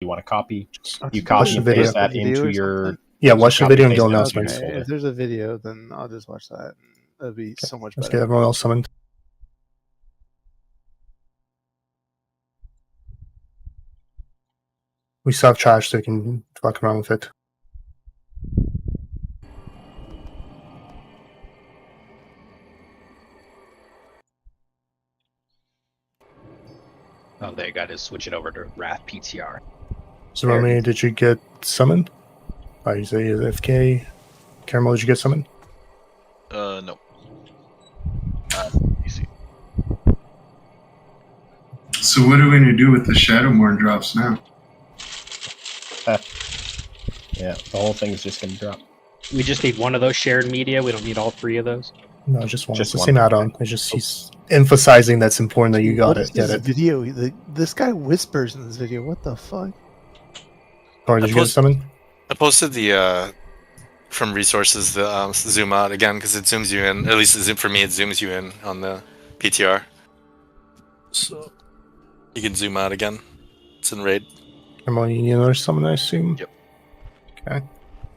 want to copy, you Watch copy the and video. paste that Video into or your. something? Yeah, watch the copy video and paste go it into announcements. your Okay, folder. if there's a video, then I'll just watch that. That'd be so much Let's better. get everyone else summoned. We still have trash, so we can fuck around with it. Oh, there you go. Just switch it over to Wrath PTR. So, Romy, did you get summoned? Isaiah FK. Caramel, did you get summoned? No. Easy. So what are we gonna do with the Shadowmourne drops now? Yeah, the whole thing's just going to drop. We just need one of those shared media. We don't need all three of those. No, just one. Just It's the one. same add-on. It's just he's emphasizing that's important that you got What it. is Get this it. video? This guy whispers in this video. What the fuck? Or did you get summoned? I posted the from resources the zoom out again because it zooms you in. At least for me, it zooms you in on the PTR. So you can zoom out again. It's in raid. Caramel, you need another summon, I assume? Yep. Okay.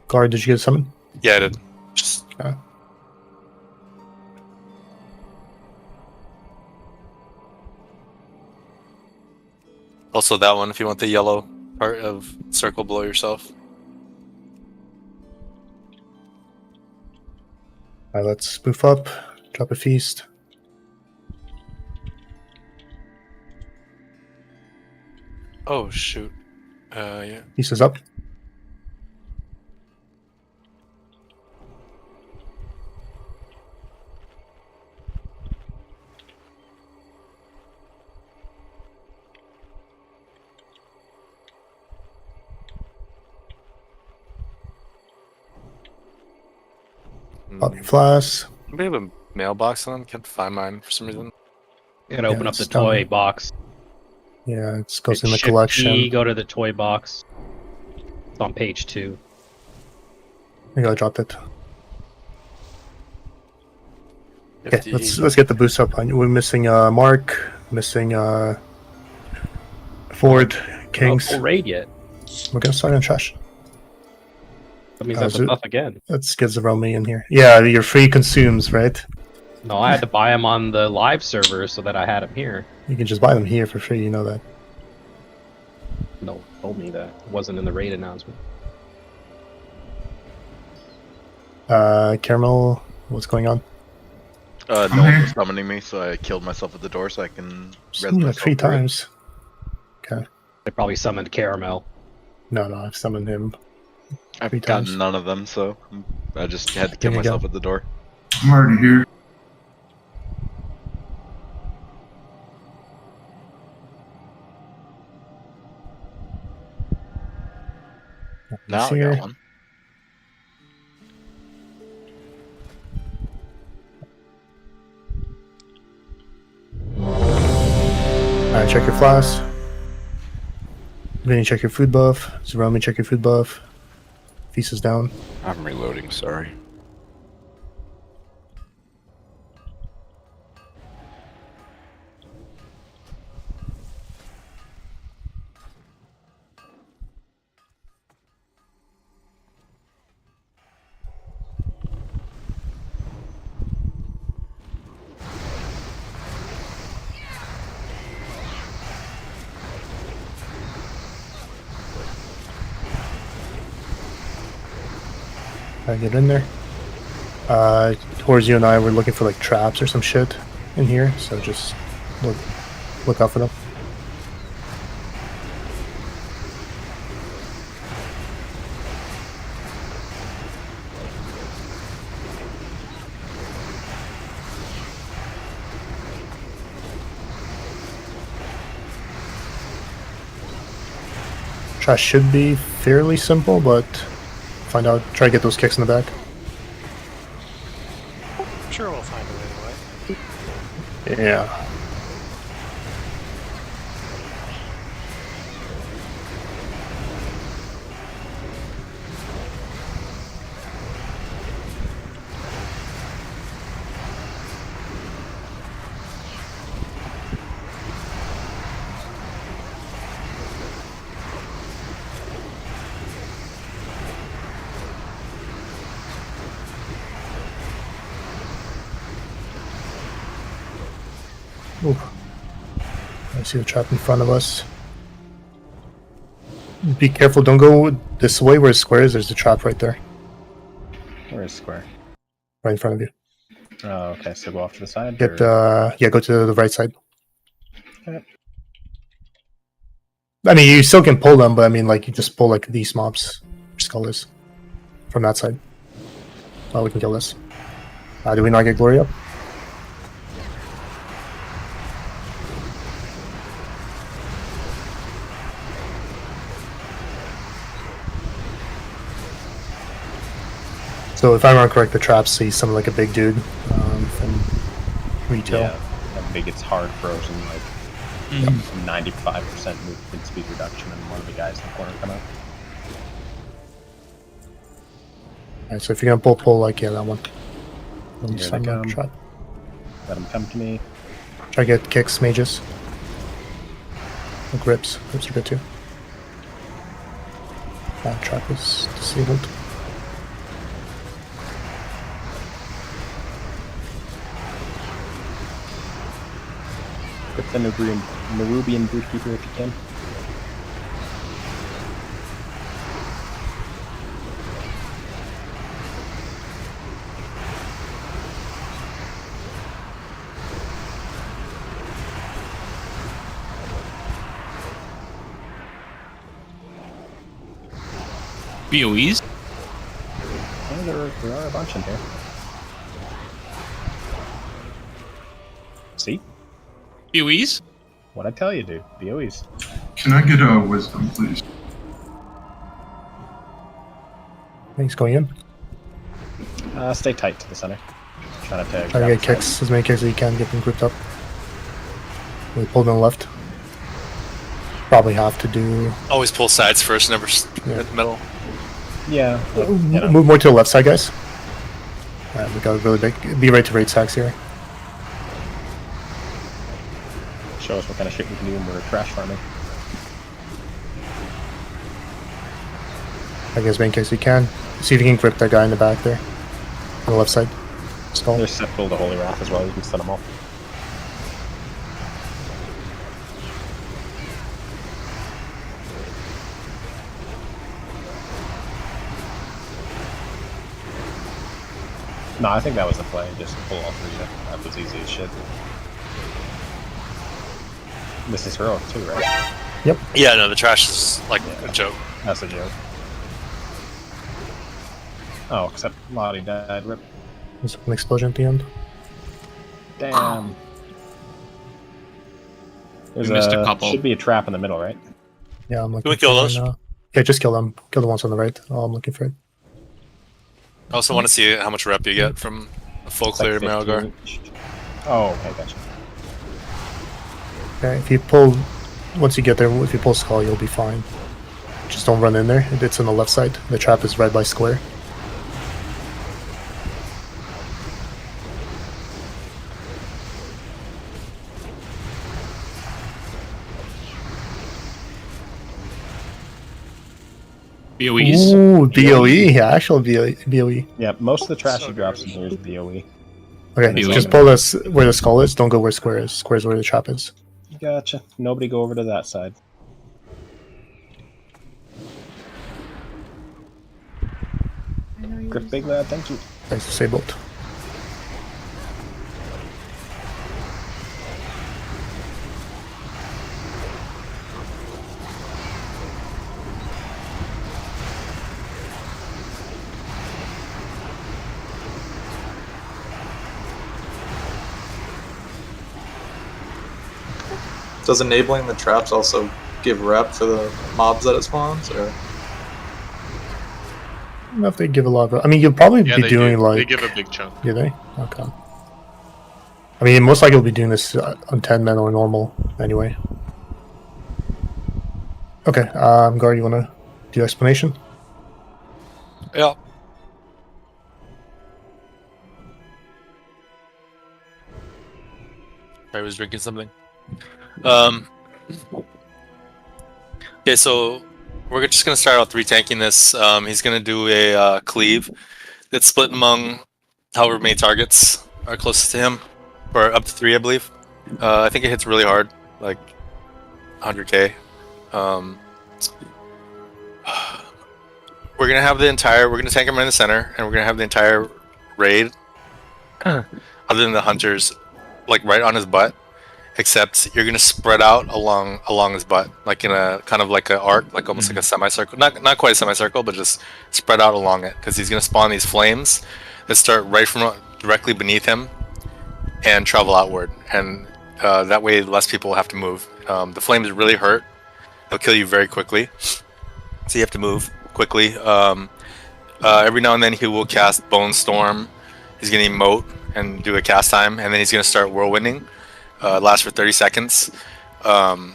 Guard, did you get summoned? Yeah, I did. Just Okay. also that one if you want the yellow part of circle below yourself. Alright, let's spoof up. Drop a feast. Oh shoot. Yeah. Feast is up. Pop your flask. We have a mailbox on. Can't find mine for some reason. You gotta open up it's the done. toy box. Yeah, it goes in the Shift collection. key, go to the toy box. It's on page 2. I gotta drop it. Okay, 58. let's get the boost up. We're missing Mark, missing Ford, Kings. Not full raid yet. We're gonna start on trash. That means Oh, that's is it- a buff again. Let's get Zeromi in here. Yeah, your free consumes, right? No, I had to buy them on the live server so that I had them here. You can just buy them here for free, you know that. No, told me that. It wasn't in the raid announcement. Caramel, what's going on? No one was summoning me, so I killed myself at the door so I can res Like myself 3 through it. times. Okay. They probably summoned Caramel. No, I've summoned him. I've 3 gotten times. none of them, so I just had to kill There you go. myself at the door. I'm already here. Now I here. got one. Alright, check your flask. Vinny, check your food buff. Zeromi, check your food buff. Feast is down. I'm reloading, sorry. Alright, get in there. Horzio and I were looking for like traps or some shit in here, so just look out for them. Trash should be fairly simple, but find out. Try to get those kicks in the back. I'm sure we'll find a way to win. Yeah. Ooh. I see the trap in front of us. Be careful, don't go this way where the square is. There's a trap right there, Where is square? right in front of you. Oh, okay. So go off to the side. Get or- yeah, go to the right side. Okay. I mean, you still can pull them, but I mean, like, you just pull like these mobs, scholars, from that side. Oh, we can kill this. Do we not get glory up? So if I remember correct, the traps see something like a big dude from retail. Yeah, that big. It's hard frozen, like 95% movement speed reduction, and one of the guys in the corner come out. Alright, so if you're gonna pull like, yeah, that one. Here they Some come. trap. Let him come to me. Try to get kicks, mages. Or grips. Grips are good too. That trap is disabled. Get the Nerubian Broodkeeper if you can. BOEs? Yeah, there are a bunch in here. See? BOEs? What'd I tell you, dude? BOEs. Can I get a wisdom, please? Thanks, going in. Stay tight to the center. Try not to Try to grab get the kicks, as many kicks as you can, get them grouped up. We pull them left. Probably have to do. Always pull sides first, never Yeah. hit the middle. side. Yeah. but, you know. Move more to the left side, guys. Alright, we got really big. Be ready to raid stacks here. Show us what kind of shit we can do when we're trash farming. I guess main kicks you can. See if you can grip that guy in the back there. On the left side. Skull. There's Sepul to Holy Wrath as well. You can set them all. No, I think that was the play. Just pull all three. That was easy as shit. This is heroic too, right? Yeah, no, the trash is like Yeah. a joke. That's a joke. Oh, except Lottie died. Rip. There's an explosion at the end. Damn. There's missed a couple. Should be a trap in the middle, right? Yeah, I'm looking Can we kill for it those? now. Yeah, just kill them. Kill the ones on the right. Oh, I'm looking for it. I also want to see how much rep you get from a full It's like clear 15 Malgar. each. Oh, okay, gotcha. Okay, if you pull, once you get there, if you pull Skull, you'll be fine. Just don't run in there. It's on the left side. The trap is right by square. BOEs? Ooh, BOE. Yeah, actual BOE. Yeah, most of the trash he drops in here is BOE. Okay, BOE. just pull us where the skull is. Don't go where square is. Square is where the trap is. Gotcha. Nobody go over to that side. Grip big lad, thank you. Nice, disabled. Does enabling the traps also give rep for the mobs that it spawns, or? I don't know if they give a lot of. I mean, you'll probably Yeah, be they doing do. like. They give a big chunk. Do they? Okay. I mean, most likely you'll be doing this on 10 men or normal anyway. Okay, Guard, you wanna do explanation? Yeah. I was drinking something. Okay, so we're just gonna start out retanking this. He's gonna do a cleave that's split among however many targets are closest to him, or up to 3, I believe. I think it hits really hard, like 100k. We're gonna tank him in the center, and we're gonna have the entire raid, other than the hunters, like right on his butt. Except you're gonna spread out along his butt, like in a kind of like an arc, like almost like a semicircle. Not quite a semicircle, but just spread out along it, because he's gonna spawn these flames that start right from directly beneath him and travel outward, and that way less people will have to move. The flames really hurt; they'll kill you very quickly, so you have to move quickly. Every now and then he will cast Bone Storm. He's gonna emote and do a cast time, and then he's gonna start whirlwinding. Lasts for 30 seconds. You're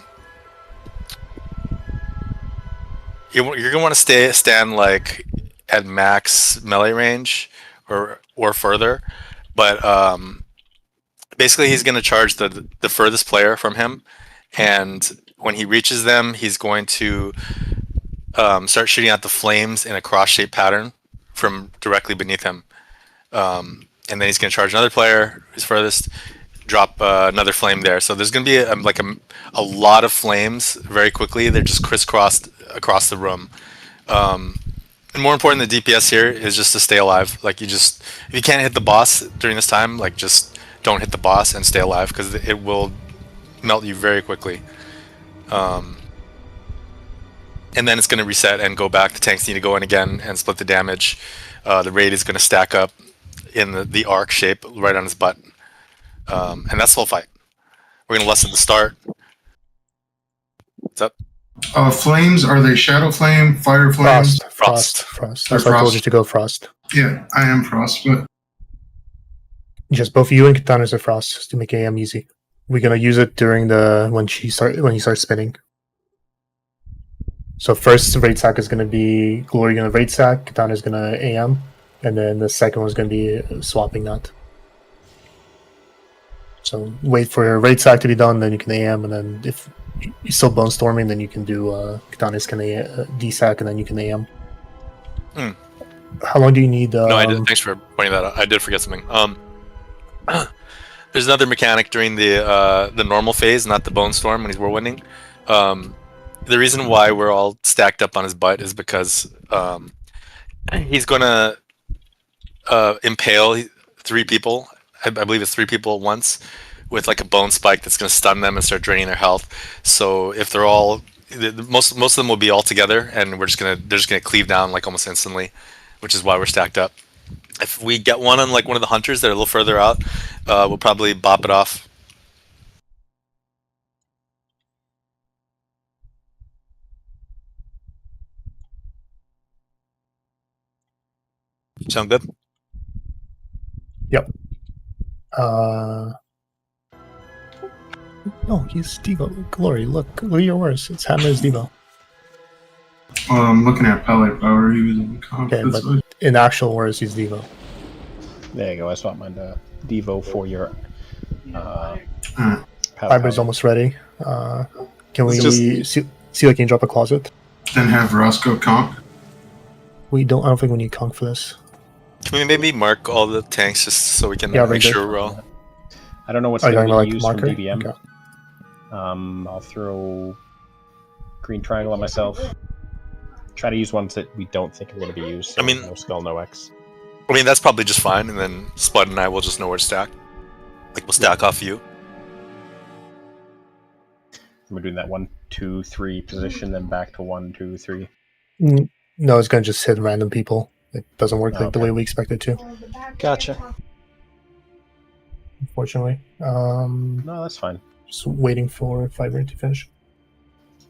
gonna want to stand like at max melee range or further, but basically he's gonna charge the furthest player from him, and when he reaches them, he's going to start shooting out the flames in a cross-shaped pattern from directly beneath him, and then he's gonna charge another player who's furthest. Drop another flame there. So there's going to be a lot of flames very quickly. They're just crisscrossed across the room. And more important than DPS here is just to stay alive. Like if you can't hit the boss during this time, like just don't hit the boss and stay alive, because it will melt you very quickly. And then it's going to reset and go back. The tanks need to go in again and split the damage. The raid is going to stack up in the arc shape right on his butt. And that's the whole fight. We're gonna lessen the start. What's up? Flames, are they shadow flame, fire flames? Frost. That's why I told you to go frost. Yeah, I am frost, but Just both you and Katanas are frost, just to make AM easy. We're gonna use it during when he starts spinning. So first raid sack is gonna be Glory gonna raid sack, Katana's gonna AM, and then the second one's gonna be swapping that. So wait for your raid sack to be done, then you can AM, and then if you're still bone storming, then you can do Katana's can D-sack, and then you can AM. How long do you need? No, I did. Thanks for pointing that out. I did forget something. There's another mechanic during the normal phase, not the bone storm when he's whirlwinding. The reason why we're all stacked up on his butt is because he's gonna impale 3 people. I believe it's 3 people at once, with like a bone spike that's going to stun them and start draining their health. So if they're all, most of them will be all together, and they're just gonna cleave down like almost instantly, which is why we're stacked up. If we get one on like one of the hunters that are a little further out, we'll probably bop it off. Sound good? Yep. No, he's Devo. Glory, look at your words. It's Hammer's Devo. I'm looking at pellet power. He was in the comp. Okay, but in actual words, he's Devo. There you go. I swapped mine to Devo for your. Fiber's almost ready. Can we see like can you drop a closet? Then have Roscoe conk. I don't think we need conk for this. Can we maybe mark all the tanks just so we can make sure we're all... I don't know what's going to be used from DBM. Okay. I'll throw green triangle on myself. Try to use ones that we don't think are going to be used. So no spell, no X. I mean, that's probably just fine, and then Spud and I will just know where to stack. Like, we'll stack off you. We're doing that 1, 2, 3 position, then back to 1, 2, 3. No, it's going to just hit random people. It doesn't work the way we expect it to. Gotcha. Unfortunately. No, that's fine. Just waiting for Fiber to finish.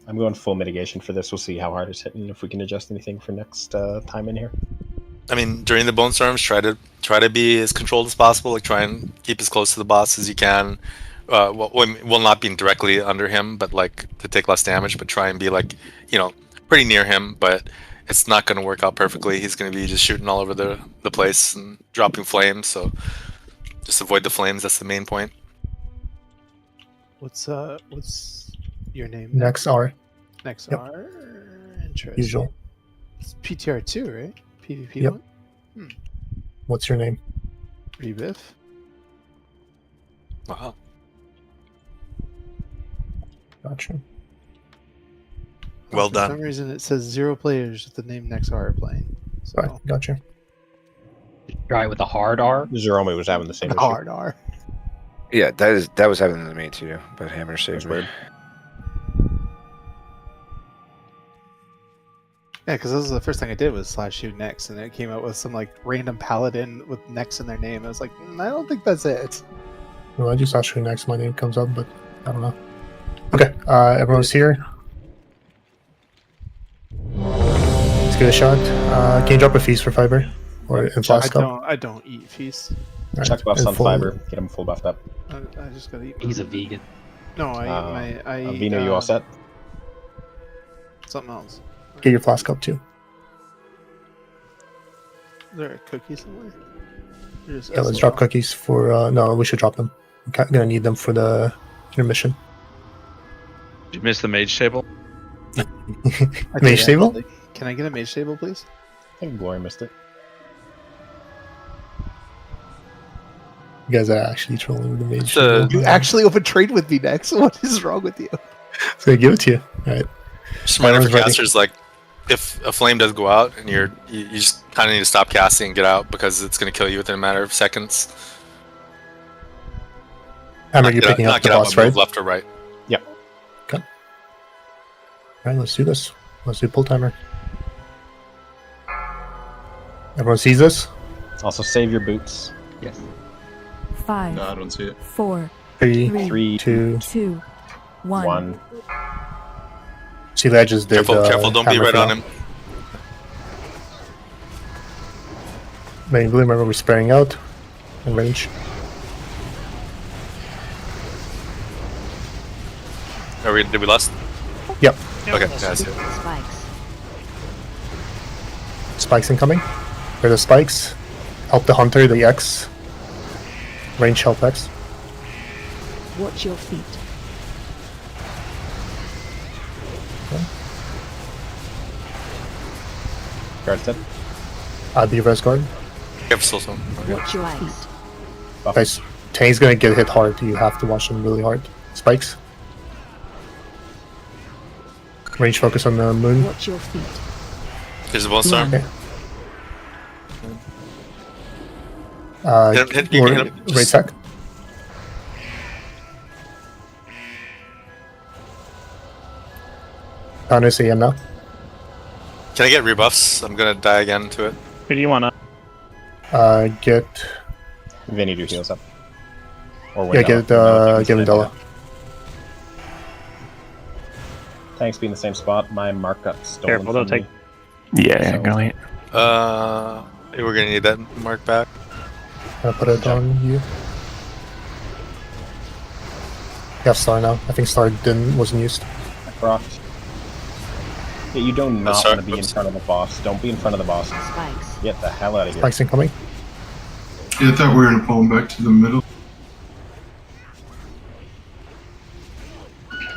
I'm going full mitigation for this. We'll see how hard it's hitting, if we can adjust anything for next time in here. I mean, during the Bone Storms, try to be as controlled as possible. Like, try and keep as close to the boss as you can. Well, not being directly under him, but like to take less damage. But try and be like, pretty near him. But it's not going to work out perfectly. He's going to be just shooting all over the place and dropping flames. So just avoid the flames. That's the main point. What's your name? Next R. Next Yep. R. Interesting. Usual. It's PTR 2, right? PvP Yep. 1? What's your name? Rebiff. Wow. Gotcha. Well For done. some reason, it says 0 players with the name Nexar are playing. So Right, gotcha. Try it with a hard R. Zeromi was having the same issue. hard R. Yeah, that was happening to me too, but Hammer That's saved me. weird. Yeah, because this was the first thing I did was /u Nex, and it came out with some like random paladin with Nex in their name. I was like, I don't think that's it. Well, I just saw Shu next. My name comes up, but I don't know. Okay, everyone's here. Let's get a shot. Can you drop a feast for fiber or in flask up? I don't eat feast. Right, Check buffs and on full- fiber. Get him full buffed up. I just gotta eat. He's a vegan. No, I eat I eat, Vino, you all set? something else. Get your flask up too. Is there a cookie somewhere? There's Yeah, let's drop cookies for. No, we should drop them. We're gonna need them for the intermission. Did you miss the mage table? Mage table? Can I get a mage table, please? I think Glory missed it. You guys are actually trolling with the mage So- table. You actually open trade with me next. What is wrong with you? So I give it to you. All right. Just a reminder for Everyone's ready. casters, like, if a flame does go out and you just kind of need to stop casting and get out because it's going to kill you within a matter of seconds. Hammer, Not you're get out- picking up not the get out, boss, but right? move left or right. All right, let's do this. Let's do pull timer. Everyone sees this? Also, save your boots. Yes. 5, No, I don't see it. 4, 3, 3, 2, 2, 1. 1. See, I just did. Careful, don't be hammer right for on now. him. Main blue, remember we're sparing out in range. Did we lust? Yep. Okay, yeah, I see it. Spikes. Spikes incoming. Where the spikes? Help the hunter, the X. Range help X. Watch your feet. Guard set. The res guard. Careful, still. Watch your feet. Guys, Tang's gonna get hit hard. You have to watch him really hard. Spikes. Range focus on the moon. Watch your feet. There's a bone storm. Okay. Hit him, Lord- just- Raid sec. Honest AM now. Can I get rebuffs? I'm gonna die again to it. Who do you want to? Get Vinny do heals up. Or yeah, get Vendella. Thanks being the same spot. My mark got stolen. Careful, don't from take- me. Yeah, So- go eat. We're gonna need that mark back. I'll put it on you. You have Star now. I think Star wasn't used. Proc. Yeah, you do not sorry, want to be in oops. front of the boss. Don't be in front of the boss. Spikes. Get the hell out of here. Spikes incoming. Yeah, I thought we were gonna pull him back to the middle.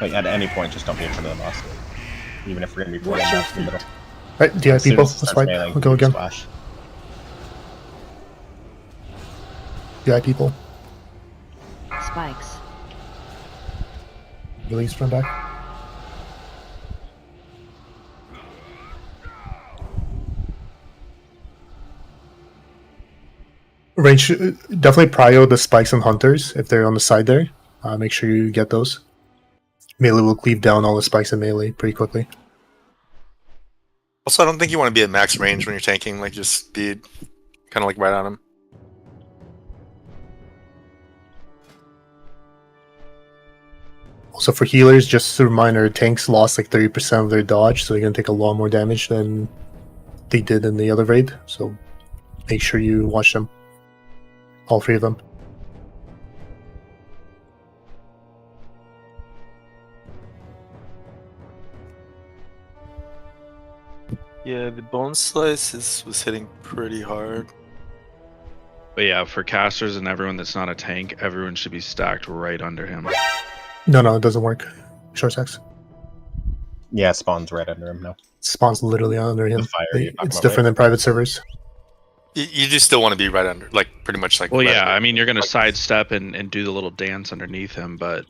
Like, at any point, just don't be in front of the boss. Even if we're going to be pulling Watch your back to the middle. Right, DI As soon people. as it Let's starts fight. mailing, We'll go again. splash. DI people. Spikes. Release from back. Range, definitely prio the spikes and hunters if they're on the side there. Make sure you get those. Melee will cleave down all the spikes and melee pretty quickly. Also, I don't think you want to be at max range when you're tanking. Like, just be kind of like right on him. Also for healers, just a reminder, tanks lost like 30% of their dodge, so they're going to take a lot more damage than they did in the other raid. So make sure you watch them. All three of them. Yeah, the bone slice was hitting pretty hard. But yeah, for casters and everyone that's not a tank, everyone should be stacked right under him. No, it doesn't work. Short sex. Yeah, it spawns right under him now. Spawns literally under him. The fire you're talking It's about, different than private servers. You just still want to be right under, like pretty much like. Well, right yeah, under. I mean, you're gonna sidestep and do the little dance underneath him, but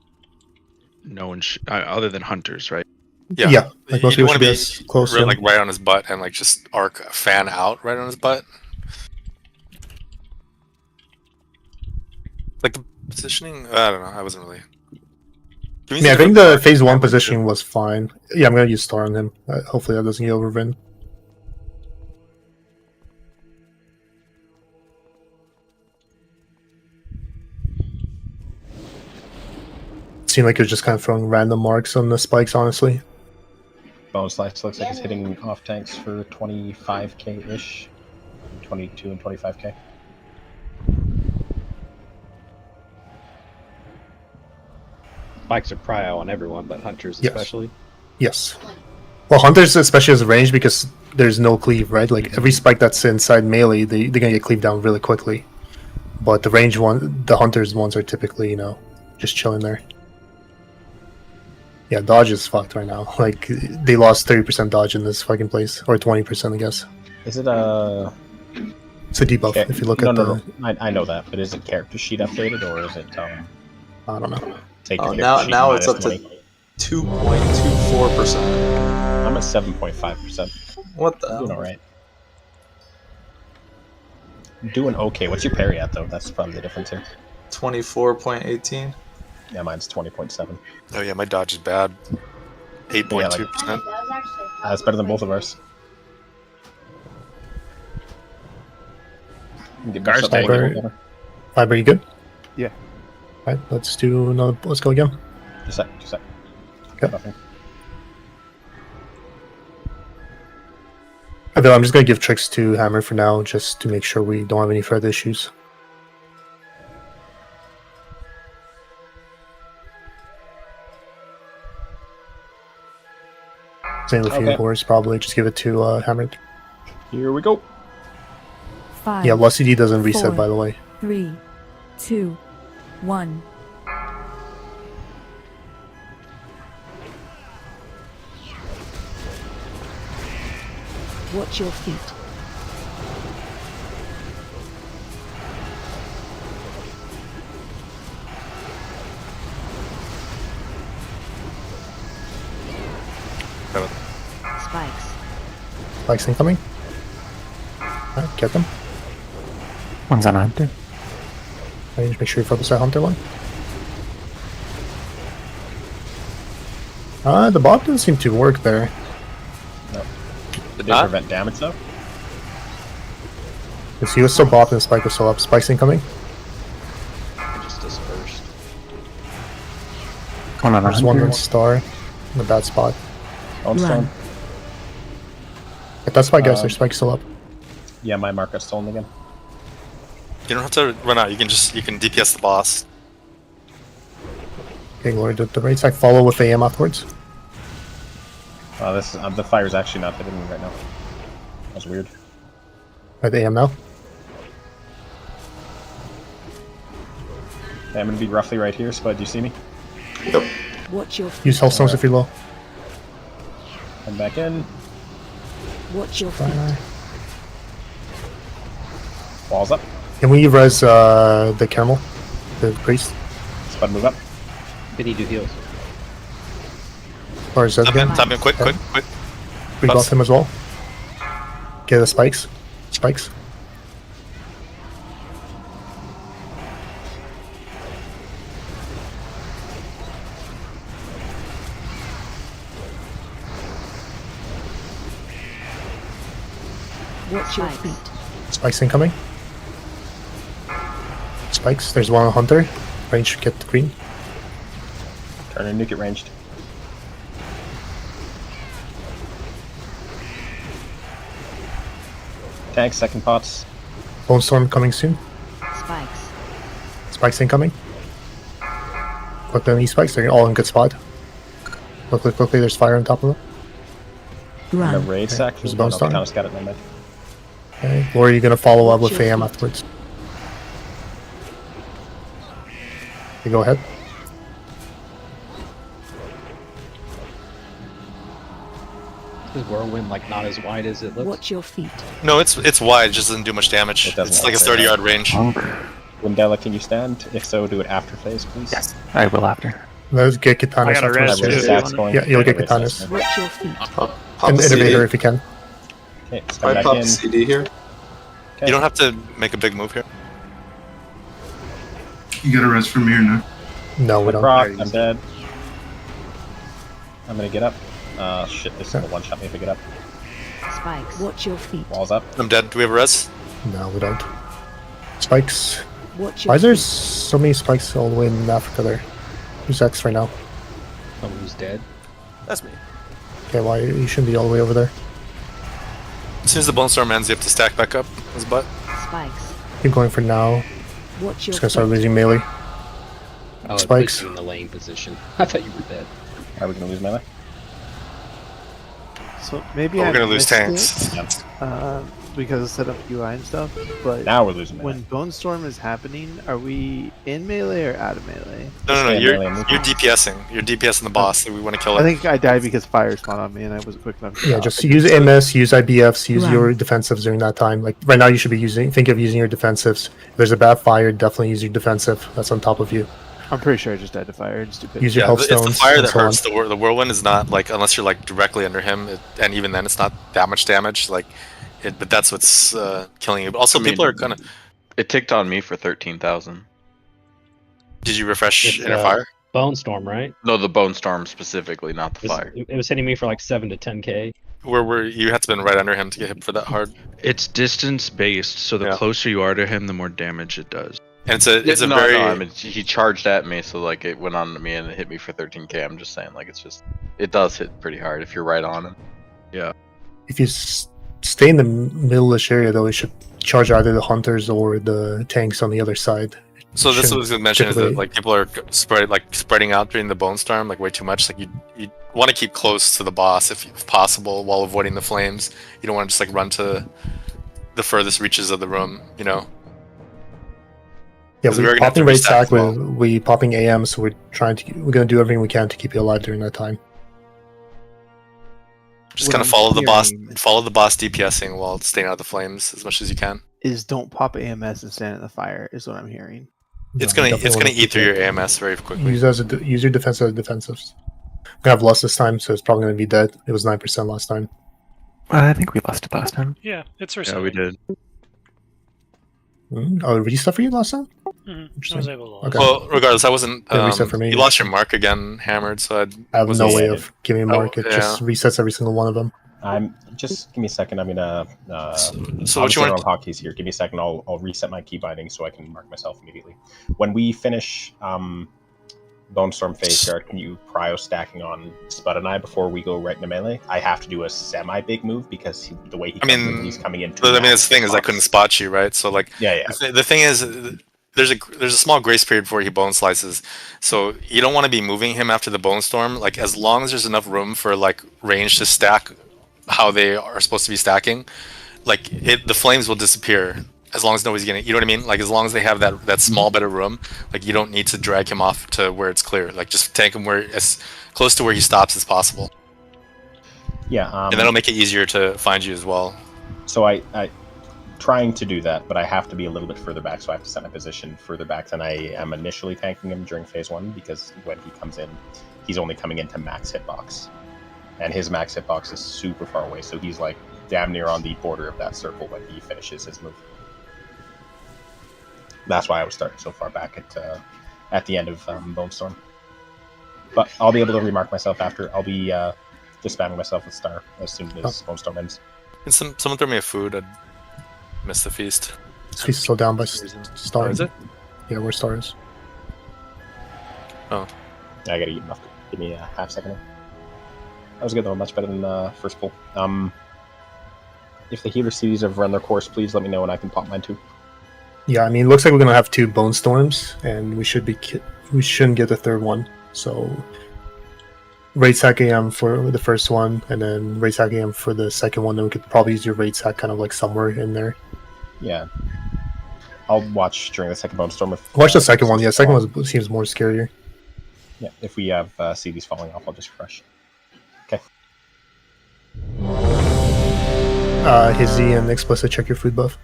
no one other than hunters, right? Yeah. Like most you people want should to be be as close to him. like right on his butt and like just arc a fan out right on his butt. Like the positioning, I don't know. I wasn't really. Yeah, I think the phase 1 positioning was fine. Yeah, I'm gonna use Star on him. Hopefully that doesn't get overridden. Seemed like you're just kind of throwing random marks on the spikes, honestly. Bone Slice looks like it's hitting off tanks for 25k ish. 22 and 25k. Spikes are prio on everyone, but hunters Yes. especially. Yes. Well, hunters especially has range because there's no cleave, right? Like every spike that's inside melee, they're gonna get cleaved down really quickly. But the range one, the hunters ones are typically, you know, just chilling there. Yeah, dodge is fucked right now. Like they lost 30% dodge in this fucking place, or 20%, I guess. Is it a? It's a debuff if you look at the. I know that, but is it character sheet updated or is it? I don't know. Take Oh, the now character sheet now it's up minus to 20. 2.24%. I'm at 7.5%. What the Doing hell? all right. Doing okay. What's your parry at though? That's probably the difference here. 24.18. Yeah, mine's 20.7. Oh yeah, my dodge is bad. 8.2%. That's better than both of ours. Gar's Fiber, Fiber, you good? Yeah. Alright, let's do another. Let's go again. Just a sec. Okay. Nothing. Though I'm just gonna give tricks to Hammer for now, just to make sure we don't have any further issues. Same with Okay. few cores, probably just give it to Hammer. Here we go. 5, Yeah, Lost CD doesn't reset, 4, by the way. 3, 2, 1. Watch your feet. Spikes. Spikes incoming. Alright, get them. One's on Hunter. Range, make sure you focus that Hunter one. The bot doesn't seem to work there. No. Did they prevent damage though? Because he was still bot and the spike was still up. Spikes incoming. I just dispersed. One on There's Hunter. one star in the bad spot. On stone. Get that spike, guys. Their spike's still up. Yeah, my mark got stolen again. You don't have to run out. You can DPS the boss. Okay, Glory, the right side follow with AM afterwards. This is the fire's actually not hitting me right now. That's weird. Right, AM now. Okay, I'm gonna be roughly right here, Spud. Do you see me? Yep. Watch your feet. Use health stones if you're low. Come back in. Watch your feet. Walls up. Can we res the camel? The priest? Spud, move up. Did he do heals? Or is that Tap again? in, tap in, quick. We got him as well. Okay, the spikes. Spikes. Watch your feet. Spikes incoming. Spikes. There's one on Hunter. Range, get the green. Turn and nuke it ranged. Tank, second pots. Bone Storm coming soon. Spikes. Spikes incoming. Look at these spikes. They're all in good spot. Look, quickly. There's fire on top of them. The Run. raid sack. There's a bone storm. Thomas got it in my mid. Okay. Or are you gonna follow up with Watch your AM feet. afterwards? Okay, go ahead. Is Whirlwind like not as wide as it looks? Watch your feet. No, it's wide. It just doesn't do much damage. It doesn't It's like a have 30-yard range. Windella, can you stand? If so, do it after phase, please. Yes, I will after. Let's get Katanas. I got a rest, too. Yeah, you'll get Katanas. Watch your feet. Pop And a CD. Innovator if you can. Okay, step I back pop in. a CD here. You don't have to make a big move here. You got a rest from here now. No, we don't. Proc, I'm dead. I'm gonna get up. Shit, this is gonna one-shot me if I get up. Spikes. Watch your feet. Walls up. I'm dead. Do we have a res? No, we don't. Spikes. Watch Why your is there so many spikes all the way in Africa there? Who's X right now? Someone who's dead. That's me. Okay, why you shouldn't be all the way over there? As soon as the Bone Storm ends, you have to stack back up his butt. spikes. Keep going for now. Watch your Just gonna start feet. losing melee. Oh, it Spikes. puts you in the laying position. I thought you were dead. Are we gonna lose melee? So maybe We're I gonna lose missed tanks. it, because I set up UI and stuff. But Now we're losing melee. when Bone Storm is happening, are we in melee or out of melee? No, Stay in you're melee and move. DPSing. You're DPSing the boss, so we want to kill I it. think I died because fire spawned on me and I wasn't quick enough. to Yeah, stop. just use MS, use IBFs, use Right. your defensives during that time. Like right now, you should be think of using your defensives. If there's a bad fire, definitely use your defensive. That's on top of you. I'm pretty sure I just died to fire. It's stupid. Use your Yeah, health it's the stones. fire and that so on. hurts. The whirlwind is not like unless you're like directly under him, and even then, it's not that much damage. Like, but that's what's killing you. But also, I mean, people are gonna. It ticked on me for 13,000. Did you refresh It's, inner fire? Bone Storm, right? No, the Bone Storm specifically, not the It was, fire. it was hitting me for like 7 to 10k. Where were you? Had to been right under him to get hit for that hard. It's distance based, so the Yeah. closer you are to him, the more damage it does. And it's a no, very. no, I mean, he charged at me, so like it went on to me and it hit me for 13k. I'm just saying, like it does hit pretty hard if you're right on him. If you stay in the middle-ish area, though, it should charge either the hunters or the tanks on the other side. So this Shouldn't was going to mention is that typically- like people are spreading out during the Bone Storm like way too much. Like you want to keep close to the boss if possible while avoiding the flames. You don't want to just like run to the furthest reaches of the room. You know. Yeah, 'Cause we're we're gonna have popping to raid restack stack. as We popping AM, so we're gonna do everything we can to keep you alive during that time. Just What kind of I'm follow the boss. hearing- Follow the boss DPSing while staying out of the flames as much as you can. Is don't pop AMS and stand in the fire is what I'm hearing. It's No, gonna definitely wanna eat through keep your it. AMS very quickly. Use use your defensive defensives. We're gonna have lost this time, so it's probably gonna be dead. It was 9% last time. I think we lost it last time. Yeah, it's Yeah, reset. we did. Oh, reset for you last time? I was able to. Okay. Well, regardless, I wasn't. Yeah, reset for me. You lost your mark again, hammered. So I have wasn't- no way of giving a mark. It yeah. just resets every single one of them. I'm just give me a second. I'm gonna. So what you want? Hotkeys here. Give me a second. I'll reset my key binding so I can mark myself immediately. When we finish Bone Storm phase, Garrett, can you prio stacking on Spud and I before we go right into melee? I have to do a semi big move because the way he comes in, he's coming in. I mean, the thing is, I couldn't spot you, right? So like, yeah. The thing is, there's a small grace period before he bone slices, so you don't want to be moving him after the Bone Storm. Like, as long as there's enough room for like range to stack how they are supposed to be stacking, like the flames will disappear as long as nobody's getting. You know what I mean? Like, as long as they have that small bit of room, like you don't need to drag him off to where it's clear. Like, just tank him where as close to where he stops as possible. Yeah, and that'll make it easier to find you as well. So I trying to do that, but I have to be a little bit further back, so I have to set my position further back than I am initially tanking him during phase 1, because when he comes in, he's only coming into max hitbox. And his max hitbox is super far away, so he's like damn near on the border of that circle when he finishes his move. That's why I was starting so far back at the end of Bone Storm. But I'll be able to remark myself after. I'll be just spamming myself with Star as soon as Bone Storm ends. Can someone throw me a food? I'd miss the feast. This feast is slowed down by Star. Oh, is it? Yeah, where Star is. Oh. I gotta eat enough. Give me a half second. That was good though, much better than first pull. If the healer series have run their course, please let me know and I can pop mine too. Yeah, I mean, it looks like we're gonna have 2 Bone Storms, and we shouldn't get the third one. So, raid sack AM for the first one, and then raid sack AM for the second one. Then we could probably use your raid sack kind of like somewhere in there. Yeah, I'll watch during the second Bone Storm. Watch the second one. Yeah, second one seems more scarier. Yeah, if we have CDs falling off, I'll just refresh. Okay. Hizzy and Explicit, check your food buff.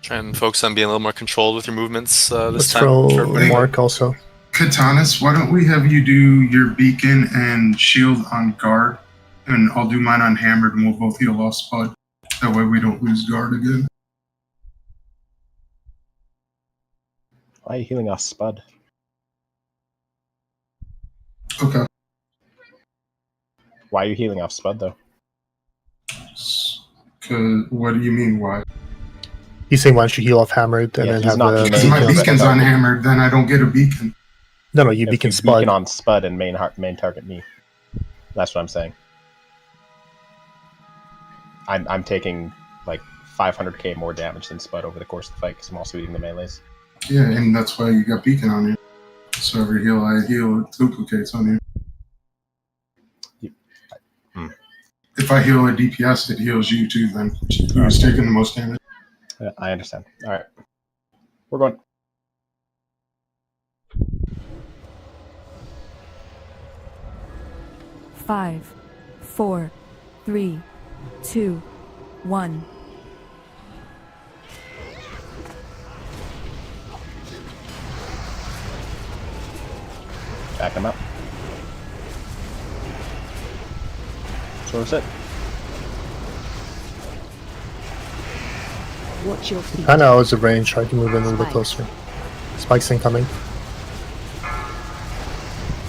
Try and focus on being a little more controlled with your movements this Let's time. throw for everybody. Mark also. Katanas, why don't we have you do your beacon and shield on guard, and I'll do mine on hammered, and we'll both heal off Spud. That way we don't lose guard again. Why are you healing off Spud? Okay. Why are you healing off Spud, though? What do you mean, why? He's saying why don't you heal off hammered and then have the... Because my beacon's on hammered, then I don't get a beacon. No, you beacon Spud. Beacon on Spud and main target me. That's what I'm saying. I'm taking like 500k more damage than Spud over the course of the fight because I'm also eating the melees. Yeah, and that's why you got beacon on you. So every heal I heal, it duplicates on you. If I heal a DPS, it heals you too then. Who's taking the most damage? Yeah, I understand. Alright. We're going. Five, 4, 3, 2, 1. Back him up. Source it. Watch your feet. Kind of out of range, try to move in a little bit closer. Spikes incoming.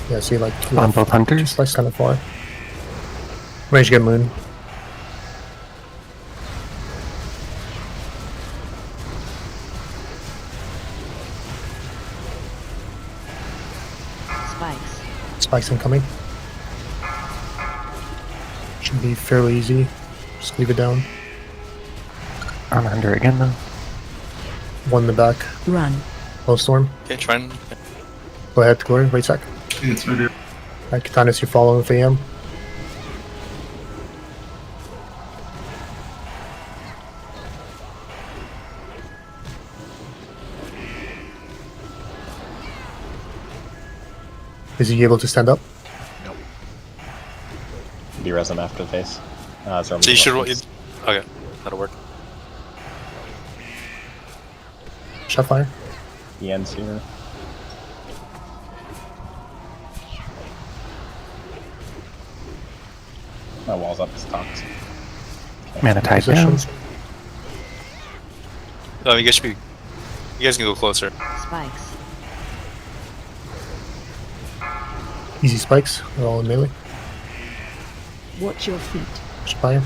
Yeah, see, like on both hunters. Spikes kind of far. Range get moon. Spikes. Spikes incoming. Should be fairly easy. Just leave it down. On hunter again though. One in the back. Run. Low storm. Okay, try and... Go ahead, Glory. Wait a sec. It's right here. Alright, Katanas, you follow with AM. Is he able to stand up? Nope. Be resin after the face. So you should... Okay, that'll work. Shot fire. The end's here. My wall's up as talks. Mana tied down. Oh, you guys should be... You guys can go closer. Spikes. Easy spikes. They're all in melee. Watch your feet. Shot fire.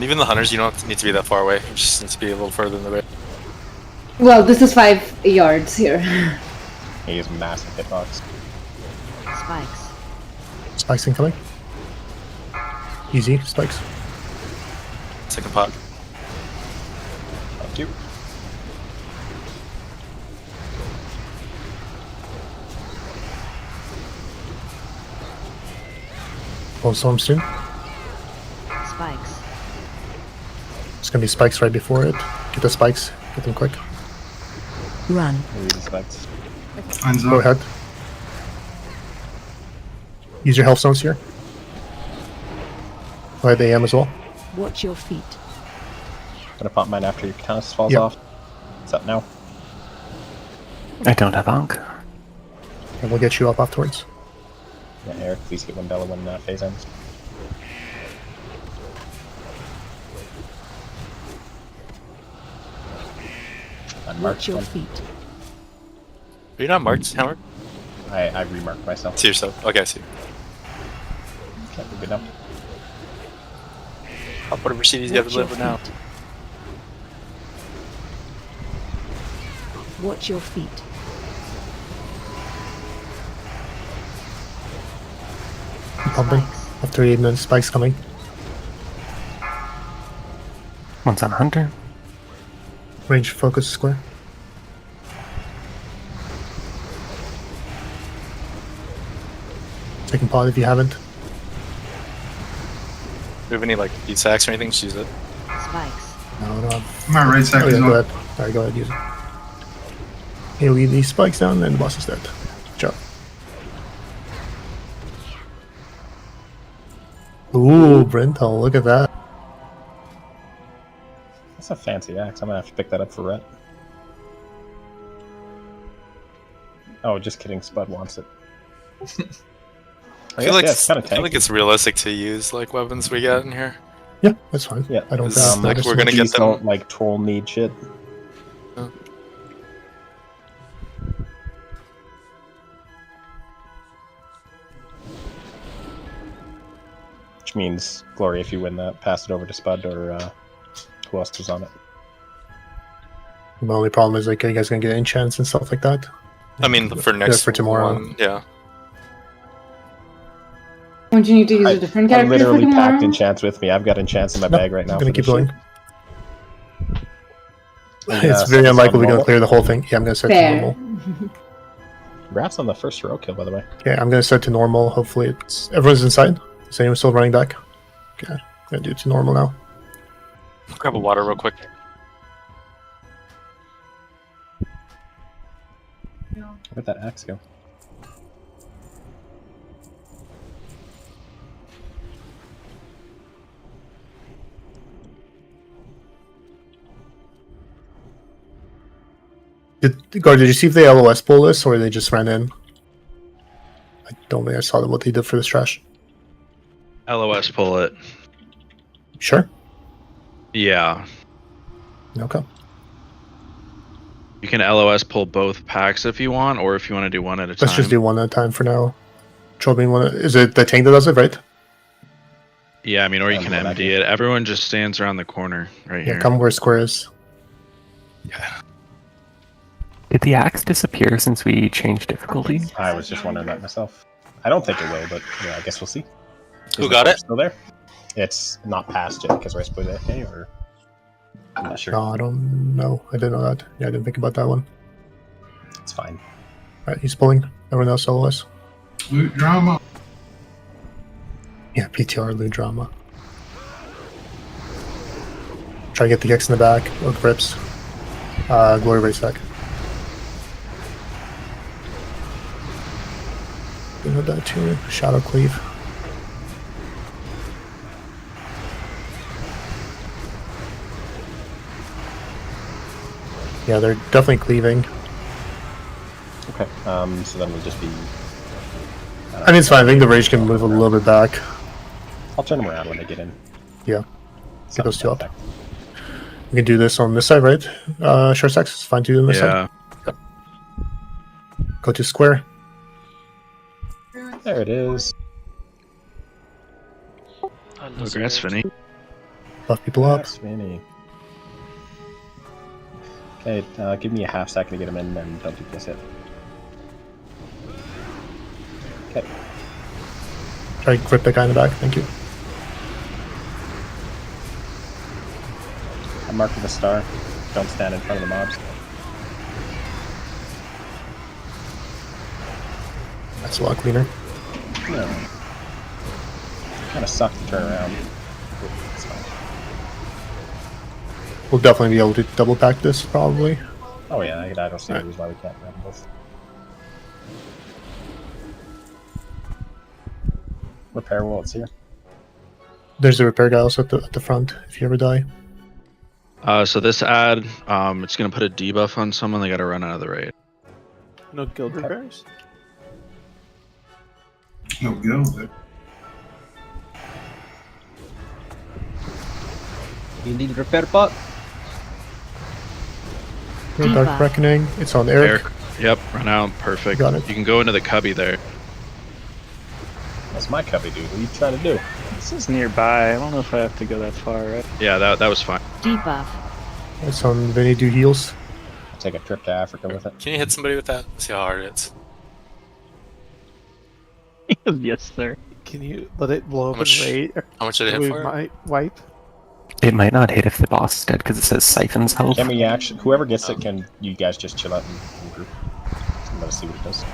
Even the hunters, you don't need to be that far away. You just need to be a little further in the way. Well, this is 5 yards here. He has massive hitbox. Spikes. Spikes incoming. Easy spikes. Second pot. Up you. Low storm soon. Spikes. It's gonna be spikes right before it. Get the spikes. Get them quick. Run. The spikes. Go ahead. Use your health stones here. Go ahead, AM as well. Watch your feet. Gonna pop mine after your Katanas falls Yep. off. What's up now? I don't have Ankh. And we'll get you up afterwards. Yeah, Eric, please get one Bella when phase ends. Watch your feet. Are you not marked, Howard? I remarked myself. See yourself. Okay, I see. Okay, we're good now. I'll put a Mercedes you have to deliver now. Watch your feet. Keep pumping. After 8 minutes, spikes coming. One's on hunter. Range focus square. Second pod if you haven't. Do you have any like beat sacks or anything? Just use it. Spikes. No, I don't have. My right side Oh, is yeah, go up. ahead. Alright, go ahead, use it. Hey, leave these spikes down, and the boss is dead. Good job. Ooh, Brental, look at that. That's a fancy axe. I'm gonna have to pick that up for Rhett. Oh, just kidding. Spud wants it. I feel like it's kind of I feel like it's realistic to use like weapons we get in here. Yeah, that's fine. Yeah, I don't think like we're gonna get Please them. don't like troll need shit. Yeah. Which means, Glory, if you win that, pass it over to Spud or who else was on it? My only problem is like, are you guys gonna get enchants and stuff like that? I mean, for next for tomorrow. one, yeah. Won't you need to use a different I character for literally tomorrow? packed enchants with me. I've got enchants in my bag right now. I'm gonna for keep this going. shit. And, It's set very this on unlikely we're gonna normal. clear the whole thing. Yeah, I'm gonna set to Fair. normal. Congrats on the first hero kill, by the way. Okay, I'm gonna set to normal. Hopefully, it's everyone's inside. Is anyone still running back? Okay, I'm gonna do it to normal now. Grab a water real quick. Where'd that axe go? Did you see if they LOS pull this or they just ran in? I don't think I saw them what they did for this trash. LOS pull it. Sure. Yeah. Okay. You can LOS pull both packs if you want, or if you want to do one at a time. Let's just do one at a time for now. Trollbeam one. Is it the tank that does it, right? Yeah, I mean, or you Yeah, can well, that empty it. Everyone just stands around the corner right Yeah, here. come where square is. Did the axe disappear since we changed difficulty? I was just wondering that myself. I don't think it will, but yeah, I guess we'll see. Who got it? Still there? It's not passed yet because Rice played okay, or I'm not sure. No, I don't know. I didn't know that. Yeah, I didn't think about that one. It's fine. Alright, he's pulling. Everyone else LOS. Loot drama. Yeah, PTR loot drama. Try to get the X in the back. Look, rips. Glory race back. You know that too. Shadow cleave. Yeah, they're definitely cleaving. Okay, so then we'll just be... I mean, it's fine. I think the rage can move a little bit back. I'll turn them around when they get in. Yeah. Get those two up. We can do this on this side, right? Short sex is fine to do on this side. Go to square. There it is. Congrats, Vinny. Buff people up. Yes, Vinny. Okay, give me a half second to get him in, and don't take this hit. Okay. Try to grip that guy in the back. Thank you. I'm marked with a star. Don't stand in front of the mobs. That's a lot cleaner. No. Kind of sucked to turn around. It's fine. We'll definitely be able to double pack this, probably. Oh yeah, I don't see any reason why we can't grab them both. Repair wallets here. There's a repair guy also at the front, if you ever die. So this ad, it's gonna put a debuff on someone. They gotta run out of the raid. No guild repairs? No guild. You need repair bot? Okay, Dark Reckoning. It's on Eric. Yep, run out. Perfect. Got it. You can go into the cubby there. That's my cubby, dude. What are you trying to do? This is nearby. I don't know if I have to go that far, right? Yeah, that was fine. Debuff. It's on Vinny do heals. I'll take a trip to Africa with it. Can you hit somebody with that? See how hard it is. Yes, sir. Can you let it blow up How much- and wait? how much did it hit We for? might wipe. It might not hit if the boss is dead because it says siphons health. Can we actually, whoever gets it, can you guys just chill out and group? Let us see what it does.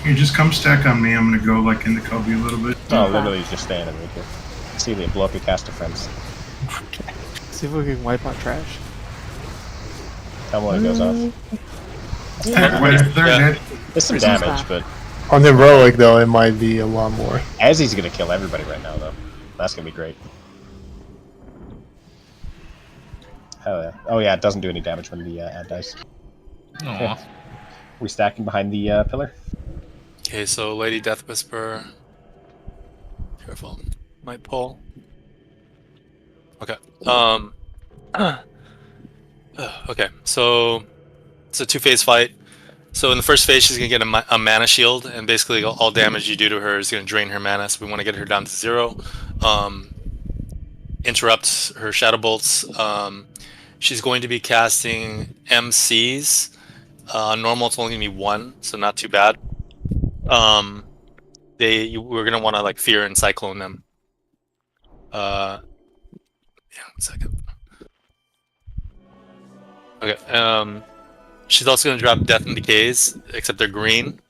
You just come stack on me. I'm gonna go like in the cubby a little bit. Oh, literally just standing right here. See, they blow up your caster friends. See if we can wipe on trash. Tell me when it goes off. They're dead. There's some damage, but On the heroic, though, it might be a lot more. Azzy's gonna kill everybody right now, though. That's gonna be great. Hell yeah. Oh yeah, it doesn't do any damage when the ad dies. Aw. We stacking behind the pillar. Okay, so Lady Death Whisper. Careful. Might pull. Okay. Okay, so it's a 2-phase fight. So in the first phase, she's going to get a mana shield, and basically all damage you do to her is going to drain her mana, so we want to get her down to 0. Interrupt her Shadow Bolts. She's going to be casting MCs. Normal, it's only going to be 1, so not too bad. We're going to want to like Fear and Cyclone them. Yeah, 1 second. Okay, she's also going to drop Death and Decays, except they're green,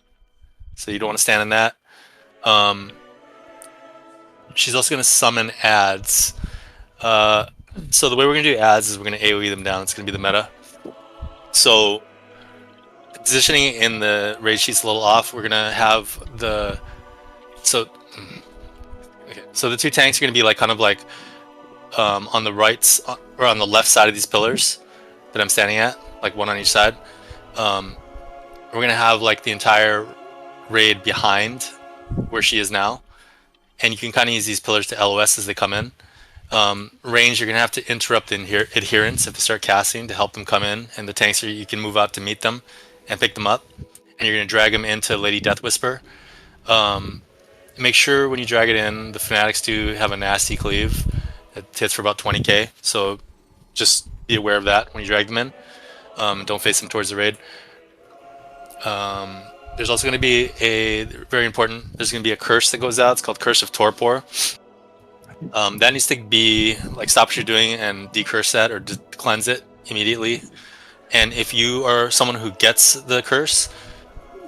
so you don't want to stand in that. She's also going to summon ads. So the way we're going to do ads is we're going to AoE them down. It's going to be the meta. So positioning in the raid sheet's a little off. We're going to have the... So the 2 tanks are going to be like kind of like on the right or on the left side of these pillars that I'm standing at, like 1 on each side. We're gonna have like the entire raid behind where she is now, and you can kind of use these pillars to LOS as they come in. Range, you're gonna have to interrupt adherents if they start casting to help them come in, and the tanks you can move out to meet them and pick them up, and you're gonna drag them into Lady Death Whisper. Make sure when you drag it in, the Fanatics do have a nasty cleave. It hits for about 20k, so just be aware of that when you drag them in. Don't face them towards the raid. There's also going to be there's going to be a curse that goes out. It's called Curse of Torpor. That needs to be, like, stop what you're doing and decurse that or cleanse it immediately. And if you are someone who gets the curse,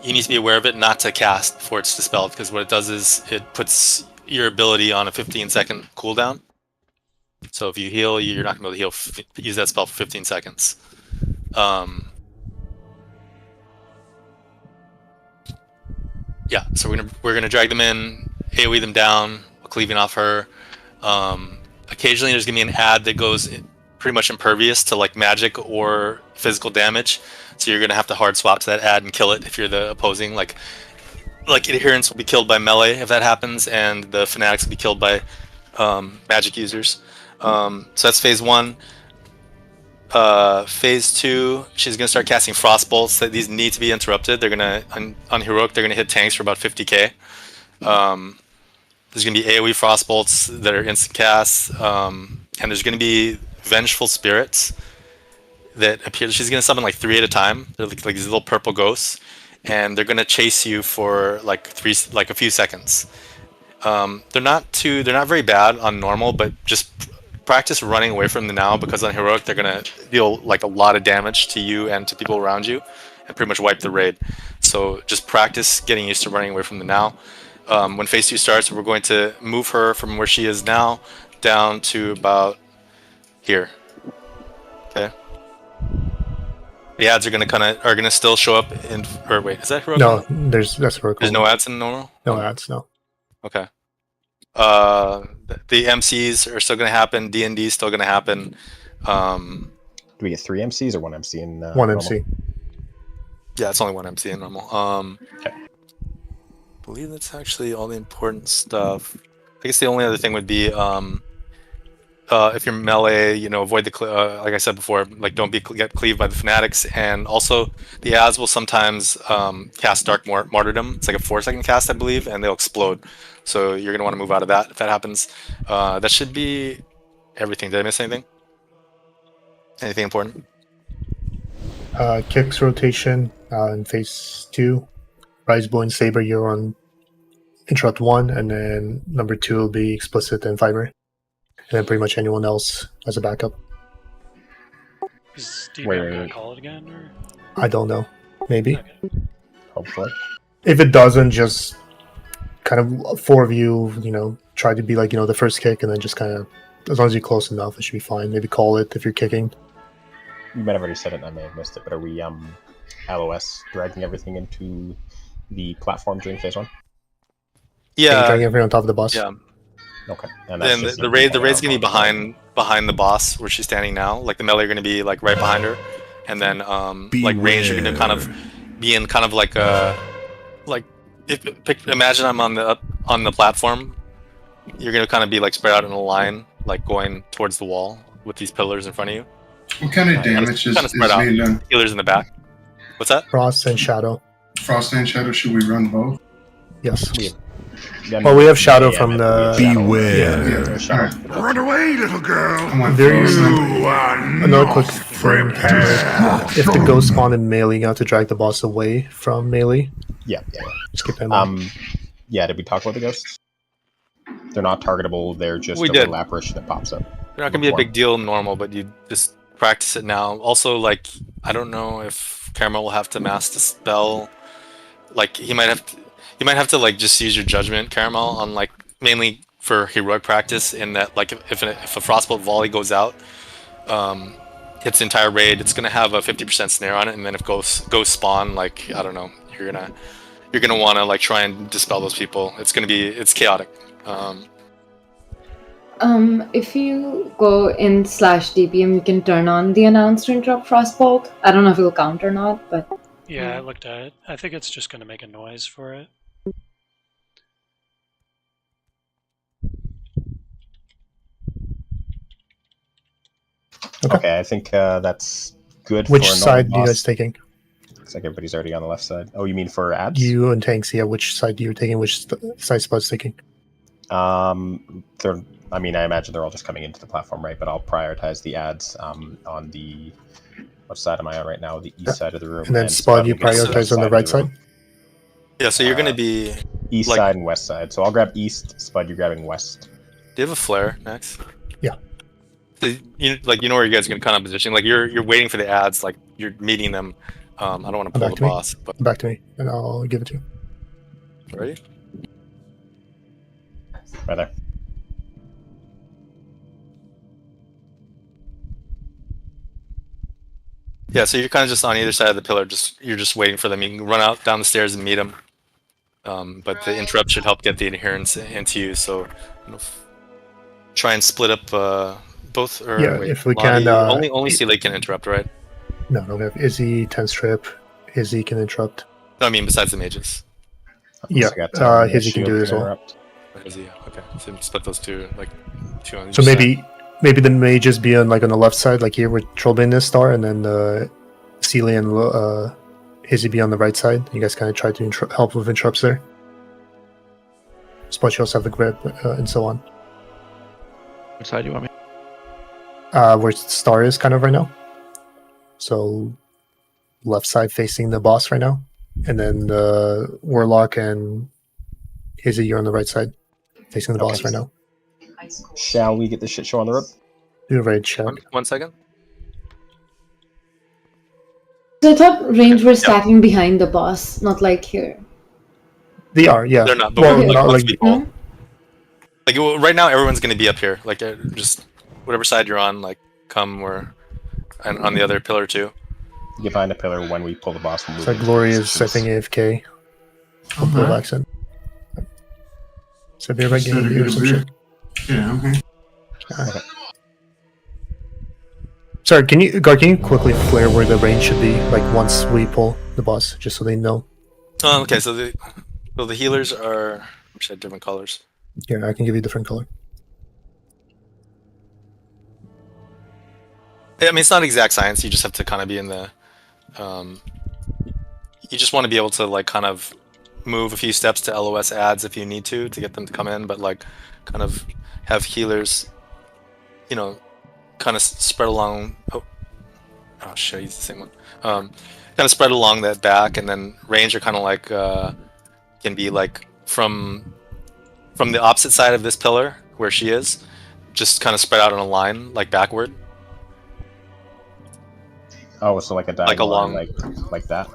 you need to be aware of it, not to cast before it's dispelled, because what it does is it puts your ability on a 15-second cooldown. So if you heal, you're not going to be able to use that spell for 15 seconds. Yeah, so we're gonna drag them in, AoE them down, cleaving off her. Occasionally there's gonna be an ad that goes pretty much impervious to like magic or physical damage. So you're gonna have to hard swap to that ad and kill it if you're the opposing. Like adherents will be killed by melee if that happens, and the fanatics will be killed by magic users. So that's phase 1. Phase 2, she's gonna start casting frost bolts. These need to be interrupted. They're gonna on heroic. They're gonna hit tanks for about 50k. There's gonna be AoE frost bolts that are instant casts, and there's gonna be vengeful spirits that appear. She's gonna summon like 3 at a time. They're like these little purple ghosts, and they're gonna chase you for like a few seconds. They're not very bad on normal, but just practice running away from them now, because on heroic they're gonna deal like a lot of damage to you and to people around you, and pretty much wipe the raid. So just practice getting used to running away from them now. When phase 2 starts, we're going to move her from where she is now down to about here. Okay. The ads are gonna still show up in. Or wait, is that heroic? No, that's heroic. There's no ads in normal. No ads, no. Okay. The MCs are still going to happen. D&D is still going to happen. Do we get 3 MCs or 1 MC in 1 normal? MC. Yeah, it's only 1 MC in normal. Okay. I believe that's actually all the important stuff. I guess the only other thing would be if you're melee, avoid the like I said before, like don't get cleaved by the fanatics, and also the ads will sometimes cast Dark Martyrdom. It's like a 4-second cast, I believe, and they'll explode. So you're gonna want to move out of that if that happens. That should be everything. Did I miss anything? Anything important? Kicks rotation in phase 2. Rise Blowing Saber, you're on interrupt 1, and then number 2 will be explicit and fiber. And then pretty much anyone else as a backup. Is DBM gonna call it again, or? I don't know. Maybe. Okay. Hopefully. If it doesn't, just kind of 4 of you, try to be like, the first kick, and then just kind of, as long as you're close enough, it should be fine. Maybe call it if you're kicking. You might have already said it and I may have missed it, but are we LOS dragging everything into the platform during phase 1? Yeah. Dragging everyone on top of the bus? Yeah. Okay. And the raid's gonna be behind the boss where she's standing now. Like the melee are gonna be like right behind her, and then like range are gonna kind of be in kind of like a imagine I'm on the platform. You're gonna kind of be like spread out in a line, like going towards the wall with these pillars in front of you. What kind of damage is being done? Healers in the back. What's that? Frost and Shadow. Frost and Shadow, should we run both? Yes. Well, we have Shadow from the... Beware. Yeah. Run away, little girl. There is another quick thing. If the ghost spawn in melee, you have to drag the boss away from melee. Yeah. Skip that. Yeah, did we talk about the ghosts? They're not targetable, they're just a little apparition that pops up. They're not gonna be a big deal normal, but you just practice it now. Also, like, I don't know if Caramel will have to mask the spell. Like, he might have to like just use your judgment, Caramel, on like mainly for heroic practice. In that, like, if a frostbolt volley goes out, hits the entire raid, it's gonna have a 50% snare on it, and then if ghosts spawn, like, I don't know, you're gonna want to like try and dispel those people. It's chaotic. If you go in /DPM, you can turn on the announce to interrupt Frostbolt. I don't know if it'll count or not, but... Yeah, I looked at it. I think it's just going to make a noise for it. Okay, I think that's good. Which for a side normal are you boss. guys taking? Looks like everybody's already on the left side. Oh, you mean for ads? You and Tanks, yeah. Which side you're taking? Which side Spud's taking? I mean, I imagine they're all just coming into the platform, right? But I'll prioritize the ads on the... What side am I on right now? The east side of the room. And then Spud, you prioritize on the right side? Yeah, so you're gonna be... East like, side and west side. So I'll grab east, Spud, you're grabbing west. Do you have a flare next? Yeah. So you know where you guys are gonna kind of position. Like, you're waiting for the ads, like, you're meeting them. I don't want to pull the boss, but... Back to me, and I'll give it to you. Ready? Right there. Yeah, so you're kind of just on either side of the pillar. You're just waiting for them. You can run out down the stairs and meet them. But the interrupt should help get the adherence into you. So try and split up both. Or Yeah, wait, if we Lottie- can, only Sealy can interrupt, right? No, we have Izzy, 10 strip. Izzy can interrupt. No, I mean besides the mages. Yeah, Izzy can do it as well. Izzy, okay. So split those two, like two on each So side. maybe the mages be on like on the left side, like here with Trollbane this star, and then Sealy and Izzy be on the right side. You guys kind of try to help with interrupts there. Spud, you also have the grip and so on. Which side do you want me? Where Star is kind of right now. So left side facing the boss right now, and then Warlock and Izzy, you're on the right side facing the boss right now. Shall we get this shit show on the road? Do a raid check. 1 second. So I thought range were stacking behind the boss, not like here. They are, yeah. They're not, but Well, we're not like, like people. Like, right now, everyone's going to be up here. Like, just whatever side you're on, like, come where, and on the other pillar too. Get behind the pillar when we pull the boss. It's like Glory is, I think, AFK. Hopefully accent. So be right game or some shit. Yeah, okay. Okay. Sorry, can you quickly flare where the range should be, like once we pull the boss, just so they know? Okay, so the healers are different colors. Here, I can give you a different color. I mean, it's not exact science. You just have to kind of be in the. You just want to be able to like kind of move a few steps to LOS ads if you need to get them to come in, but like kind of have healers, you know, kind of spread along. Oh shit, I used the same one. Kind of spread along that back, and then range are kind of like can be like from the opposite side of this pillar where she is, just kind of spread out in a line like backward. Oh, so like a diagonal, like along, like that,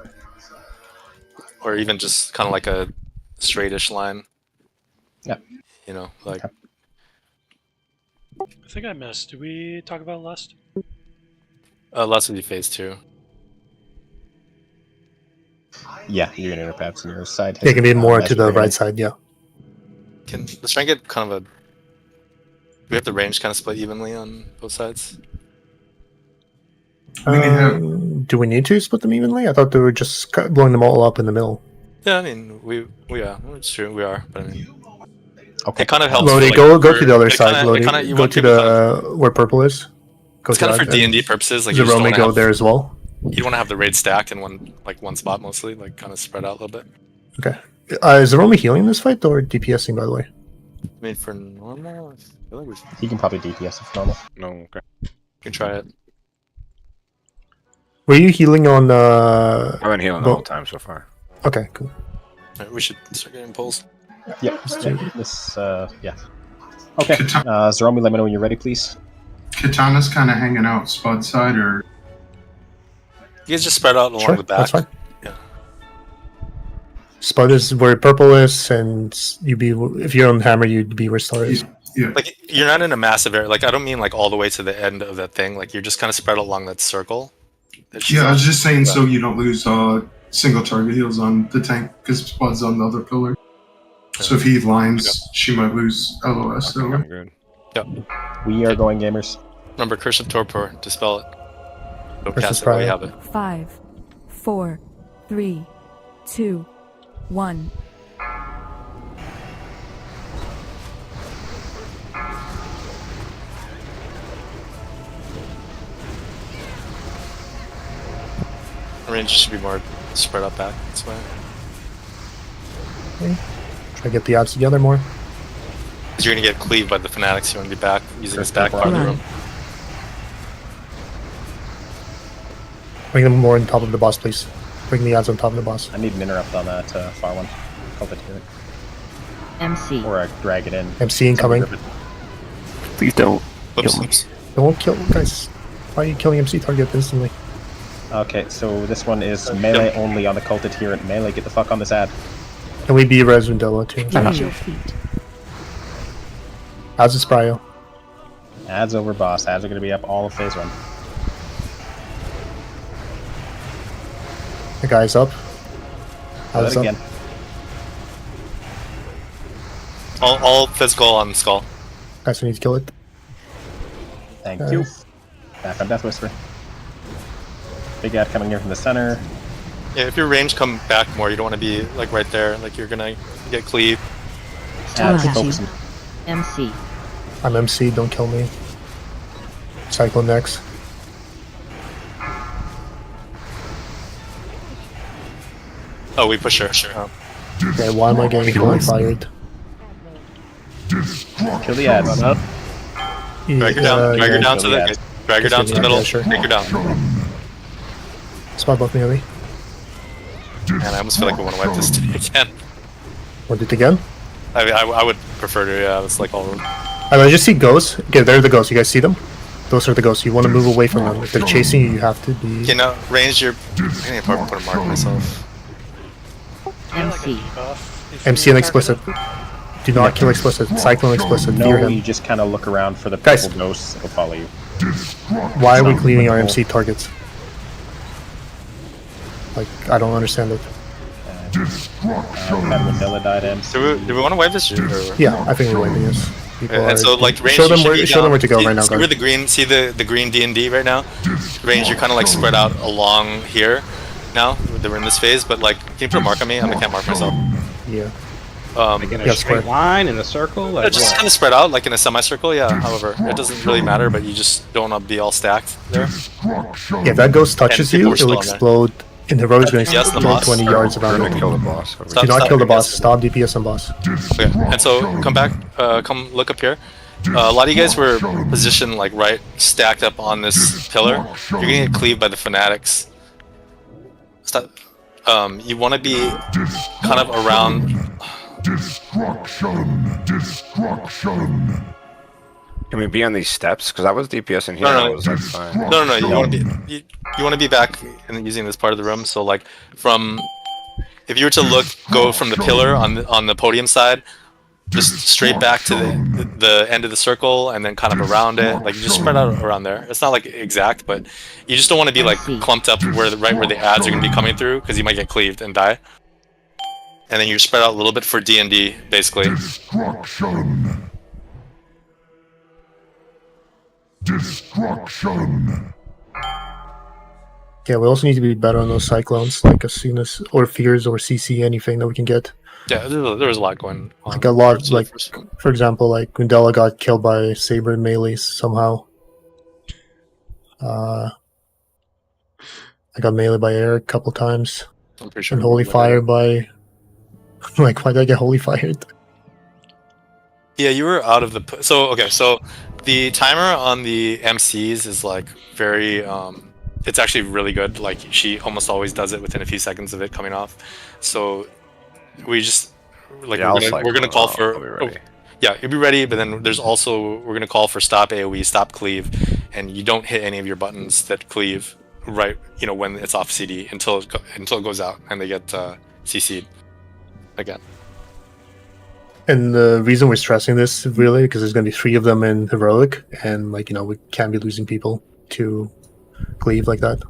or even just kind of like a straightish line. Yeah, you know, like. I think I missed. Did we talk about Lust? Lust would be phase 2. Yeah, you're gonna interpaths on your side. It can be more to the right side, yeah. Let's try and get kind of a. We have the range kind of split evenly on both sides. Do we need to split them evenly? I thought they were just blowing them all up in the middle. Yeah, I mean, we are. It's true, we are. But I mean, okay. It kind of helps. Lodi, like, go to the other side. Lodi, you go to the where purple is. Go it's kind of for D&D purposes. Like, Zerome go there as well. You want to have the raid stacked in one spot mostly, like kind of spread out a little bit. Okay. Is Zerome healing this fight or DPSing, by the way? I mean, for normal, I feel like he can probably DPS if normal. No, okay. You can try it. Were you healing on? I've been healing the whole time so far. Okay, cool. Right, we should start getting pulls. Yep. This. Yeah. Okay. Zerome, let me know when you're ready, please. Katana's kind of hanging out Spud side, or you guys just spread out along the back. That's fine. Yeah. Spud is where purple is, and if you're on hammer, you'd be where star is. Yeah. Like you're not in a massive area. Like I don't mean like all the way to the end of that thing. Like you're just kind of spread along that circle. Yeah, I was just saying so you don't lose single target heals on the tank because Spud's on the other pillar. So if he lines, she might lose LOS. So. Good. Yep. We are going, gamers. Remember, Curse of Torpor. Dispel it. Don't Curse cast of it while you have it. 5, 4, 3, 2, 1. Range should be more spread out back. That's why. Okay. Try to get the odds together more. Because you're gonna get cleaved by the fanatics. You want to be back using this back part of the room. Bring them more on top of the boss, please. Bring the odds on top of the boss. I need an interrupt on that far one. Cultivator. MC. Or I drag it in. MC incoming. Please don't. Oops. Don't kill guys. Why are you killing MC target instantly? Okay, so this one is melee only on the cult adherent. Melee, get the fuck on this ad. Can we be Resundella too? Watch your feet. How's this Bryo? Ads over boss. Ads are going to be up all of phase 1. The guy's up. How's it again? All physical on skull. Guys, we need to kill it. Thank you. Back on Death Whisper. Big ad coming here from the center. Yeah, if your range come back more, you don't want to be like right there. Like you're gonna get cleaved. MC. I'm MC. Don't kill me. Cyclone next. Oh, we push her. Okay, why am I getting fired? Kill the ad. Drag her down. Drag her down to the. Drag her down to the middle. Take her down. Spot buff me, Ellie. Man, I almost feel like we want to wipe this today again. Want it again? I mean, I would prefer to. Yeah, it's like all. I just see ghosts. Okay, there are the ghosts. You guys see them? Those are the ghosts. You want to move away from them. If they're chasing you, you have to be. Okay, now range your. I need to probably put a mark myself. MC. MC and explicit. Do not kill explicit. Cyclone explicit. Fear No, him. you just kind of look around for the purple ghosts that will follow you. Why are we cleaning our MC targets? Like, I don't understand it. Vanilla died MC. Do we want to wipe this? Yeah, I think we're wiping this. And so, like, range, show them where to go right now, see guys. where the green, see the green D&D right now? Range, you're kind of like spread out along here now. We're in this phase, but like, can you put a mark on me? I can't mark myself. Yeah. Like in a straight line, in a circle? Like Just kind of spread out, like in a semicircle, yeah. However, it doesn't really matter, but you just don't want to be all stacked there. Yeah, if that ghost touches you, it'll explode. And the road's going to explode 20 yards around it. Kill the boss. Do not kill the boss. Stop DPS on boss. Okay, and so come back, come look up here. A lot of you guys were positioned like right, stacked up on this pillar. You're gonna get cleaved by the fanatics. Stop. You want to be kind of around. Destruction. Can we be on these steps? Because I was DPS in here. No. I was like fine. No. You want to be back and using this part of the room. So like from, if you were to go from the pillar on the podium side, just straight back to the end of the circle and then kind of around it. Like you just spread out around there. It's not like exact, but you just don't want to be like clumped up right where the ads are going to be coming through because you might get cleaved and die. And then you spread out a little bit for D&D, basically. Destruction. Yeah, we also need to be better on those cyclones, like as soon as or fears or CC anything that we can get. Yeah, there was a lot going on. Like a lot, like for example, like Gundella got killed by Saber and melee somehow. I got melee by air a couple times. I'm pretty sure. And holy fire by. Like, why did I get holy fired? Yeah, you were out of the. So the timer on the MCs is like very. It's actually really good. Like she almost always does it within a few seconds of it coming off. So we just like Yeah, we're gonna call for. Yeah, you'll be ready. But then there's also we're gonna call for stop AOE, stop cleave, and you don't hit any of your buttons that cleave right. You know when it's off CD until it goes out and they get CC'd again. And the reason we're stressing this really because there's going to be 3 of them in heroic, and like we can't be losing people to cleave like that.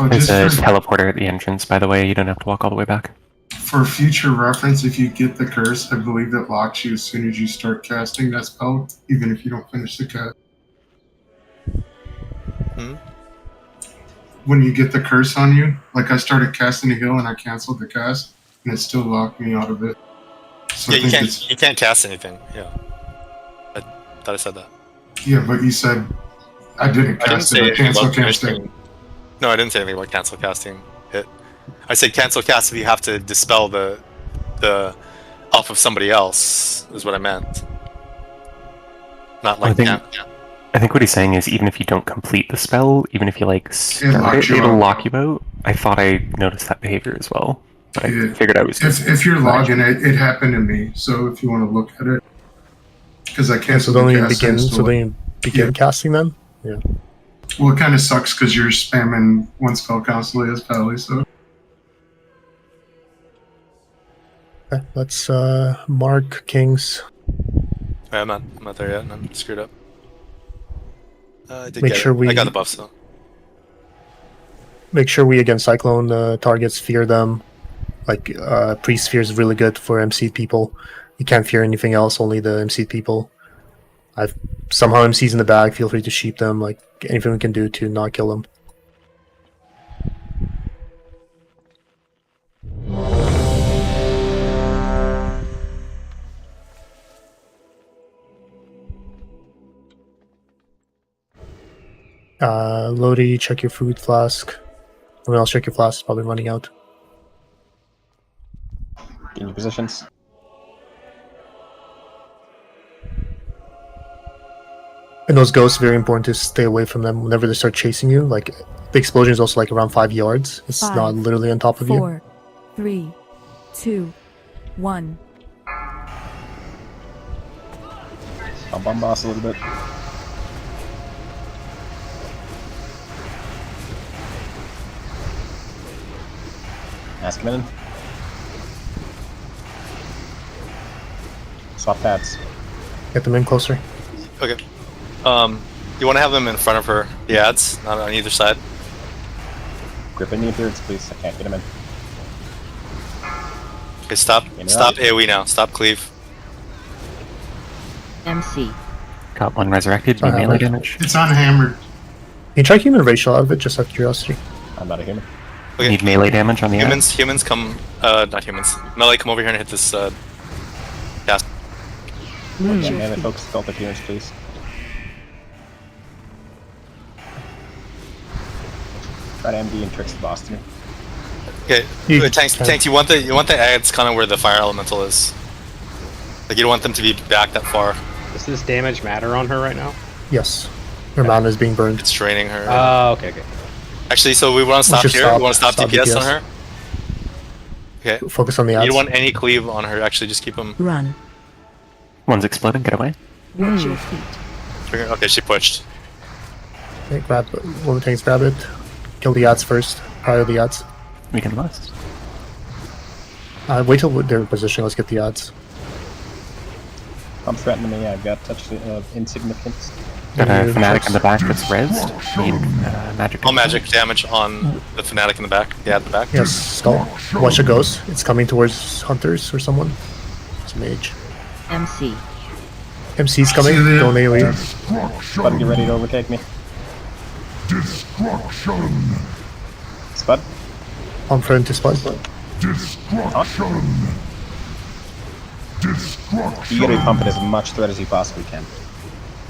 There's a teleporter at the entrance, by the way. You don't have to walk all the way back. For future reference, if you get the curse, I believe that locks you as soon as you start casting that spell, even if you don't finish the cast. When you get the curse on you, like I started casting a heal and I canceled the cast, and it still locked me out of it. So Yeah, you can't cast anything. Yeah, I thought I said that. Yeah, but you said I didn't cast it or cancel casting. No, I didn't say anything about cancel casting hit. I said cancel cast if you have to dispel the off of somebody else is what I meant. Not like I think what he's saying is even if you don't complete the spell, even if you like start it, it'll lock you out. I thought I noticed that behavior as well. But I figured I was. If you're logging it happened to me. So if you want to look at it, because I canceled then the you cast. begin casting then. Yeah. Well, it kind of sucks because you're spamming one spell constantly as Pally. So. Okay, let's mark Kings. Yeah, I'm not there yet. I'm screwed up. I did Make get sure it. I got the buffs though. Make sure we against Cyclone targets fear them. Like Priest fear is really good for MC people. You can't fear anything else, only the MC people. I've somehow MCs in the bag. Feel free to sheep them. Like anything we can do to not kill them. Lodi, check your food flask. Everyone else check your flask. It's probably running out. In your positions. And those ghosts, very important to stay away from them whenever they start chasing you. Like the explosion is also like around 5 yards. It's 5, not literally on top of 4, 3, 2, 1. I'll bum boss a little bit. Ask him in. Swap pads. Get them in closer. Okay. You want to have them in front of her, the ads, not on either side. Grip in the appearance, please. I can't get him in. Okay, stop AoE now. Stop cleave. MC. Got one resurrected. Need melee damage. It's unhammered. Can you try human racial out of it, just out of curiosity? I'm not a human. Okay. Need melee damage on the Humans come, not humans. Melee, come over here and hit this, cast. Yeah, melee folks, felt appearance, please. Try to MD and tricks the boss to me. Okay, tanks, you want the ads kind of where the fire elemental is. Like you don't want them to be back that far. Does this damage matter on her right now? Yes. Her mana is being burned. It's draining her. Oh, okay. Actually, so we want to stop here. We want to stop DPS on her. Okay. Focus on the ads. You don't want any cleave on her. Actually, just keep them. Run. One's exploding. Get away. Watch your feet. Okay, she pushed. Okay, grab one of the tanks. Grab it. Kill the ads first. Prior the ads. We can bust. Wait till they're in position. Let's get the ads. I'm threatening me. I've got touch of insignificance. Got a fanatic in the back that's rezzed. Need magic. All magic damage on the fanatic in the back. Yeah, at the back. Yes, skull. Watch it goes. It's coming towards hunters or someone. It's a mage. MC. MC's coming. Don't AoE. Button, get ready to overtake me. Destruction. Spud. I'm friend to Spud. Destruction. You gotta be pumping as much threat as you possibly can.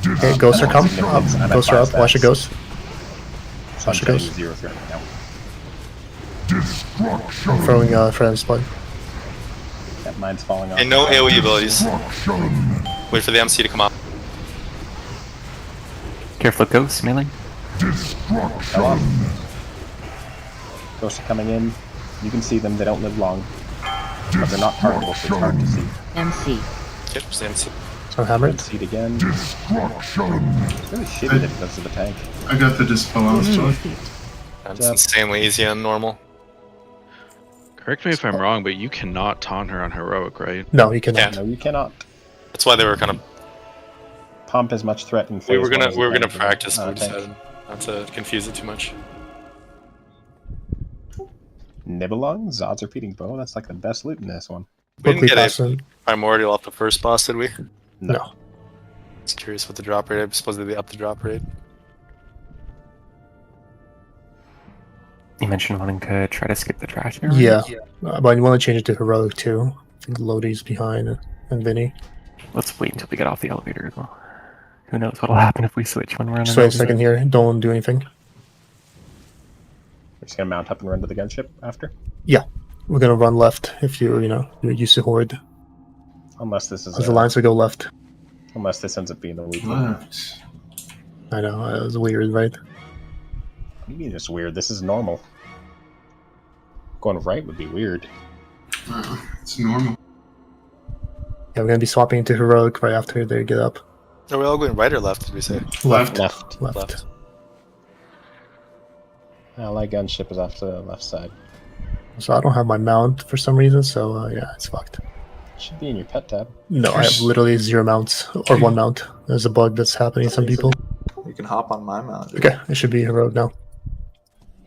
Okay, ghosts are coming. Ghosts are up. Watch it goes. So I'm trying to use 0 threat right now. I'm throwing friend Spud. That mine's falling off. And no AoE abilities. Wait for the MC to come up. Careful, ghosts, melee. Ghosts are coming in. You can see them, they don't live long. But they're not targetable, so it's hard to see. MC. Yep, it's the MC. I'm hammered. Seed again. It's really shitty that it does to the tank. I got the dispel on Spud. That's insanely easy on normal. Correct me if I'm wrong, but you cannot taunt her on heroic, right? No, you cannot. No, you cannot. That's why they were kind of. Pump as much threat in phase We were one gonna as you can practice, but we tank. decided not to confuse it too much. Nibelung, Zod's repeating bow. That's like the best loot in this one. We didn't get a primordial off the first boss, did we? No. Just curious what the drop rate. I suppose they up the drop rate. You mentioned wanting to try to skip the trash area. Yeah, but you want to change it to heroic too. I think Lodi's behind and Vinny. Let's wait until we get off the elevator as well. Who knows what'll happen if we switch when we're on Just wait a second here. Don't do anything. We're just gonna mount up and run to the gunship after. Yeah, we're gonna run left if you're used to horde. Unless this is. Because the lines will go left. Unless this ends up being the weak Left. I know, it was weird, right? What do you mean it's weird? This is normal. Going right would be weird. It's normal. Yeah, we're gonna be swapping into heroic right after they get up. Are we all going right or left, did we say? Left. Left. Ally gunship is off to the left side. So I don't have my mount for some reason, so yeah, it's fucked. It should be in your pet tab. No, I have literally 0 mounts, or 1 mount. There's a bug that's happening to some people. You can hop on my mount. Dude. Okay, it should be heroic now.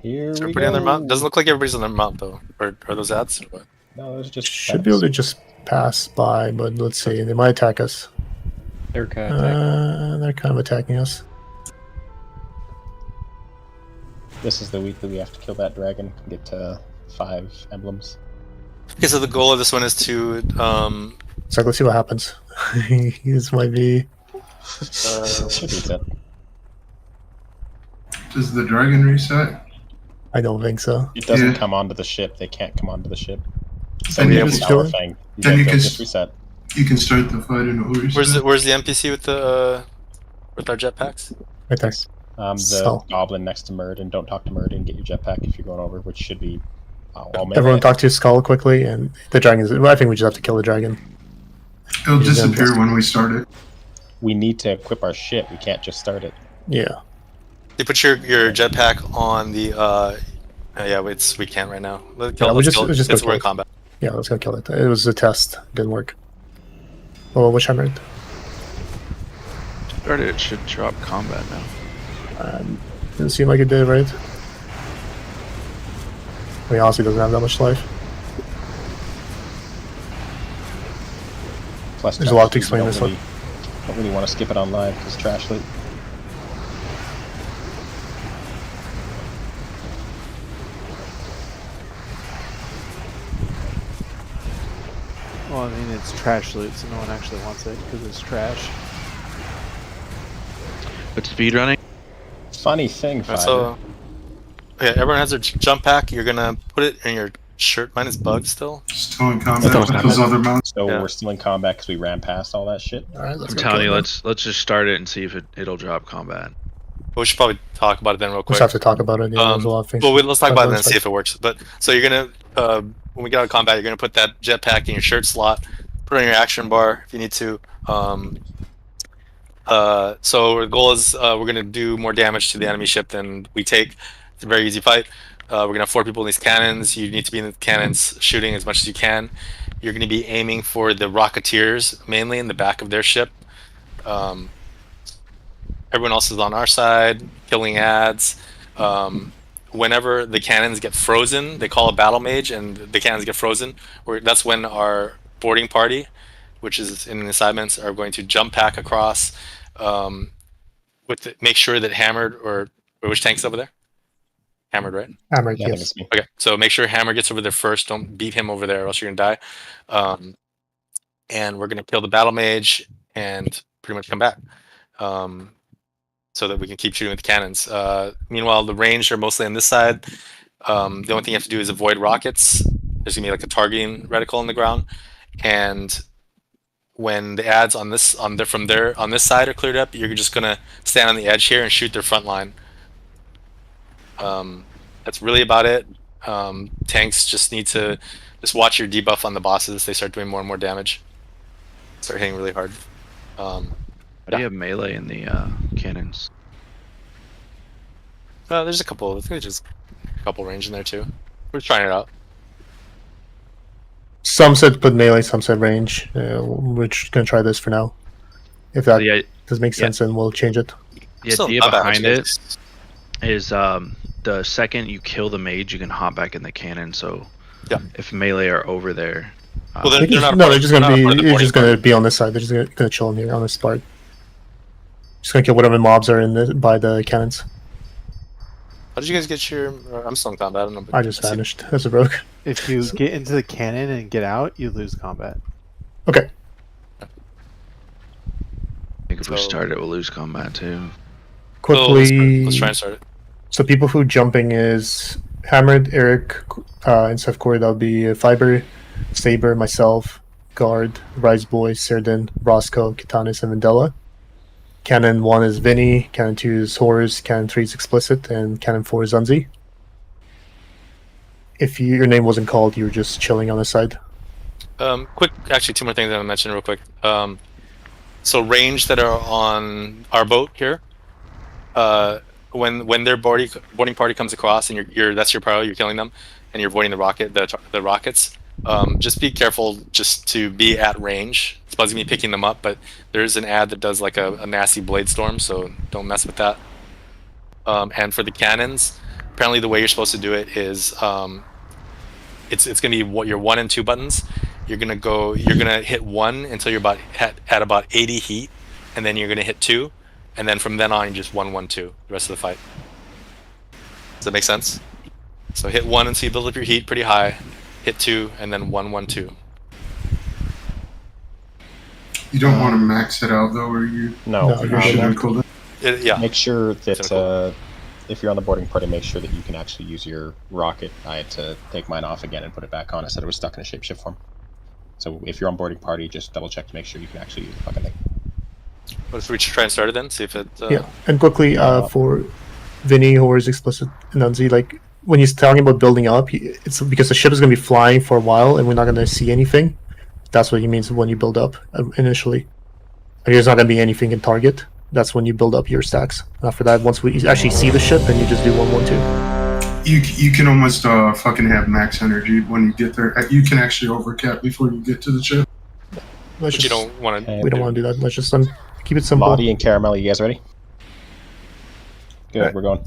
Here Is we everybody go. on their mount? Doesn't look like everybody's on their mount though. Or are those ads? Or what? No, those are just. Should be able to just pass by, but let's see. They might attack us. They're kind of They're kind of attacking us. This is the week that we have to kill that dragon and get to 5 emblems. Okay, so the goal of this one is to So let's see what happens. This might be. Should be set. Does the dragon reset? I don't think so. It doesn't come onto the ship. They can't come onto the ship. So Then we you have just the do power it. thing. Then you can just reset. You can start the fight and it will reset. Where's the NPC with the with our jetpacks? Right there. The So- goblin next to Murd, don't talk to Murd and get your jetpack if you're going over, which should be all melee. Everyone talk to Skull quickly, and the dragon is. Well, I think we just have to kill the dragon. It'll disappear when we start it. We need to equip our ship. We can't just start it. Yeah. You put your jetpack on the yeah, we can't right now. Let's Yeah, kill, we let's just- kill, we just it's go we're kill in it. combat. Yeah, let's go kill it. It was a test. Didn't work. Oh, which hammered? Started, it should drop combat now. Didn't seem like it did, right? I mean, honestly, doesn't have that much life. Plus, There's a lot to Trash explain Loot, this don't one. really- Don't really want to skip it on live because Trash Loot. Well, I mean, it's trash loot, so no one actually wants it because it's trash. But speedrunning? Funny thing, Fiverr. So, okay, everyone has their jump pack. You're gonna put it in your shirt. Mine is bugged still. Still in combat with those other mounts. So Yeah. we're still in combat because we ran past all that shit. All right, let's I'm go telling kill you, it. let's just start it and see if it'll drop combat. We should probably talk about it then real We'll quick. just have to talk about it. Yeah, there's a lot of things. Well, let's talk about it and Let's see if it works. But so you're gonna when we get out of combat, you're gonna put that jetpack in your shirt slot, put it on your action bar if you need to. So the goal is we're gonna do more damage to the enemy ship than we take. It's a very easy fight. We're gonna have 4 people in these cannons. You need to be in the cannons shooting as much as you can. You're gonna be aiming for the Rocketeers mainly in the back of their ship. Everyone else is on our side, killing ads. Whenever the cannons get frozen, they call a battle mage, and the cannons get frozen. That's when our boarding party, which is in the assignments, are going to jump pack across. Make sure that Hammered or which tank's over there? Hammered, right? Hammered, Yeah, I think yes. it's me. Okay, so make sure Hammer gets over there first. Don't beat him over there, or else you're gonna die. And we're gonna kill the battle mage and pretty much come back, so that we can keep shooting with the cannons. Meanwhile, the ranged are mostly on this side. The only thing you have to do is avoid rockets. There's gonna be like a targeting reticle on the ground, and when the ads on this side are cleared up, you're just gonna stand on the edge here and shoot their front line. That's really about it. Tanks just need to just watch your debuff on the bosses. They start doing more and more damage. Start hitting really hard. How do you have melee in the cannons? There's a couple. I think there's just a couple range in there too. We're trying it out. Some said put melee, some said range. We're just gonna try this for now. If that does make sense, then we'll change it. The idea behind it is the second you kill the mage, you can hop back in the cannon. So if melee are over there, Well, they're just gonna be on this side. They're just gonna chill in here on this part. Just gonna kill whatever mobs are by the cannons. How did you guys get your? I'm still in combat. I don't know. I just vanished as a rogue. If you get into the cannon and get out, you lose combat. Okay. I think if we start it, we'll lose combat too. Quickly, let's try and start it. So people who jumping is Hammered, Eric, instead of Corey, that would be Fiber, Saber, myself, Guard, Rise Boy, Cerdin, Roscoe, Katanis, and Mandela. Cannon 1 is Vinny, Cannon 2 is Horrors, Cannon 3 is Explicit, and Cannon 4 is Unzi. If your name wasn't called, you were just chilling on the side. Actually, two more things I want to mention real quick. So range that are on our boat here, when their boarding party comes across and that's your priority, you're killing them, and you're avoiding the rockets. Just be careful just to be at range. It's buzzing me picking them up, but there's an ad that does like a nasty blade storm, so don't mess with that. And for the cannons, apparently the way you're supposed to do it is it's gonna be your 1 and 2 buttons. You're gonna hit 1 until you're at about 80 heat, and then you're gonna hit 2, and then from then on you just 1, 1, 2 the rest of the fight. Does that make sense? So hit 1 until you build up your heat pretty high. Hit 2 and then 1, 1, 2. You don't want to max it out though, or you? No. Yeah. Make sure that if you're on the boarding party, make sure that you can actually use your rocket. I had to take mine off again and put it back on. I said it was stuck in a shapeshift form. So if you're on boarding party, just double check to make sure you can actually use the fucking thing. What if we try and start it then? See if it. Yeah, and quickly for Vinny, Horrors, Explicit, and Unzi, like when he's talking about building up, it's because the ship is going to be flying for a while and we're not going to see anything. That's what he means when you build up initially. Like, there's not going to be anything in target. That's when you build up your stacks. After that, once we actually see the ship, then you just do 1, 1, 2. You can almost fucking have max energy when you get there. You can actually overcap before you get to the ship. But you don't want to. We don't want to do that. Let's just keep it simple. Body and Caramel, you guys ready? Good, Right. we're going.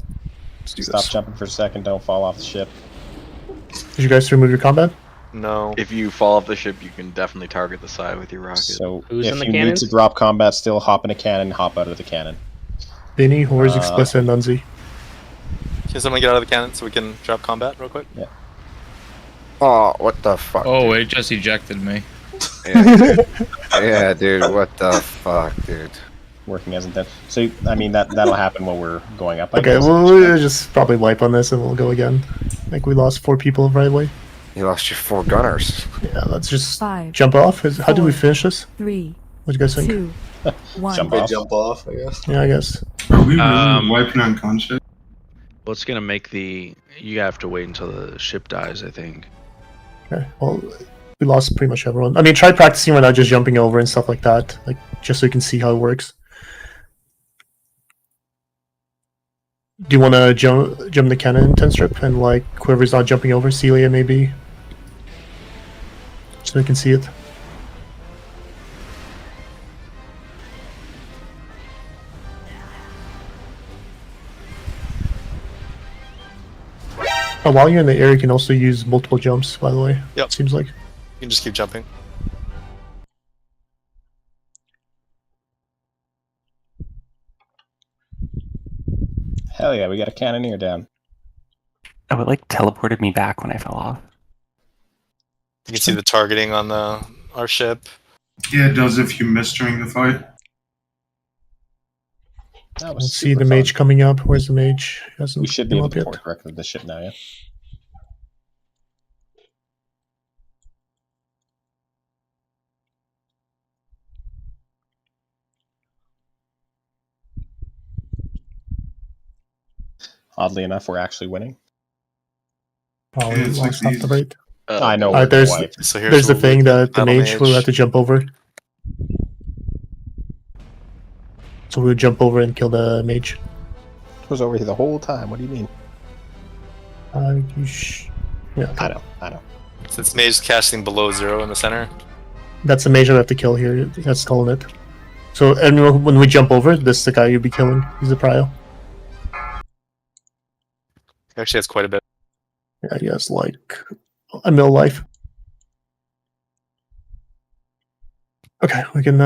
do Stop this. jumping for a second, don't fall off the ship. Did you guys remove your combat? No. If you fall off the ship, you can definitely target the side with your rocket. So Who's if in the you cannon? need to drop combat, still hop in a cannon, hop out of the cannon. Vinny, Horrors, Explicit, and Unzi. Can someone get out of the cannon so we can drop combat real quick? Yeah. Oh, what the fuck? Oh, it just ejected me. Yeah, dude. Yeah, dude, what the fuck, dude? Working as intended. So I mean that'll happen when we're going up. I Okay, guess. we'll just probably wipe on this and we'll go again. I think we lost 4 people right away. You lost your 4 gunners. Yeah, let's just 5, jump off. How do we finish this? 3, What do you guys think? 2, 1. Jump off, I guess. Yeah, I guess. Are we really wiping on concept? Well, it's gonna make you have to wait until the ship dies, I think. Okay, well, we lost pretty much everyone. I mean, try practicing without just jumping over and stuff like that, like just so you can see how it works. Do you want to jump the cannon 10 strip and like whoever's not jumping over, Celia maybe, so you can see it. While you're in the air, you can also use multiple jumps, by the way. Yep. Seems like. You can just keep jumping. Hell yeah, we got a cannoneer down. Oh, it like teleported me back when I fell off. You can see the targeting on our ship. Yeah, it does if you miss during the fight. Let's see the mage coming up. Where's the mage? We should be able to point directly to the ship now, yeah? Oddly enough, we're actually winning. Probably lost off the right. I know. There's the thing that the mage will have to jump over. So we would jump over and kill the mage. It was over here the whole time. What do you mean? Yeah, I know. Since mage casting below 0 in the center. That's the mage we have to kill here. That's calling it. So and when we jump over, this is the guy you'll be killing. He's a prio. Actually, that's quite a bit. Yeah, he has like a mil life. Okay, we can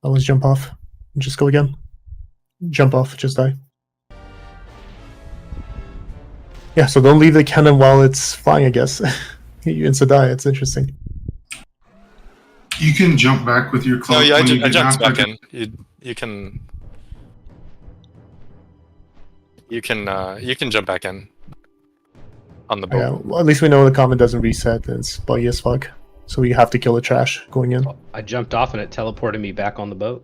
always jump off and just go again. Jump off, just die. Yeah, so don't leave the cannon while it's flying, I guess. You insta die, it's interesting. You can jump back with your cloak. No, yeah, I when you jumped get back in. You can jump back in on the boat. Yeah, well, at least we know the comet doesn't reset and it's buggy as fuck. So we have to kill the trash going in. I jumped off and it teleported me back on the boat.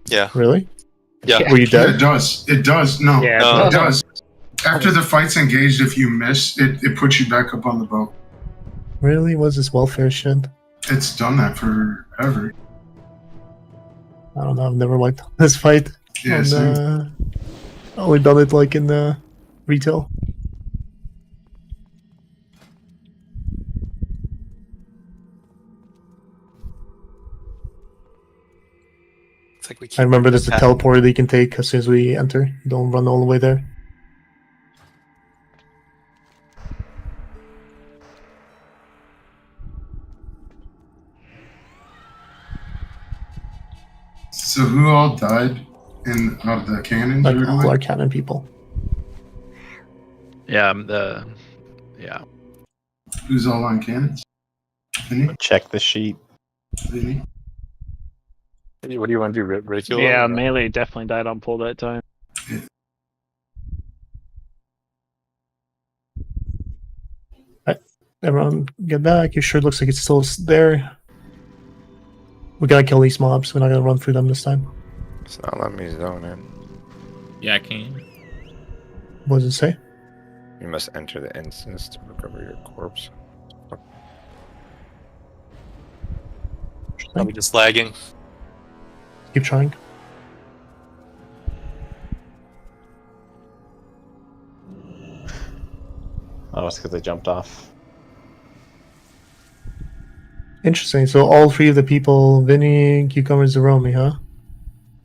Yeah. Really? Yeah. Were you dead? Yeah, it does. It does. No, Yeah, it does. After the fight's engaged, if you miss, it puts you back up on the boat. Really? What's this welfare shit? It's done that forever. I don't know, I've never wiped this fight. Yeah, and, same. only done it like in retail. It's like we I remember there's a teleporter that you can take as soon as we enter. Don't run all the way there. So who all died out of the cannons? Like all our cannon people. Yeah, yeah. Who's all on cannons? Vinny? Check the sheet. Vinny? What do you want to do, ridicule? Yeah, melee definitely died on pull that time. Right. Everyone get back. Your shirt looks like it's still there. We gotta kill these mobs. We're not gonna run through them this time. It's not letting me zone in. Yeah, I can. What does it say? You must enter the instance to recover your corpse. Probably just lagging. Keep trying. Oh, it's because they jumped off. Interesting. So all three of the people, Vinny, Cucumber, Zeromi, huh?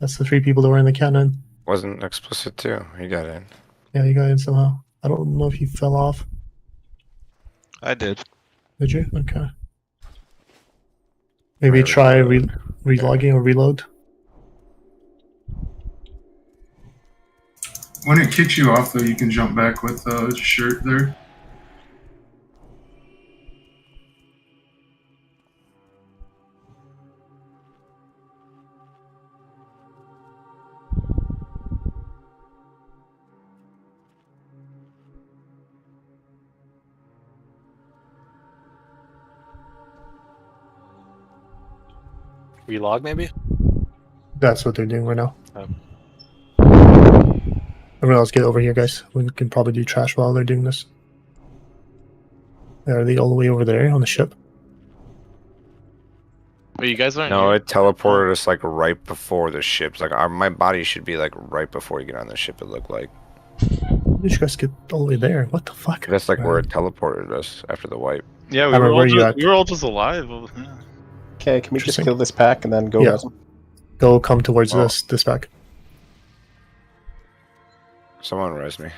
That's the three people that were in the cannon. Wasn't explicit too. He got in. Yeah, you got in somehow. I don't know if you fell off. I did. Did you? Okay. Maybe try relogging or reload. When it kicks you off, though, you can jump back with the shirt there. Relog, maybe? That's what they're doing right now. Oh. Everyone else get over here, guys. We can probably do trash while they're doing this. Are they all the way over there on the ship? But you guys aren't. No, it teleported us like right before the ship's like my body should be like right before you get on the ship. It looked like. How did you guys get all the way there? What the fuck? That's like where it teleported us after the wipe. Yeah, we were all just alive. Yeah. Okay, can we just kill this pack and then go? Yeah. Go come towards this pack. Someone res me.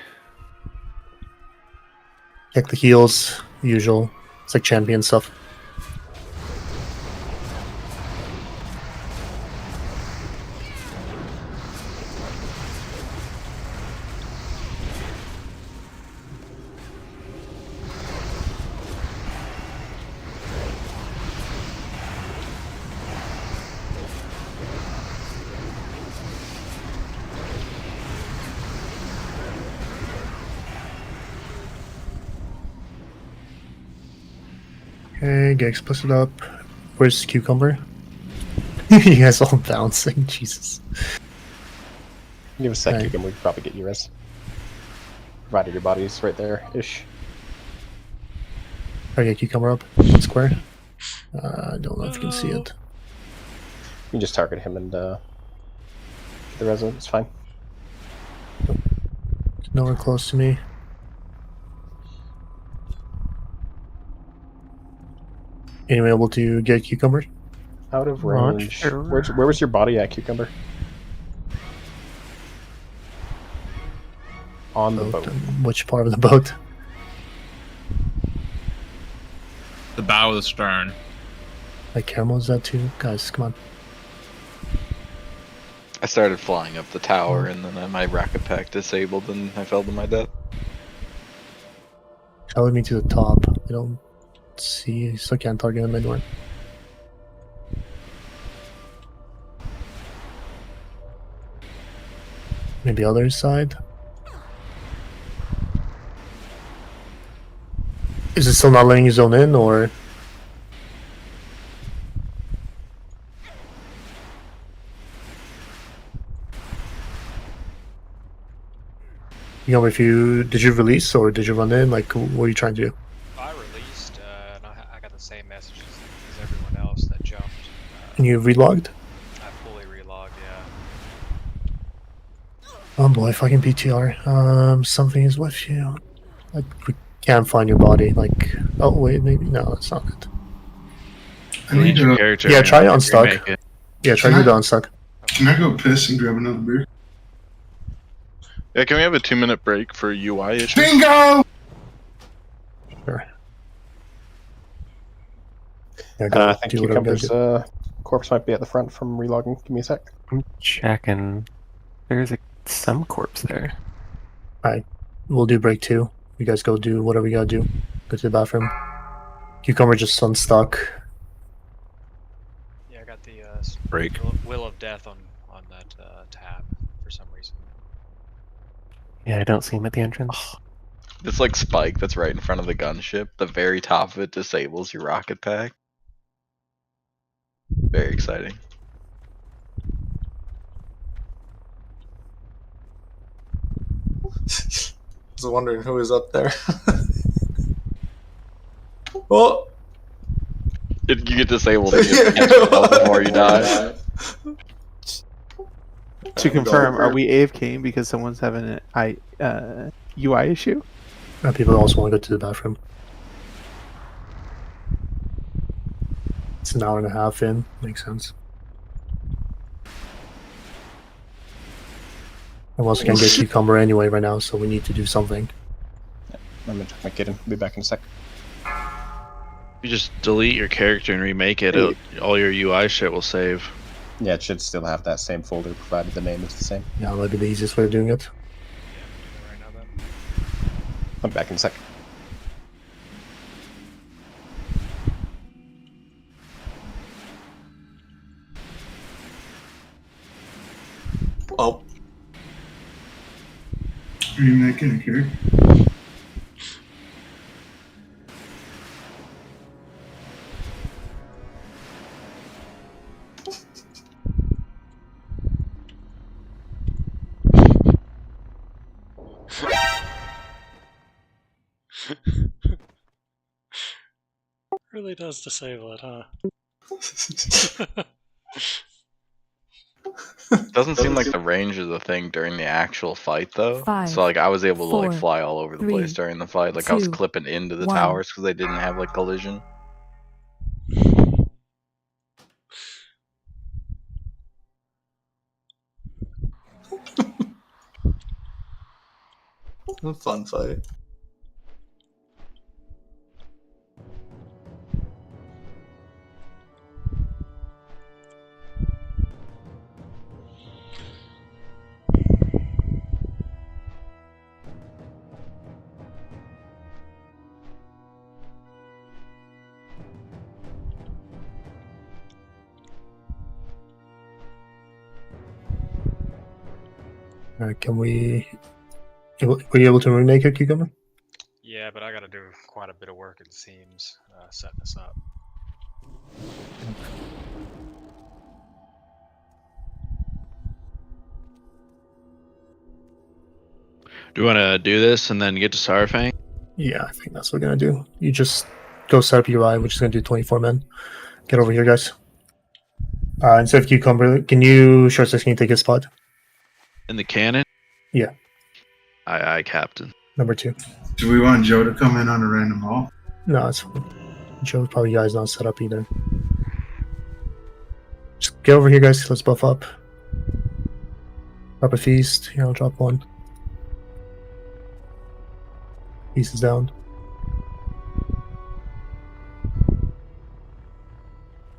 Check the heals, usual. It's like champion stuff. Okay, get explicit up. Where's Cucumber? You guys all bouncing, Jesus. Give us a sec, Cucumber, we could probably get you res. Provided your body's right there-ish. Try to get Cucumber up. Square. I don't know if you can see it. You can just target him and get the resin, it's fine. It's nowhere close to me. Anyone able to get Cucumber? Out of range. Sure. Where was your body at, Cucumber? On the boat. Which part of the boat? The bow of the stern. Like Caramel's that too? Guys, come on. I started flying up the tower and then my rocket pack disabled and I fell to my death. Shallowed me to the top. I don't see. I still can't target him anywhere. Maybe other side. Is it still not letting you zone in, or? You know, if you did you release or did you run in? Like, what are you trying to do? I released, and I got the same messages as everyone else that jumped. And you relogged? I fully relogged, yeah. Oh boy, fucking PTR. Something is with you. Like, we can't find your body. Like, oh wait, maybe no, that's not it. I need to, yeah, try unstuck. Yeah, try to do the unstuck. Can I go piss and grab another beer? Yeah, can we have a 2-minute break for UI issues? Bingo! Sure. Yeah, I think Cucumber's corpse might be at the front from relogging. Give me a sec. I'm checking. There's some corpse there. Alright, we'll do break 2. You guys go do whatever you gotta do. Go to the bathroom. Cucumber just unstuck. Yeah, I got the break. Will of Death on that tab for some reason. Yeah, I don't see him at the entrance. This like spike that's right in front of the gunship, the very top of it disables your rocket pack. Very exciting. I was wondering who was up there. Oh! You get disabled and you catch yourself before you die. To confirm, are we AFKing because someone's having an UI issue? People also want to go to the bathroom. It's an hour and a half in. Makes sense. I also can't get Cucumber anyway right now, so we need to do something. Yeah, I'm gonna check my kid and be back in a sec. You just delete your character and remake it. All your UI shit will save. Yeah, it should still have that same folder, provided the name is the same. Yeah, that might be the easiest way of doing it. I'm back in a sec. Oh. Are you making a character? Really does disable it, huh? Doesn't seem like the range is a thing during the actual fight though. 5, so like I was able to 4, like fly all over the 3, place during the fight. Like I was 2, clipping into the 1. towers because they didn't have like collision. A fun fight. Can we? Were you able to remake it, Cucumber? Yeah, Yeah, but I got to do quite a bit of work, it seems, setting this up. Do you want to do this and then get to Saurfang? Yeah, I think that's what we're gonna do. You just go set up UI, which is gonna do 24 men. Get over here, guys. Instead of cucumber, can you short can you take his spot? In the cannon? Yeah. Aye, Captain. Number 2. Do we want Joe to come in on a random haul? No, it's fine. Joe probably guys not set up either. Just get over here, guys. Let's buff up. Drop a feast. Here, I'll drop one. Feast is down.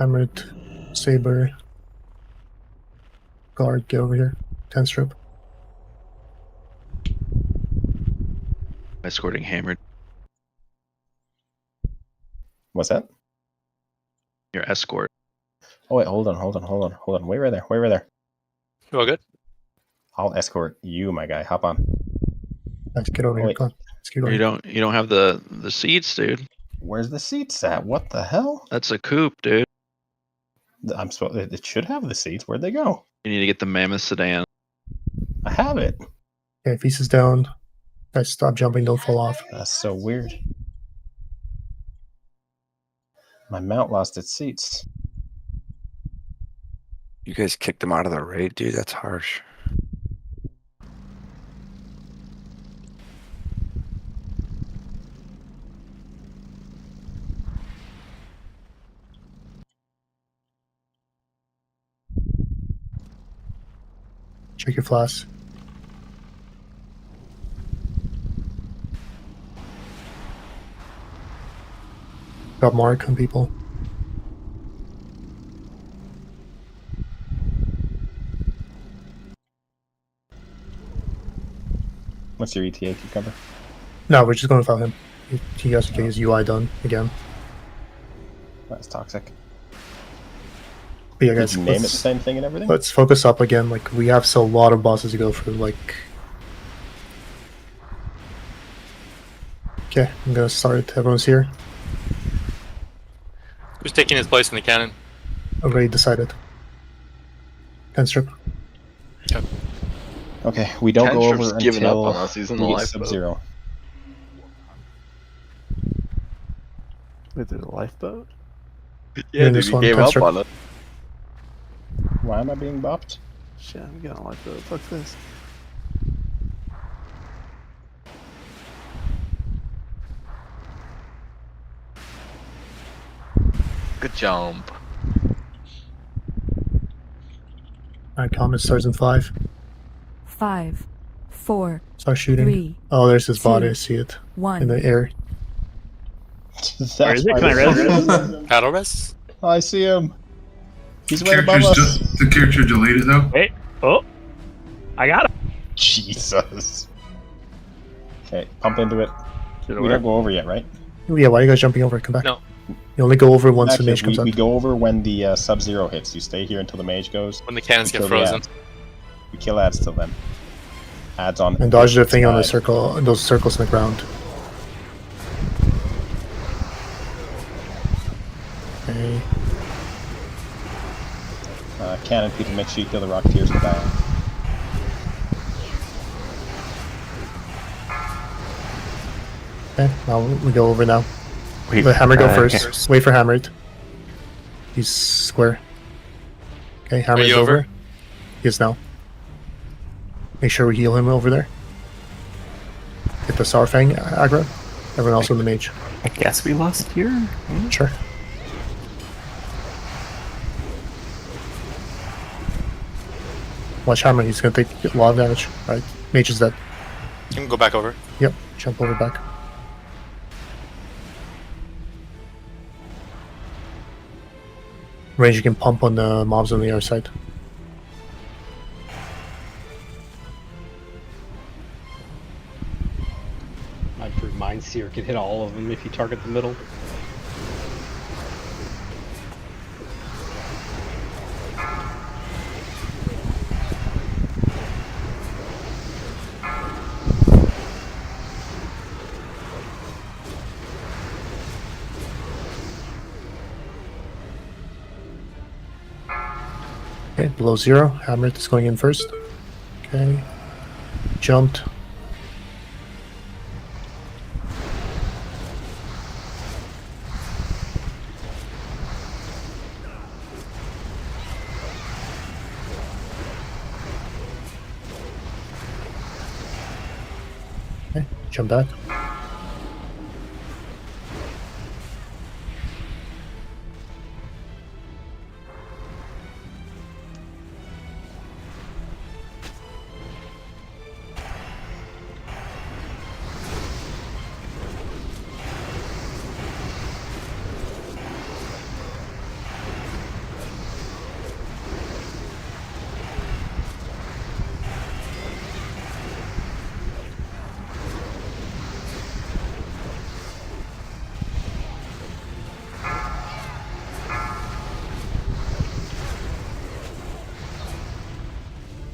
Hammered. Saber. Guard, get over here. 10 strip. Escorting Hammered. What's that? Your escort. Oh wait, hold on. Wait right there. You all good? I'll escort you, my guy. Hop on. Let's get over here. Come on. Let's get over You don't have the seats, dude. Where's the seats at? What the hell? That's a coupe, dude. I'm supposed. It should have the seats. Where'd they go? You need to get the Mammoth sedan. I have it. Okay, feast is down. Guys, stop jumping. Don't fall off. That's so weird. My mount lost its seats. You guys kicked him out of the raid, dude? That's harsh. Check your flask. Got mark on people. What's your ETA, Cucumber? No, we're just going to follow him. He has to get his UI done again. That's toxic. But yeah, guys, Did you name it the same thing and everything? Let's focus up again. Like, we have a lot of bosses to go through. Like, okay, I'm gonna start. Everyone's here. Who's taking his place in the cannon? Already decided. 10 strip. Yep. Okay, we don't go over giving up until on us. He's in the we get lifeboat. Sub-Zero. Wait, there's a lifeboat? Yeah, dude, he gave up on it. Why am I being bopped? Shit, I'm getting a lifeboat. Fuck this. Good jump. Alright, comment starts in 5. 5, 4. Start shooting. 3, oh, there's his body. 2, I see it. 1. In the air. Where is it? Can I res? Paddle res? I see him. He's right Character's above us. the character deleted though. Wait. Oh. I got it. Jesus. Okay, pump into it. Did it We work? don't go over yet, right? Yeah, why are you guys jumping over? Come back. No. You only go over once Actually, the mage comes we up. go over when the Sub-Zero hits. You stay here until the mage goes. When the cannons get Kill the frozen. ads. We kill ads till then. Ads on. And dodge the thing on the side. circle, those circles in the ground. Okay. Cannon people, make sure you kill the Rocketeers in the back. Okay, now we go over now. Wait, Let Hammer go okay. first. Wait for Hammered. He's square. Okay, Hammer's you over. over? He is now. Make sure we heal him over there. Get the Saurfang aggro. Everyone else on the mage. I guess we lost here. Sure. Watch Hammer, he's gonna take a lot of damage. Right, mage is dead. You can go back over. Yep, jump over back. Range, you can pump on the mobs on the other side. I'd prove Mindseer can hit all of them if you target the middle. Okay, below 0. Hammered is going in first. Okay. Jumped. Okay, jump back.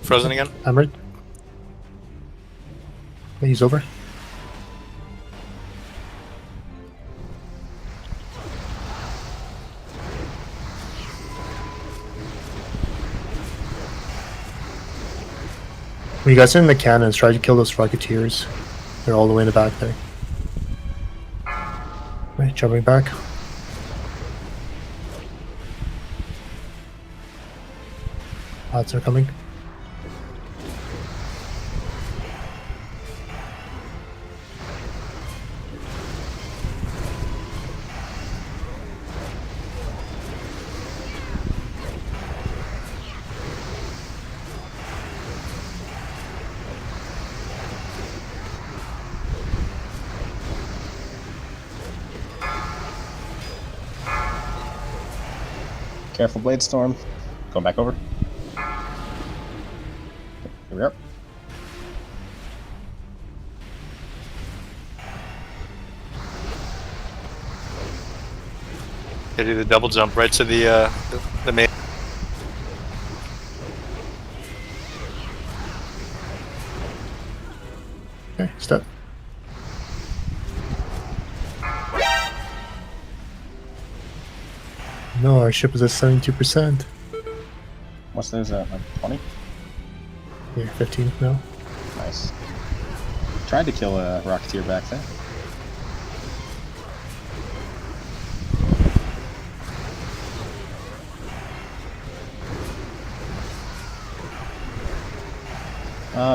Frozen again? Hammered. Okay, he's over. When you guys are in the cannons, try to kill those Rocketeers. They're all the way in the back there. Right, jumping back. Bots are coming. Careful, Blade Storm. Going back over. Here we are. They do the double jump right to the main. Okay, step. No, our ship is at 72%. What's theirs at? Like 20? Yeah, 15 now. Nice. Tried to kill a Rocketeer back there.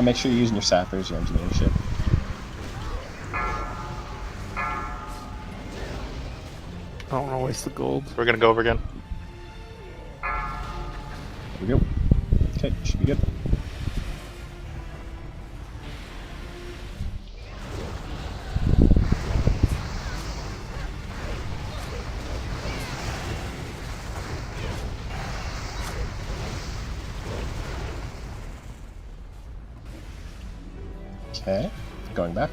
Make sure you're using your sappers, your engineering ship. I don't want to waste the gold. We're gonna go over again. Here we go. Okay, should be good. Okay, going back.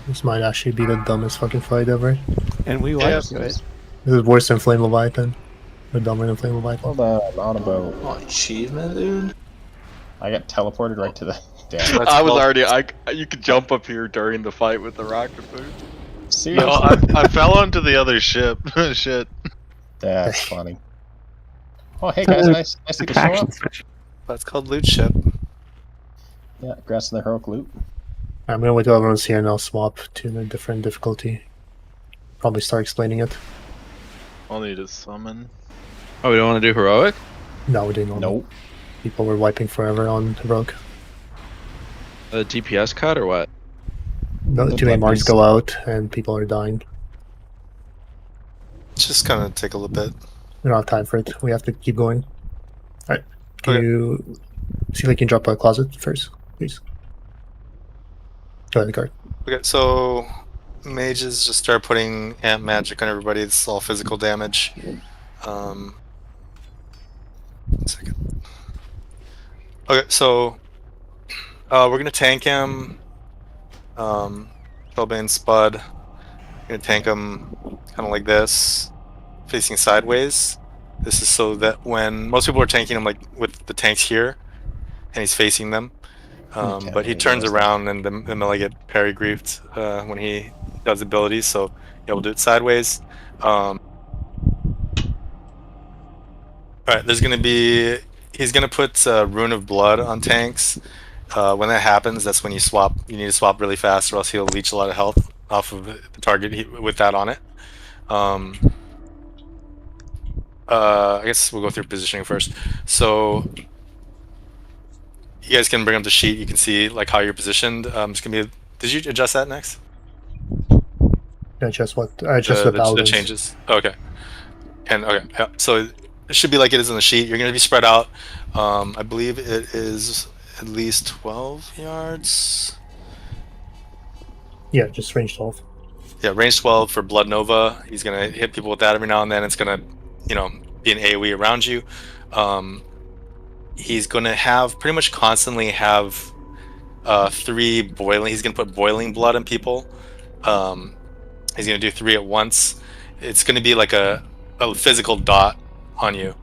This might actually be the dumbest fucking fight ever. And we wiped it. This is worse than Flame Leviathan. Or dumber than Flame Leviathan. Hold on a boat. Oh, achievement, dude. I got teleported right to the damn. I was already. You could jump up here during the fight with the rocket boost. Seriously? No, I fell onto the other ship. Shit. That's funny. Oh, hey guys, nice to show up. That's called loot ship. Yeah, congrats on the heroic loot. I'm gonna wait till everyone's here and I'll swap to a different difficulty. Probably start explaining it. I'll need a summon. Oh, we don't want to do heroic? No, we didn't. Nope. People were wiping forever on Heroic. The DPS cut or what? No, too many marks go out and people are dying. It's just gonna take a little bit. We don't have time for it. We have to keep going. Alright. Can you see if you can drop a closet first, please? Go ahead, card. Okay, so mages just start putting amp magic on everybody. It's all physical damage. 1 second. Okay, so we're gonna tank him. Spellbane Spud. We're gonna tank him kind of like this, facing sideways. This is so that when most people are tanking him like with the tanks here, and he's facing them. But he turns around and the melee get parry griefed when he does abilities, so yeah, we'll do it sideways. Alright, there's gonna be... He's gonna put Rune of Blood on tanks. When that happens, that's when you swap. You need to swap really fast, or else he'll leech a lot of health off of the target with that on it. I guess we'll go through positioning first. So you guys can bring up the sheet. You can see like how you're positioned. It's gonna be. Did you adjust that next? Adjust what? Adjust the changes. Okay. And okay, yeah. So it should be like it is on the sheet. You're gonna be spread out. I believe it is at least 12 yards. Yeah, just range 12. Yeah, range 12 for Blood Nova. He's gonna hit people with that every now and then. It's gonna, you know, be an AoE around you. He's gonna have pretty much constantly have 3 boiling. He's gonna put boiling blood on people. He's gonna do 3 at once. It's gonna be like a physical dot on you.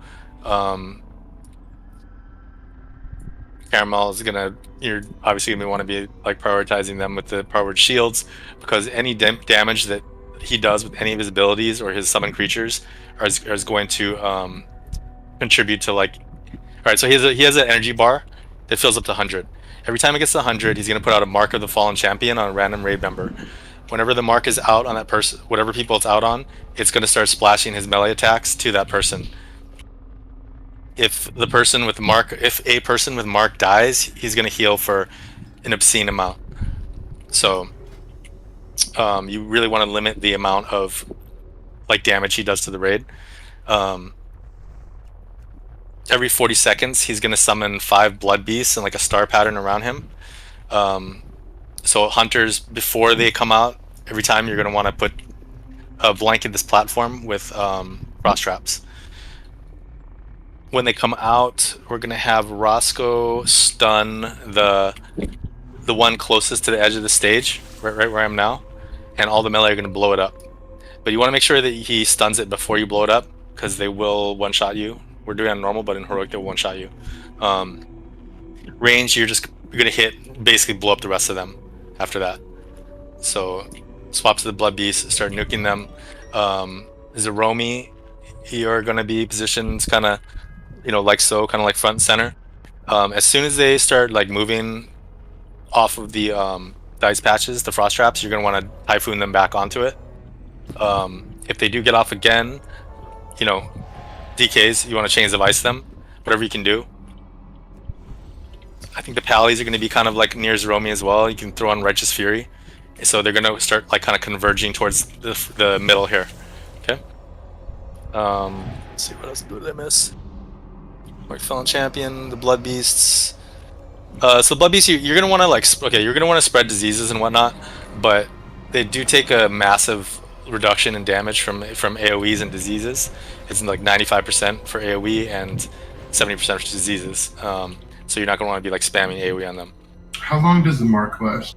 Caramel is gonna. You're obviously gonna want to be like prioritizing them with the powered shields, because any damage that he does with any of his abilities or his summoned creatures is going to contribute to like. All right, so he has an energy bar that fills up to 100. Every time it gets to 100, he's gonna put out a mark of the fallen champion on a random raid member. Whenever the mark is out on that person, whatever people it's out on, it's gonna start splashing his melee attacks to that person. If a person with mark dies, he's gonna heal for an obscene amount. So you really want to limit the amount of like damage he does to the raid. Every 40 seconds, he's gonna summon 5 blood beasts and like a star pattern around him. So hunters, before they come out, every time you're gonna want to put blanket this platform with frost traps. When they come out, we're gonna have Roscoe stun the one closest to the edge of the stage, right where I am now, and all the melee are gonna blow it up. But you want to make sure that he stuns it before you blow it up, because they will one-shot you. We're doing it on normal, but in heroic they'll one-shot you. Range, you're gonna hit, basically blow up the rest of them after that. So swap to the blood beast, start nuking them. Zeromi, you're gonna be positioned kind of, you know, like so, kind of like front and center. As soon as they start like moving off of the dice patches, the frost traps, you're gonna want to typhoon them back onto it. If they do get off again, you know, DKs, you want to chains of ice them, whatever you can do. I think the pallies are going to be kind of like near Zeromi as well. You can throw on Righteous Fury, so they're going to start like kind of converging towards the middle here. Okay. Let's see, what else did I miss? Mark Felon Champion, the Blood Beasts. So Blood Beasts, you're gonna want to like, you're gonna want to spread diseases and whatnot, but they do take a massive reduction in damage from AoEs and diseases. It's like 95% for AoE and 70% for diseases. So you're not gonna want to be like spamming AoE on them. How long does the mark last?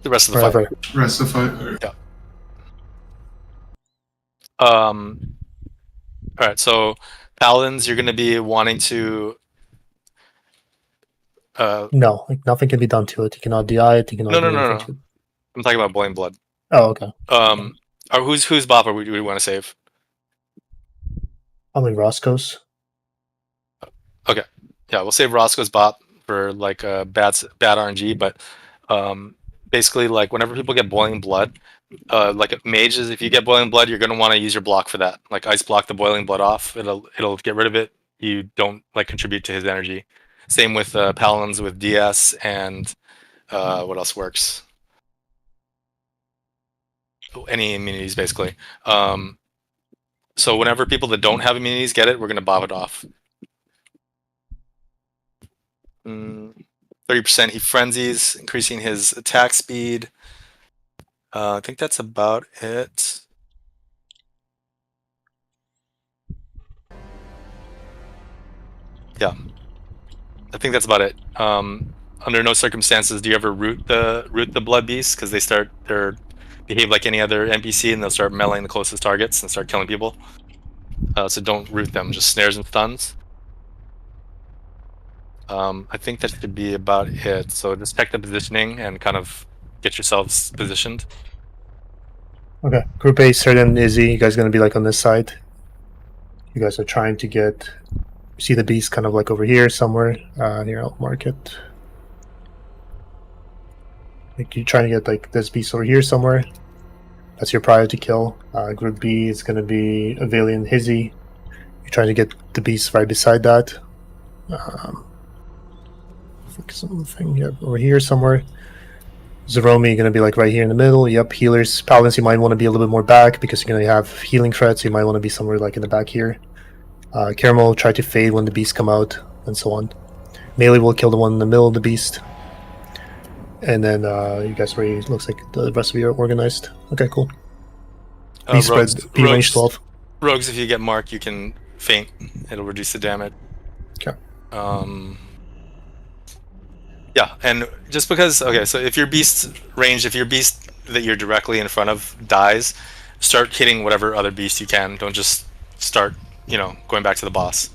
The rest of the fight. Rest of the fight. Yeah. All right, so Paladins, you're going to be wanting to. No, like nothing can be done to it. You cannot DI it. You cannot. No. I'm talking about Boiling Blood. Oh, okay. Or whose bop do we want to save? I mean Roscoe's. Okay, yeah, we'll save Roscoe's bop for like bad RNG, but basically like whenever people get Boiling Blood, like mages, if you get Boiling Blood, you're gonna want to use your block for that. Like ice block the Boiling Blood off. It'll get rid of it. You don't like contribute to his energy. Same with Paladins with DS and what else works? Any immunities basically. So whenever people that don't have immunities get it, we're gonna bob it off. 30% he frenzies, increasing his attack speed. I think that's about it. Yeah, I think that's about it. Under no circumstances do you ever root the blood beasts, because they behave like any other NPC and they'll start meleeing the closest targets and start killing people. So don't root them, just snares and stuns. I think that should be about it. So just check the positioning and kind of get yourselves positioned. Okay. Group A, Certain, Izzy, you guys gonna be like on this side. You guys are trying to get. See the beast kind of like over here somewhere. Here, I'll mark it. Like you're trying to get like this beast over here somewhere. That's your priority kill. Group B is going to be Avalian Hizzy. You're trying to get the beast right beside that. Something yep, over here somewhere. Zeromi going to be like right here in the middle. Yep, healers. Paladins, you might want to be a little bit more back because you're going to have healing threats. You might want to be somewhere like in the back here. Caramel, try to fade when the beasts come out, and so on. Melee will kill the one in the middle of the beast. And then you guys already looks like the rest of you are organized. Okay, cool. Beast spread, B range 12. Rogues, if you get marked, you can feint. It'll reduce the damage. Okay. Yeah, and just because, okay, so if your beast range, if your beast that you're directly in front of dies, start hitting whatever other beast you can. Don't just start, going back to the boss.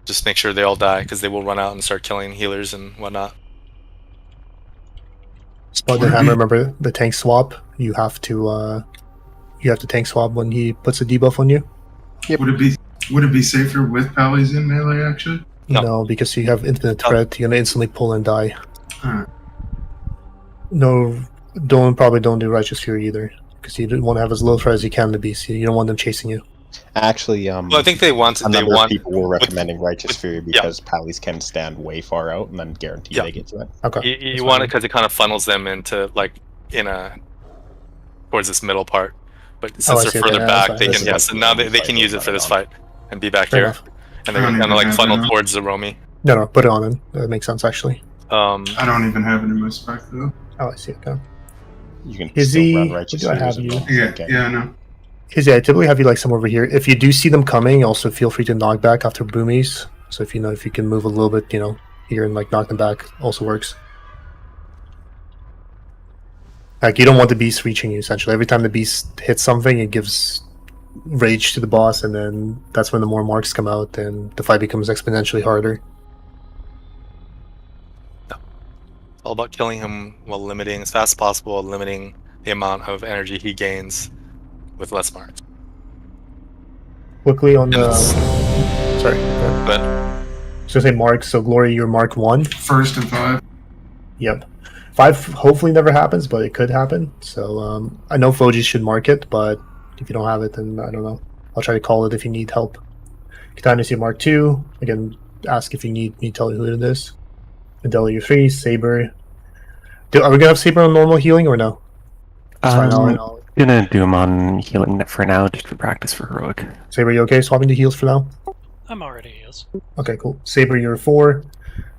Just make sure they all die, because they will run out and start killing healers and whatnot. Spot the hammer, remember the tank swap? You have to tank swap when he puts a debuff on you. Yep. Would it be safer with Pally's in melee actually? No, because you have infinite threat, you're gonna instantly pull and die. Alright. No, probably don't do Righteous Fury either, because you want to have as low threat as you can to be. So you don't want them chasing you. Actually, well, I think they want. A number of people were recommending Righteous Fury because Pallies can stand way far out and then guarantee they get to it. Okay. You want it because it kind of funnels them into towards this middle part. But since they're further back, they can so now they can use it for this fight and be back here, and then kind of like funnel towards Zeromi. No, put it on him. That makes sense actually. I don't even have it in my spec though. Oh, I see. Okay. You can Izzy, still run Righteous do I have Fury you? as well. Yeah, I know. Izzy, I typically have you like somewhere over here. If you do see them coming, also feel free to knock back after boomies. So if you can move a little bit, here and like knock them back, also works. Like you don't want the beast reaching you. Essentially, every time the beast hits something, it gives rage to the boss, and then that's when the more marks come out, and the fight becomes exponentially harder. All about killing him while limiting as fast as possible, limiting the amount of energy he gains with less marks. Quickly on the sorry, but so say marks. So Glory, you're mark 1. First and 5. Yep. 5 hopefully never happens, but it could happen. So I know Foji should mark it, but if you don't have it, then I don't know. I'll try to call it if you need help. Katana, you mark 2. Again, ask if you need me to tell you who it is. Adela, you're 3. Saber. Are we gonna have Saber on normal healing or no? I'm gonna do him on healing for now, just for practice for heroic. Saber, you okay swapping to heals for now? I'm already heals. Okay, cool. Saber, you're 4.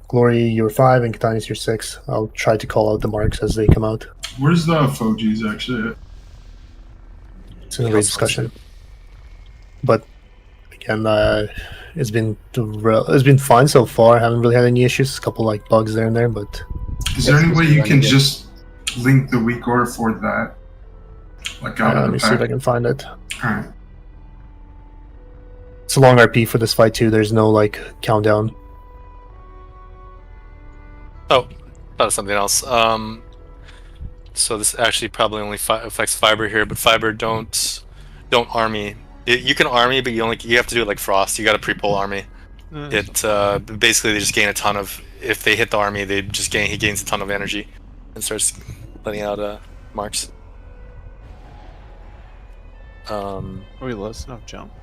Glory, you're 5, and Katani's you're 6. I'll try to call out the marks as they come out. Where's the Foji's actually at? It's in a great discussion. But again, it's been fine so far. I haven't really had any issues. A couple like bugs there and there, but is there any way you can just link the weak ore for that? Like out of the let me see if I can find it. Alright. It's a long RP for this fight too. There's no like countdown. Oh, thought of something else. So this actually probably only affects Fiber here, but Fiber don't army. You can army, but you have to do it like Frost. You got to pre-pull army. It basically they just gain a ton of. If they hit the army, he gains a ton of energy, and starts letting out marks. We less enough jump.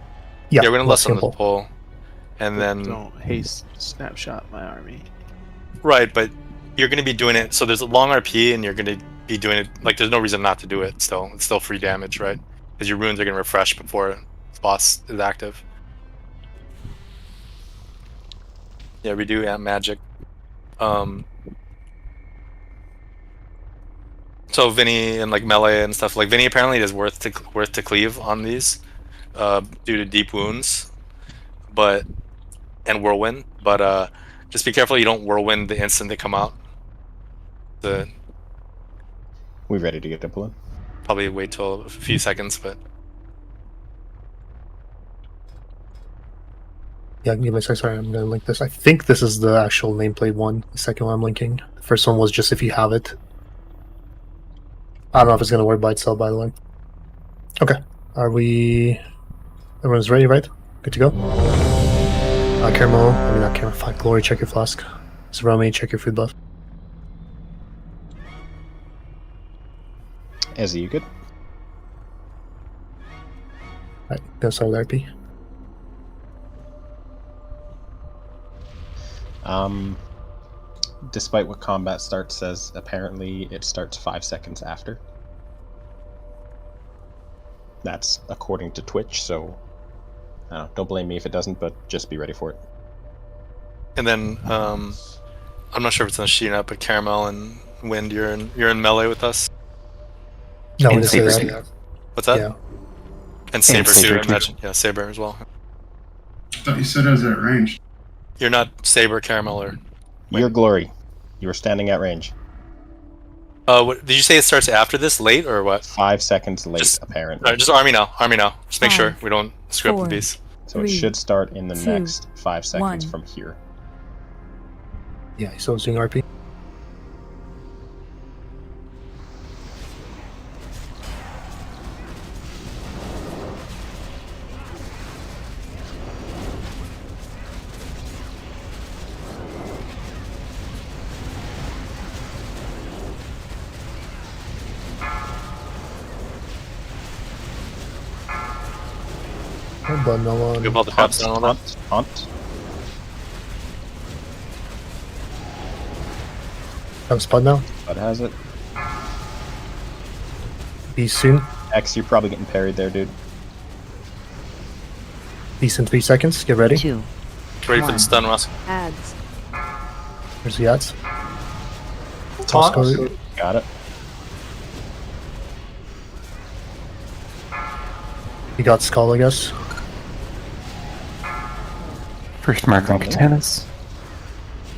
Yeah, we're gonna lessen the pull, and then don't haste snapshot my army. Right, but you're gonna be doing it. So there's a long RP, and you're gonna be doing it. Like there's no reason not to do it. Still, it's still free damage, right? Because your runes are gonna refresh before the boss is active. Yeah, we do magic. So Vinny and like melee and stuff. Like Vinny apparently is worth to cleave on these, due to deep wounds, and whirlwind. But just be careful you don't whirlwind the instant they come out. We ready to get deployed? Probably wait till a few seconds, but. Yeah, give me a second. Sorry, I'm gonna link this. I think this is the actual nameplate one. The second one I'm linking. The first one was just if you have it. I don't know if it's gonna work by itself, by the way. Okay. Are we... Everyone's ready, right? Good to go. Caramel, I mean not Caramel, fuck, Glory, check your flask. Zarami, check your food buff. Ezzy, you good? Alright, go start with RP. Despite what combat start says, apparently it starts 5 seconds after. That's according to Twitch, so I don't know, don't blame me if it doesn't, but just be ready for it. And then I'm not sure if it's on Sheena, but Caramel and Wind, you're in melee with us. No, And we say Saber. that. What's that? Yeah. And Saber too, Saber I too. imagine. Yeah, Saber as well. I thought you said I was at range. You're not Saber, Caramel, or Your Glory. You were standing at range. what did you say? It starts after this, late or what? 5 seconds late, apparently. Alright, just army now. Army now. Just make sure 5, we don't screw up 4, the piece. So it 3, should start in the 2, next 5 seconds 1. from here. Yeah, he's still doing RP. But no one. We have all the traps and all that. Hunt. Have spud now. But has it? Beast soon. X, you're probably getting parried there, dude. Beast in 3 seconds. Get ready. 2. Ready for the stun, Ross. Ads. Where's the ads? Taunt. Roscoe, Got it. you got Skull, I guess. First mark on Katanas.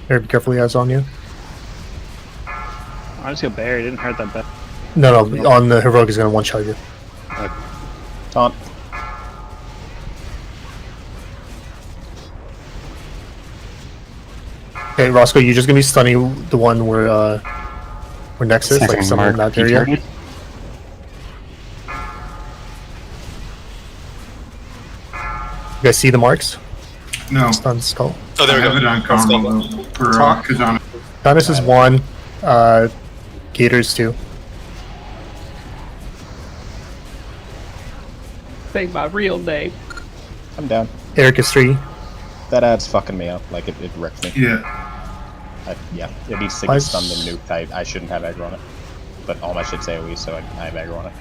Here, be careful, he has on you. I just got buried. Didn't hurt that bad. No, on the heroic is gonna one shot you. Taunt. Okay, Roscoe, you're just gonna be stunning the one where Nexus, like Second somewhere in mark, that area. target. You guys see the marks? No. Stun Skull. Oh, there I we have go. it on combo though, for Kazana. Katanas is 1. Gators 2. Say my real name. I'm down. Eric is 3. That ad's fucking me up. Like, it wrecked me. Yeah. Yeah, it needs to get stunned and nuked. I shouldn't have aggro on it. But all my shit's AoE, so I have aggro on it.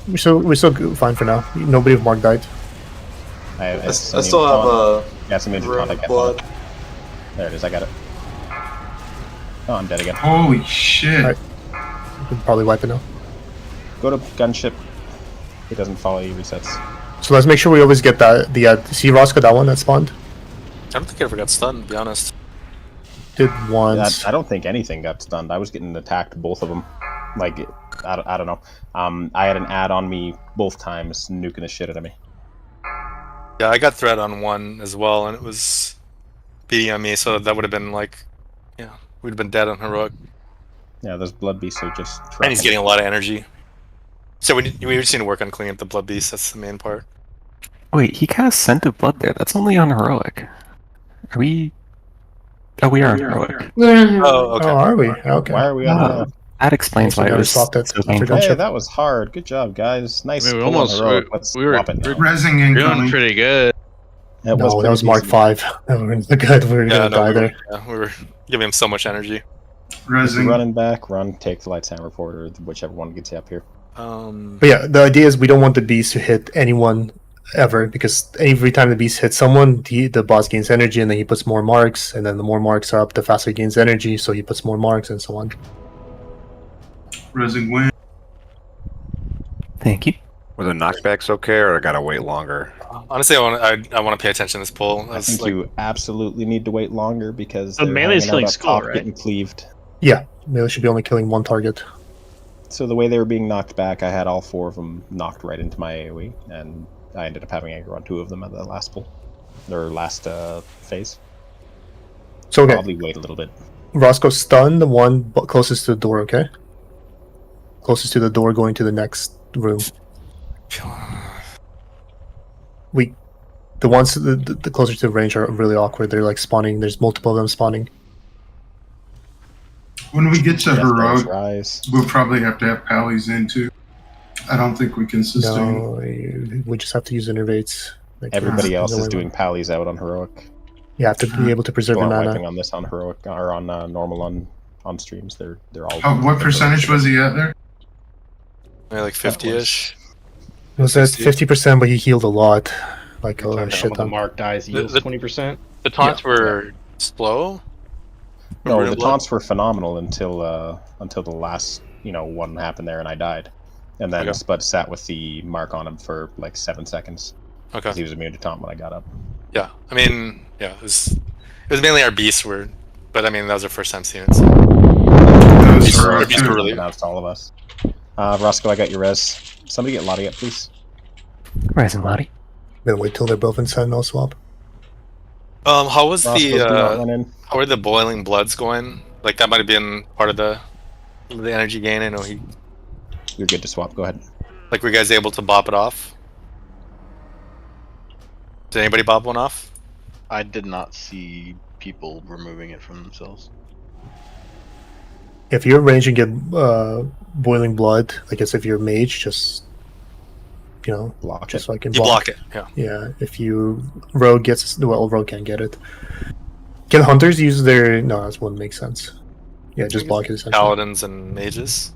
We're still good, fine for now. Nobody of Mark died. I still have yeah, some injured Rune contact. blood. There it is, I got it. Oh, I'm dead again. Holy shit. Alright. You can probably wipe it now. Go to gunship. It doesn't follow you, resets. So let's make sure we always get that. See Roscoe, that one that spawned? I don't think I ever got stunned, to be honest. Did once. I don't think anything got stunned. I was getting attacked, both of them. Like, I don't know. I had an ad on me both times, nuking the shit out of me. Yeah, I got threat on 1 as well, and it was beating on me, so that would have been like, yeah, we'd have been dead on heroic. Yeah, those blood beasts are just. And he's getting a lot of energy. So we just need to work on cleaning up the blood beast. That's the main part. Wait, he cast Scent of Blood there. That's only on heroic. Are we? Oh, we are on heroic. We're on her. Oh, okay. Oh, are we? Okay. Why are we on heroic? That explains why it was so painful. Hey, that was hard. Good job, guys. Nice. I mean, pull on heroic. Let's we were swap it now. Rezzing We're doing incoming. pretty good. That No, that pretty was Mark decent. 5. We were good. We were gonna die there. We were giving him so much energy. If you're Rezzing. running back, run, take the Light's Hammer forward, or whichever one gets you up here. But yeah, the idea is we don't want the beast to hit anyone ever, because every time the beast hits someone, the boss gains energy, and then he puts more marks, and then the more marks are up, the faster he gains energy, so he puts more marks, and so on. Rezzing win. Thank you. Were the knockbacks okay, or I gotta wait longer? Honestly, I want to pay attention to this pull. I think you absolutely need to wait longer because So they're melee's hanging killing out up Skull, top right? getting cleaved. Yeah, melee should be only killing one target. So the way they were being knocked back, I had all 4 of them knocked right into my AoE, and I ended up having aggro on 2 of them at the last pull, or last phase. So okay, Probably wait a little bit. Roscoe, stun the one closest to the door, okay? Closest to the door going to the next room. The ones the closer to the range are really awkward. They're like spawning. There's multiple of them spawning. When we get to heroic, rise. we'll probably have to have pallies in too. I don't think we can sustain. No, we just have to use innervates. Like, Everybody else is doing pallies out on heroic. You have to be able to preserve your mana. Wiping on this on heroic or on normal on streams. They're all. What percentage was he at there? Maybe like 50-ish. It was at 50%, but he healed a lot. Like a shit The ton. mark dies, he heals 20%. The taunts were slow. No, the taunts were phenomenal until the last one happened there and I died, and then Spud sat with the mark on him for like 7 seconds. Okay. He was immune to taunt when I got up. Yeah, I mean, yeah, it was mainly our beasts were, but I mean that was our first time seeing it. So. Our beasts were really announced all of us. Roscoe, I got your res. Somebody get Lottie up, please. Res and Lottie. Gonna wait till they're both in Sentinel swap. How was Roscoe, how are the boiling bloods going? Like that might have been part of the energy gain. I know You're good to swap. Go ahead. Like, were you guys able to bop it off? Did anybody bop one off? I did not see people removing it from themselves. If you're range and get boiling blood, I guess if you're mage, just block just it. so I can You block it. Yeah. Yeah. If you rogue rogue can't get it. Can hunters use their? No, that wouldn't make sense. Yeah, just block it essentially. Paladins and mages.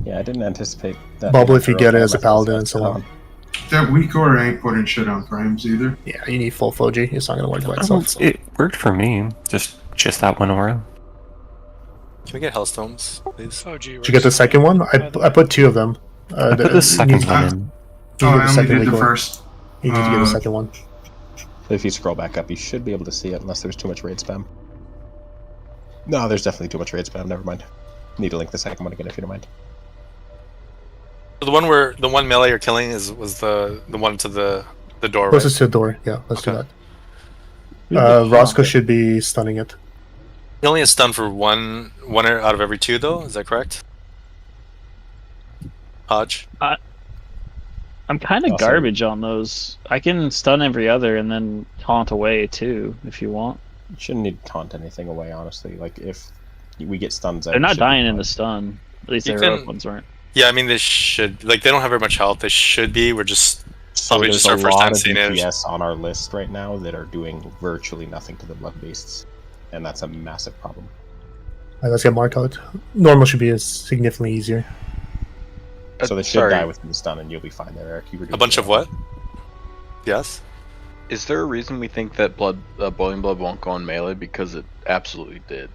Yeah, I didn't anticipate that. Bubble if you get it as a paladin and so on. That weak core ain't putting shit on primes either. Yeah, you need full Foji. It's not gonna work by itself. It worked for me. Just that one aura. Can we get Hellstones, please? Did you get the second one? I put 2 of them. I put the second one in. I only did the first. You need to get the second one. If you scroll back up, you should be able to see it unless there's too much raid spam. No, there's definitely too much raid spam. Never mind. Need to link the second one again if you don't mind. So the one melee you're killing was the one to the door, right? Closest to the door. Yeah, let's do that. Roscoe should be stunning it. He only has stun for one out of every 2, though. Is that correct? Hodge. I'm kind of garbage on those. I can stun every other and then taunt away too, if you want. You shouldn't need to taunt anything away, honestly. Like, if we get stuns out, they're not dying in the stun. At least the heroic ones aren't. Yeah, I mean, they should. Like, they don't have very much health. They should be. We're just... So probably there's just our a first lot time of seeing it. DPS on our list right now that are doing virtually nothing to the blood beasts. And that's a massive problem. Alright, let's get marked out. Normal should be significantly easier. So they should die within the stun and you'll be fine there, Eric. You were doing a bunch of what? Yes? Is there a reason we think that boiling blood won't go on melee? Because it absolutely did.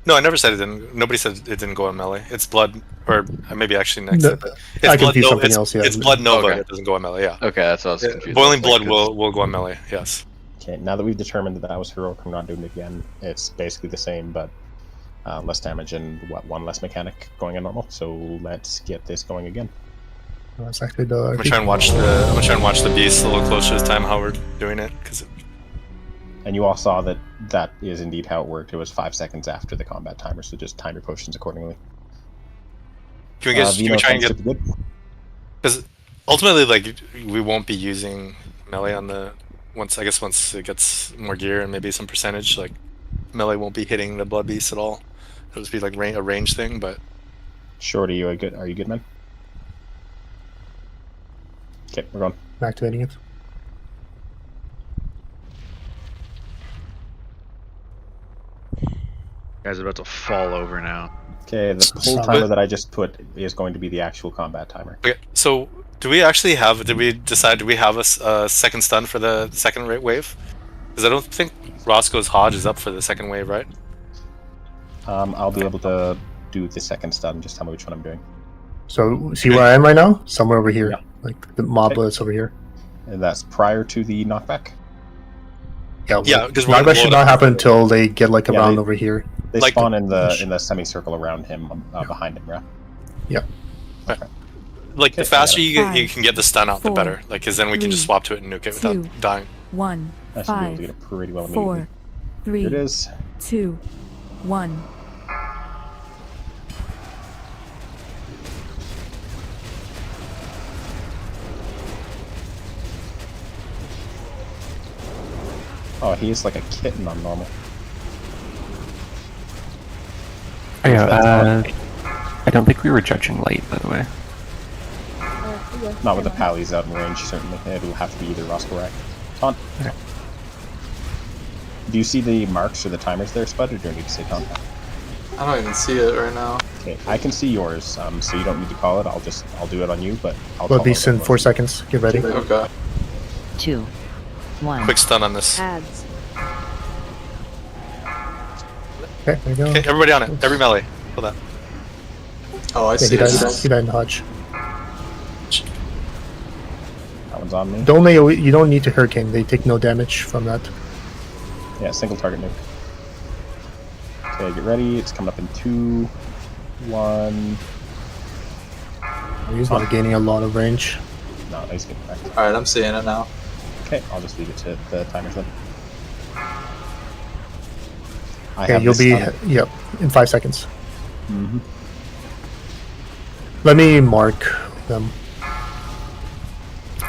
No, I never said it didn't. Nobody said it didn't go on melee. It's blood, or maybe actually next. No, it's I blood confused something else. Yeah, it's blood nova. It doesn't go on melee. Yeah. Okay, that's what I was confused. Boiling blood will go on melee. Yes. Okay, now that we've determined that was heroic, we're not doing it again. It's basically the same, but less damage and one less mechanic going in normal. So let's get this going again. That's actually I'm gonna try and watch the beast a little closer this time. How we're doing it, because. And you all saw that is indeed how it worked. It was 5 seconds after the combat timer, so just time your potions accordingly. Can we try and get? Because ultimately, like, we won't be using melee on the once it gets more gear and maybe some percentage. Like, melee won't be hitting the blood beast at all. It'll just be like a range thing. But Shorty, are you good, man? Okay, we're going. Activating it. Guys are about to fall over now. Okay, the pull timer that I just put is going to be the actual combat timer. Okay, so do we have a second stun for the second wave? Because I don't think Roscoe's Hodge is up for the second wave, right? I'll be able to do the second stun. Just tell me which one I'm doing. So, see where I am right now? Somewhere over here. Yeah. Like the mob that's over here. And that's prior to the knockback? Yeah, because knockback should not happen until they get like around over here. They spawn in the semicircle around him, behind him, yeah? Yeah. Okay. Like, the faster you can get the stun out, the better. Like, because then we can just swap to it and nuke it without dying. 1, I should be able to get it pretty well 4, 3, Here it is. 2, 1. Oh, he's like a kitten on normal. Oh, yeah, I don't think we were judging light, by the way. Not with the pallies out in range, certainly. It'll have to be either Roscoe or Taunt. Okay. Do you see the marks or the timers there, Spud, or do I need to say Taunt? I don't even see it right now. Okay, I can see yours, so you don't need to call it. I'll do it on you, but I'll Blood call Beast it in 4 seconds. Get ready. Okay. 2, 1. Quick stun on this. Ads. Okay, there you go. Okay, everybody on it. Every melee. Hold that. Oh, I Yeah, see it. he died in Hodge. That one's on me. You don't need to Hurricane. They take no damage from that. Yeah, single target nuke. Okay, get ready. It's coming up in 2, 1. He's not gaining a lot of range. No, he's getting back. Alright, I'm seeing it now. Okay, I'll just leave it to the timers then. Okay, you'll be in 5 seconds. Mm-hmm. Let me mark them.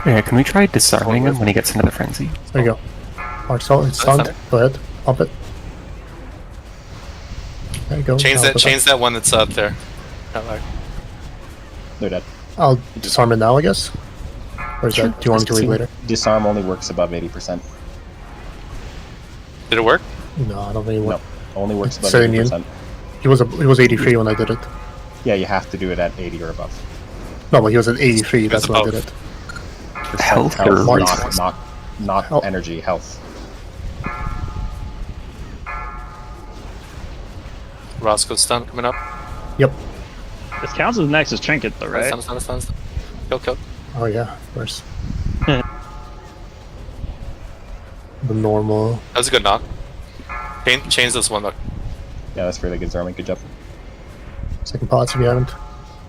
Yeah, can we try disarming him when he gets into the frenzy? There you go. Mark salt, it's stunned. Go ahead, pump it. There you go. Change that one that's out there. They're dead. I'll disarm it now, I guess. Or is that? Do you want me to wait later? Disarm only works above 80%. Did it work? No, I don't think it worked. No, only works above Say immune. 80%. He was 83 when I did it. Yeah, you have to do it at 80 or above. No, but he was at 83. That's when I did it. Health or not energy, health. Roscoe stun coming up. Yep. This counts as Nexus Trinket, though, right? Stun. Kill. Oh yeah, of course. The normal. That was a good knock. Change this one, look. Yeah, that's really good, Zarman. Good job. Second pots if you haven't.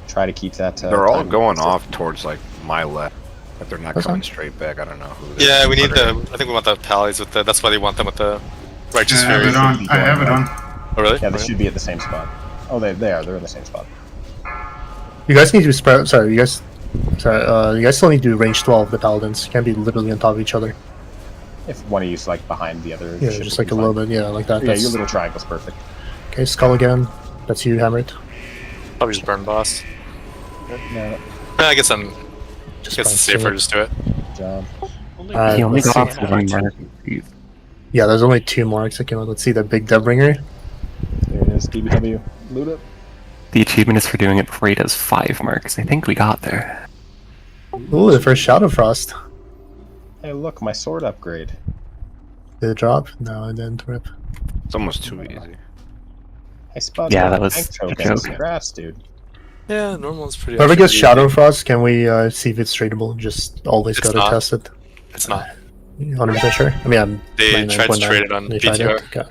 Try to keep that. They're all going off towards like my left. If they're not coming straight back, I don't know who. Yeah, we need the. I think we want the pallies with the. That's why they want them with the righteous fury. I have it on. Oh really? Yeah, they should be at the same spot. Oh, they are. They're in the same spot. You guys need to spread. Sorry, you guys still need to do range 12. The paladins can't be literally on top of each other. If one of you's like behind the other. Yeah, just like a little bit. Yeah, like that. Yeah, your little triangle's perfect. Okay, skull again. That's you, Hammer it. Probably just burn boss. No. I guess I'm. Just it's safer. Just do it. Good job. He only got off the one mark. Yeah, there's only 2 marks that came out. Let's see the big Deathbringer. There it is. DBW. Loot it. The achievement is for doing it before he does 5 marks. I think we got there. Ooh, the first Shadow Frost. Hey, look, my sword upgrade. Did it drop? No, it didn't rip. It's almost too easy. I spotted. Yeah, that was a joke. Congrats, dude. Yeah, normal is pretty. Whoever gets Shadow Frost, can we see if it's tradable? Just always gotta test it. It's not. 100% sure? I mean, They tried to trade it on BTR. Okay.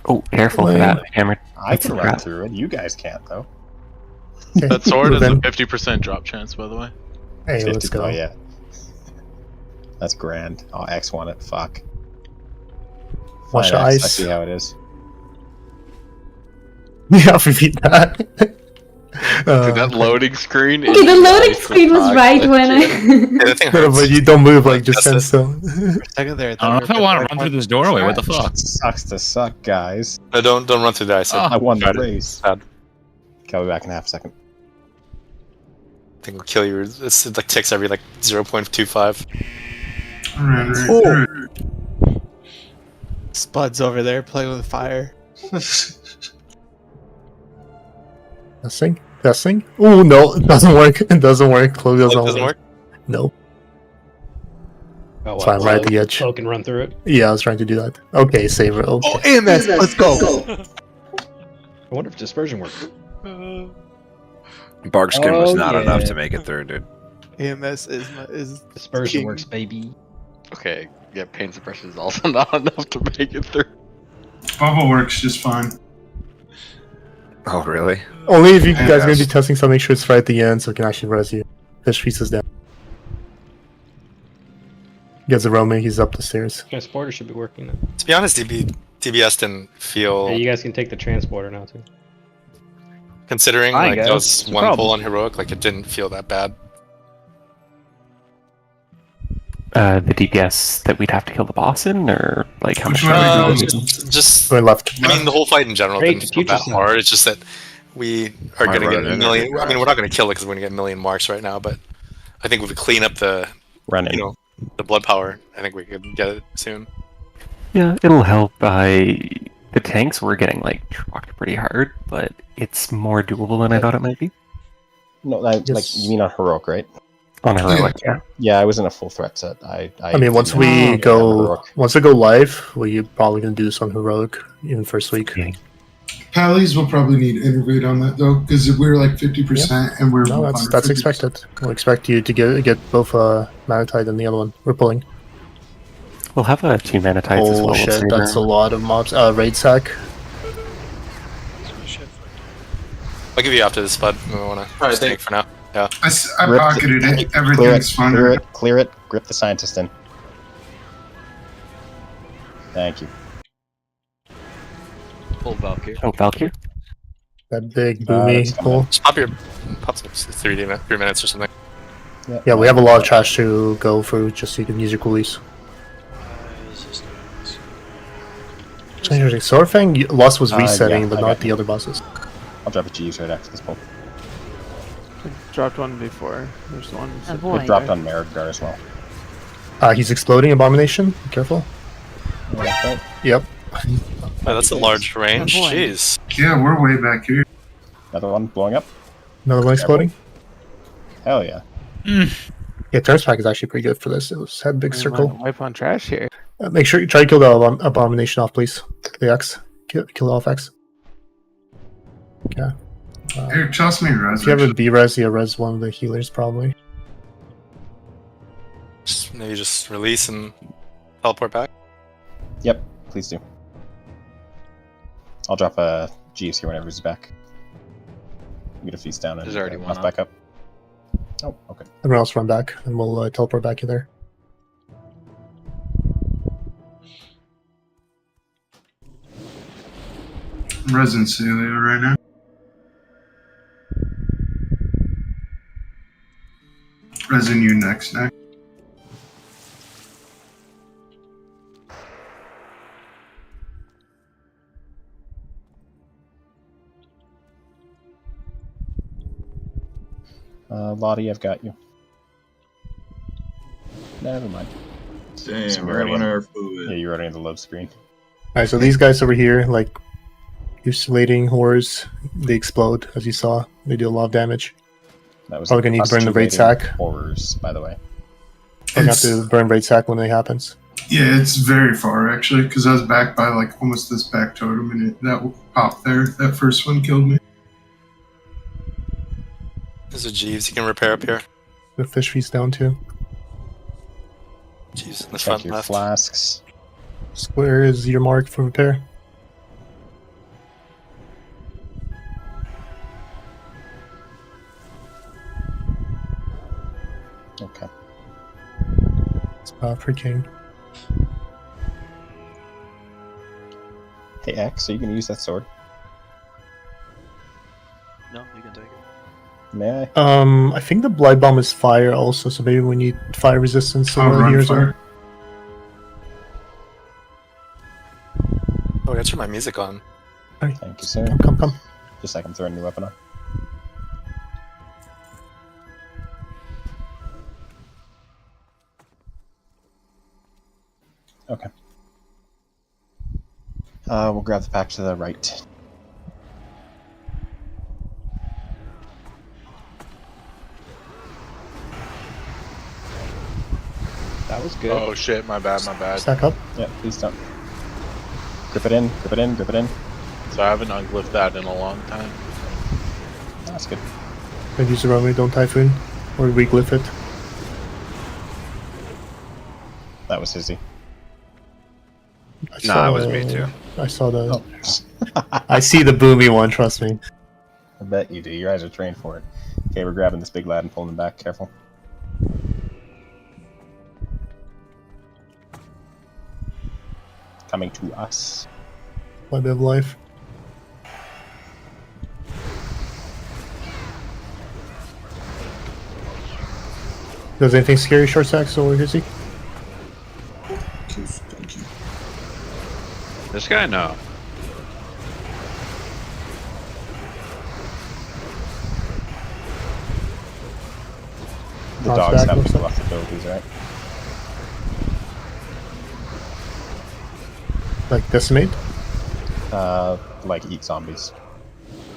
Oh, careful for that, Hammer. I can run through it. You guys can't, though. Okay. That sword is a 50% drop chance, by the way. Hey, let's go. Oh, yeah. That's grand. Oh, X won it. Fuck. Watch Fine, the X, ice. I see how it is. Yeah, repeat that. Dude, that loading screen. Okay, the loading screen was right when I. No, but you don't move, like, just stand still. I don't know if I want to run through this doorway. What the fuck? Sucks to suck, guys. No, don't run through the ice. I won the race. Okay, I'll be back in half a second. I think we'll kill you. It like ticks every like 0.25. Oh. Spud's over there playing with fire. Testing? Oh no, it doesn't work. It doesn't work. Cloak doesn't work. No. Oh, It's fine, right at the edge. Cloak and run through it. Yeah, I was trying to do that. Okay, save it. Okay. Oh, AMS, let's go. I wonder if dispersion works. Barkskin was not enough to make it through, dude. AMS is dispersion king. works, baby. Okay, yeah, pain suppression is also not enough to make it through. Bubble works just fine. Oh, really? Only if you guys are going to be testing, so make sure it's right at the end so it can actually res you. Fish pieces down. Gets a roaming, he's up the stairs. Transporter should be working now. To be honest, DBS didn't feel. Yeah, you guys can take the transporter now too. Considering Hi, like guys. that was No one problem. pull on heroic, like it didn't feel that bad. the DPS that we'd have to kill the boss in, or like how much? Just going left. I mean, the whole fight in general Great, didn't feel that hard. It's just that we are going to get a million. I mean, we're not going to kill it because we're going to get a million marks right now. But I think if we clean up the the blood power, I think we could get it soon. Yeah, it'll help. The tanks were getting like trucked pretty hard, but it's more doable than I thought it might be. No, like you mean on heroic, right? On heroic, yeah. Yeah, I was in a full threat set. I mean, once we go live, we're probably gonna do this on heroic even first week. Pallies will probably need innervate on that though, because we're like 50% and we're no, that's expected. We'll expect you to get both Manatite and the other one. We're pulling. We'll have 2 Manatites as well. Oh shit, that's a lot of mobs. Raid sack. I'll give you after this, bud. We want to stay for now. Yeah. I pocketed it. Everything's fine. Clear it. Grip the scientist in. Thank you. Pull Valkyrie. Oh, Valkyrie. That big boomy pull. Just pop some 3 minutes or something. Yeah, we have a lot of trash to go through just so you can use your coolies. Interesting. Swordfang loss was resetting, but not the other bosses. I'll drop a G's right after this pull. Dropped one before. There's one. It dropped on Meridgar as well. He's exploding Abomination. Be careful. Yep. Oh, that's a large range. Jeez. Yeah, we're way back here. Another one blowing up. Another one exploding. Hell yeah. Yeah, Turns Pack is actually pretty good for this. It was had a big circle. Wipe on trash here. Make sure you try to kill the Abomination off, please. The X. Kill off X. Yeah. Here, toss me res. If you have a B-res, res one of the healers probably. Maybe just release and teleport back. Yep, please do. I'll drop a Jeeves here whenever he's back. Get a feast down and There's already one back up. Oh, okay. Everyone else run back, and we'll teleport back in there. I'm resin Celia right now. Resin you next. Lottie, I've got you. Never mind. Damn, we're running our food. Yeah, you're running the load screen. Alright, so these guys over here, like, Fusilating Horrors, they explode, as you saw. They do a lot of damage. That was probably gonna need to burn the Raid Sack. Horrors, by the way. I'm gonna have to burn Raid Sack when it happens. Yeah, it's very far actually, because I was back by like almost this back totem, and that popped there. That first one killed me. There's a Jeeves you can repair up here. The fish feast down too. Jeeves in the Check front your left. flasks. Square is your mark for repair. Okay. It's for King. Hey X, are you gonna use that sword? No, you can take it. May I? I think the Blight Bomb is fire also, so maybe we need fire resistance here as well. Oh, I gotta turn my music on. Right. Thank you, sir. Come. Just a second, throw a new weapon on. Okay. We'll grab the pack to the right. That was good. Oh shit, my bad. Stack up. Yeah, please don't. Grip it in. So I haven't unglyphed that in a long time. That's good. And use the runway, don't Typhoon. Or reglyph it. That was Hizzy. Nah, it was me too. I saw the... I see the boomy one, trust me. I bet you do. Your eyes are trained for it. Okay, we're grabbing this big lad and pulling him back. Careful. Coming to us. My bit of life. Does anything scary short sacks or is he? This guy, no. The dogs have the left abilities, right? Like decimate? Like eat zombies.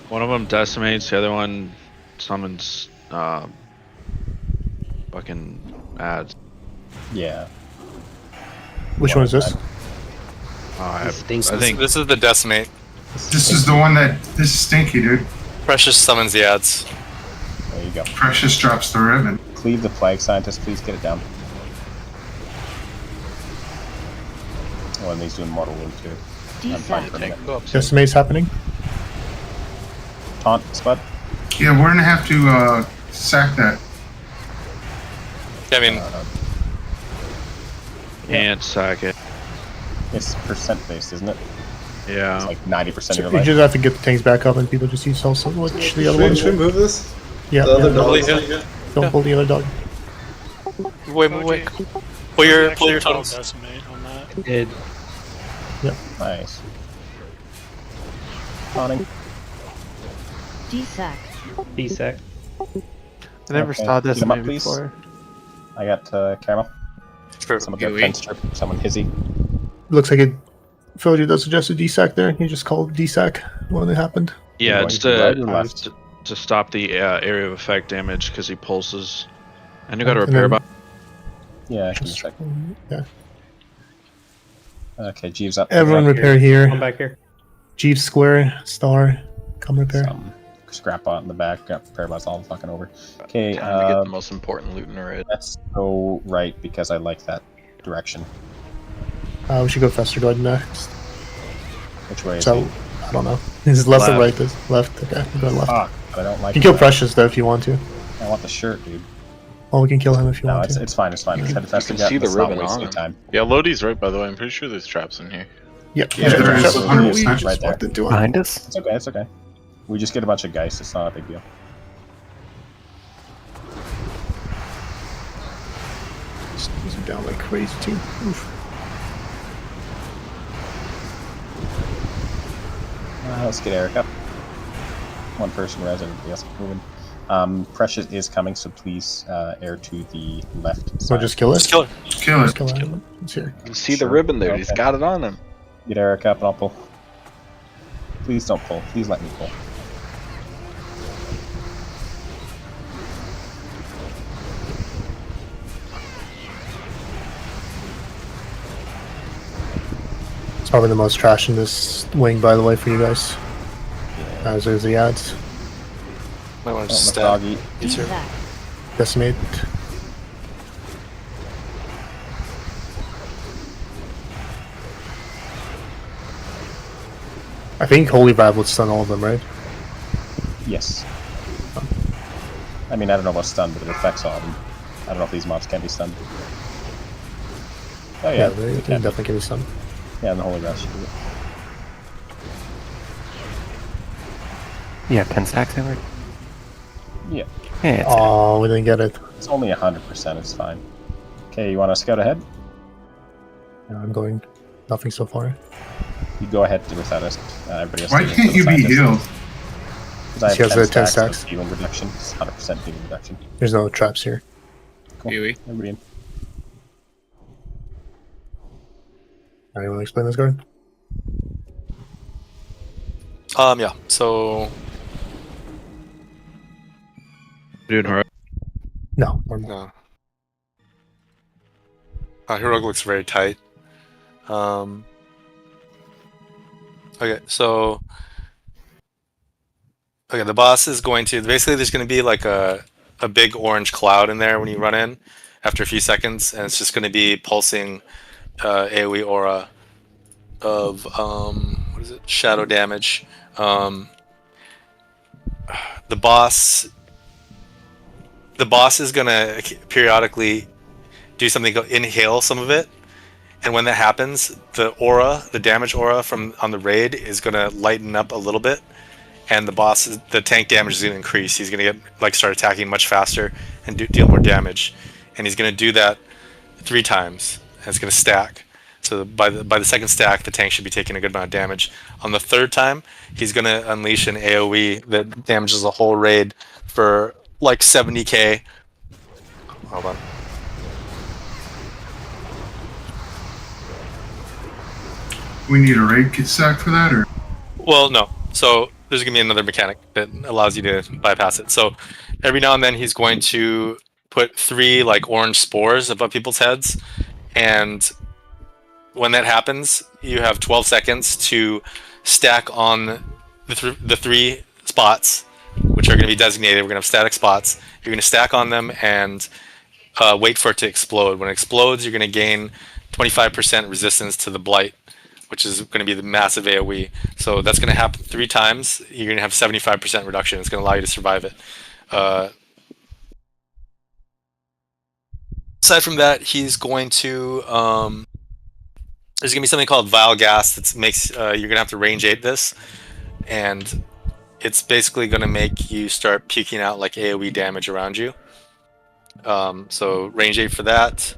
One of them decimates, the other one summons fucking ads. Yeah. Which one is this? I think this is the decimate. This is the one that. This is stinky, dude. Precious summons the ads. There you go. Precious drops the ribbon. Cleave the Plague Scientist, please get it down. Oh, and he's doing Mortal Wound too. I'm fine for a minute. Decimate's happening. Taunt, Spud. Yeah, we're gonna have to sack that. I mean, can't sack it. It's percent based, isn't it? Yeah. It's like 90% of your You life. just have to get the tanks back up and people just use also which the other one. Should we move this? Yeah. The other yeah. dog. Don't pull the other dog. Wait. Pull your tunnels. Did. Yep. Nice. Taunting. D-sack. D-sack. I never saw this Heat 'em up, movie please. before. I got caramel. Someone got fence strip. Someone hizzy. Looks like it. Philly does suggest a D-sack there. He just called D-sack when it happened. Yeah, Going it's to right or left? to stop the area of effect damage because he pulses. And you got a And repair then- box. Yeah, give me a second. Yeah. Okay, Jeeves up. Everyone repair here. Come back here. Jeeves square, star, come repair. Scrap bot in the back. Got repair bots all fucking over. Okay, Time to get the most important loot in the raid. let's go right because I like that direction. We should go faster guard next. Which way is So, he? I don't know. Is it left or Left. right? This left. Okay, we're going left. Fuck, but I don't like You can kill that. Precious though if you want to. I want the shirt, dude. Well, we can kill him if you No, want it's to. it's fine. It's fine. Let's head to faster can gut. see the Let's not ribbon waste on any him. time. Yeah, Lodi's right, by the way. I'm pretty sure there's traps in here. Yep. Yeah, there there's is. a 100%. We just right there. walked into it. Behind us? It's okay. It's okay. We just get a bunch of geist. It's not a big deal. These are down like crazy too. Oof. Let's get Eric up. One person res, everybody else moving. Precious is coming, so please air to the left So side. just kill it. Just kill it. Kill it. Just kill it. It's here. You see Sure. the ribbon there. He's Okay. got it on him. Get Eric up and I'll pull. Please don't pull. Please let me pull. It's probably the most trash in this wing, by the way, for you guys. As is the ads. Might want to Don't let stab. dog eat. D-sack. Decimate. I think Holy Vibe would stun all of them, right? Yes. I mean, I don't know about stun, but it affects all of them. I don't know if these mobs can be stunned. Oh yeah, they can. definitely can be stunned. Yeah, and the Holy Grail should do it. Yeah, 10 stacks, Edward. Yeah. Yeah, it's Oh, we didn't get it. It's only 100%, it's fine. Okay, you want to scout ahead? Yeah, I'm going. Nothing so far. You go ahead without us. Everybody else Why stays can't you be inside this. healed? Because I have She has 10 the 10 stacks. stacks. Of healing reduction. It's 100% healing reduction. There's no traps here. Cool. Everybody in. Anyone explain this, guard? Yeah. So Doing her. No, normal. no. Heroic looks very tight. Okay, so the boss is going to basically there's going to be like a big orange cloud in there when you run in after a few seconds, and it's just going to be pulsing AoE aura of what is it? Shadow damage. The boss is going to periodically do something, go inhale some of it, and when that happens, the damage aura from on the raid is going to lighten up a little bit, and the tank damage is going to increase. He's going to start attacking much faster and deal more damage, and he's going to do that 3 times, and it's going to stack. So by the second stack, the tank should be taking a good amount of damage. On the third time, he's going to unleash an AoE that damages a whole raid for like 70k. Hold on. We need a raid kit stack for that, or? Well, no. So there's going to be another mechanic that allows you to bypass it. So every now and then he's going to put 3 like orange spores above people's heads, and when that happens, you have 12 seconds to stack on the 3 spots, which are going to be designated. We're going to have static spots. You're going to stack on them and wait for it to explode. When it explodes, you're going to gain 25% resistance to the blight, which is going to be the massive AoE. So that's going to happen 3 times. You're going to have 75% reduction. It's going to allow you to survive it. Aside from that, he's going to... there's going to be something called Vile Gas that makes... you're going to have to range 8 this. And it's basically going to make you start puking out like AoE damage around you. So range 8 for that.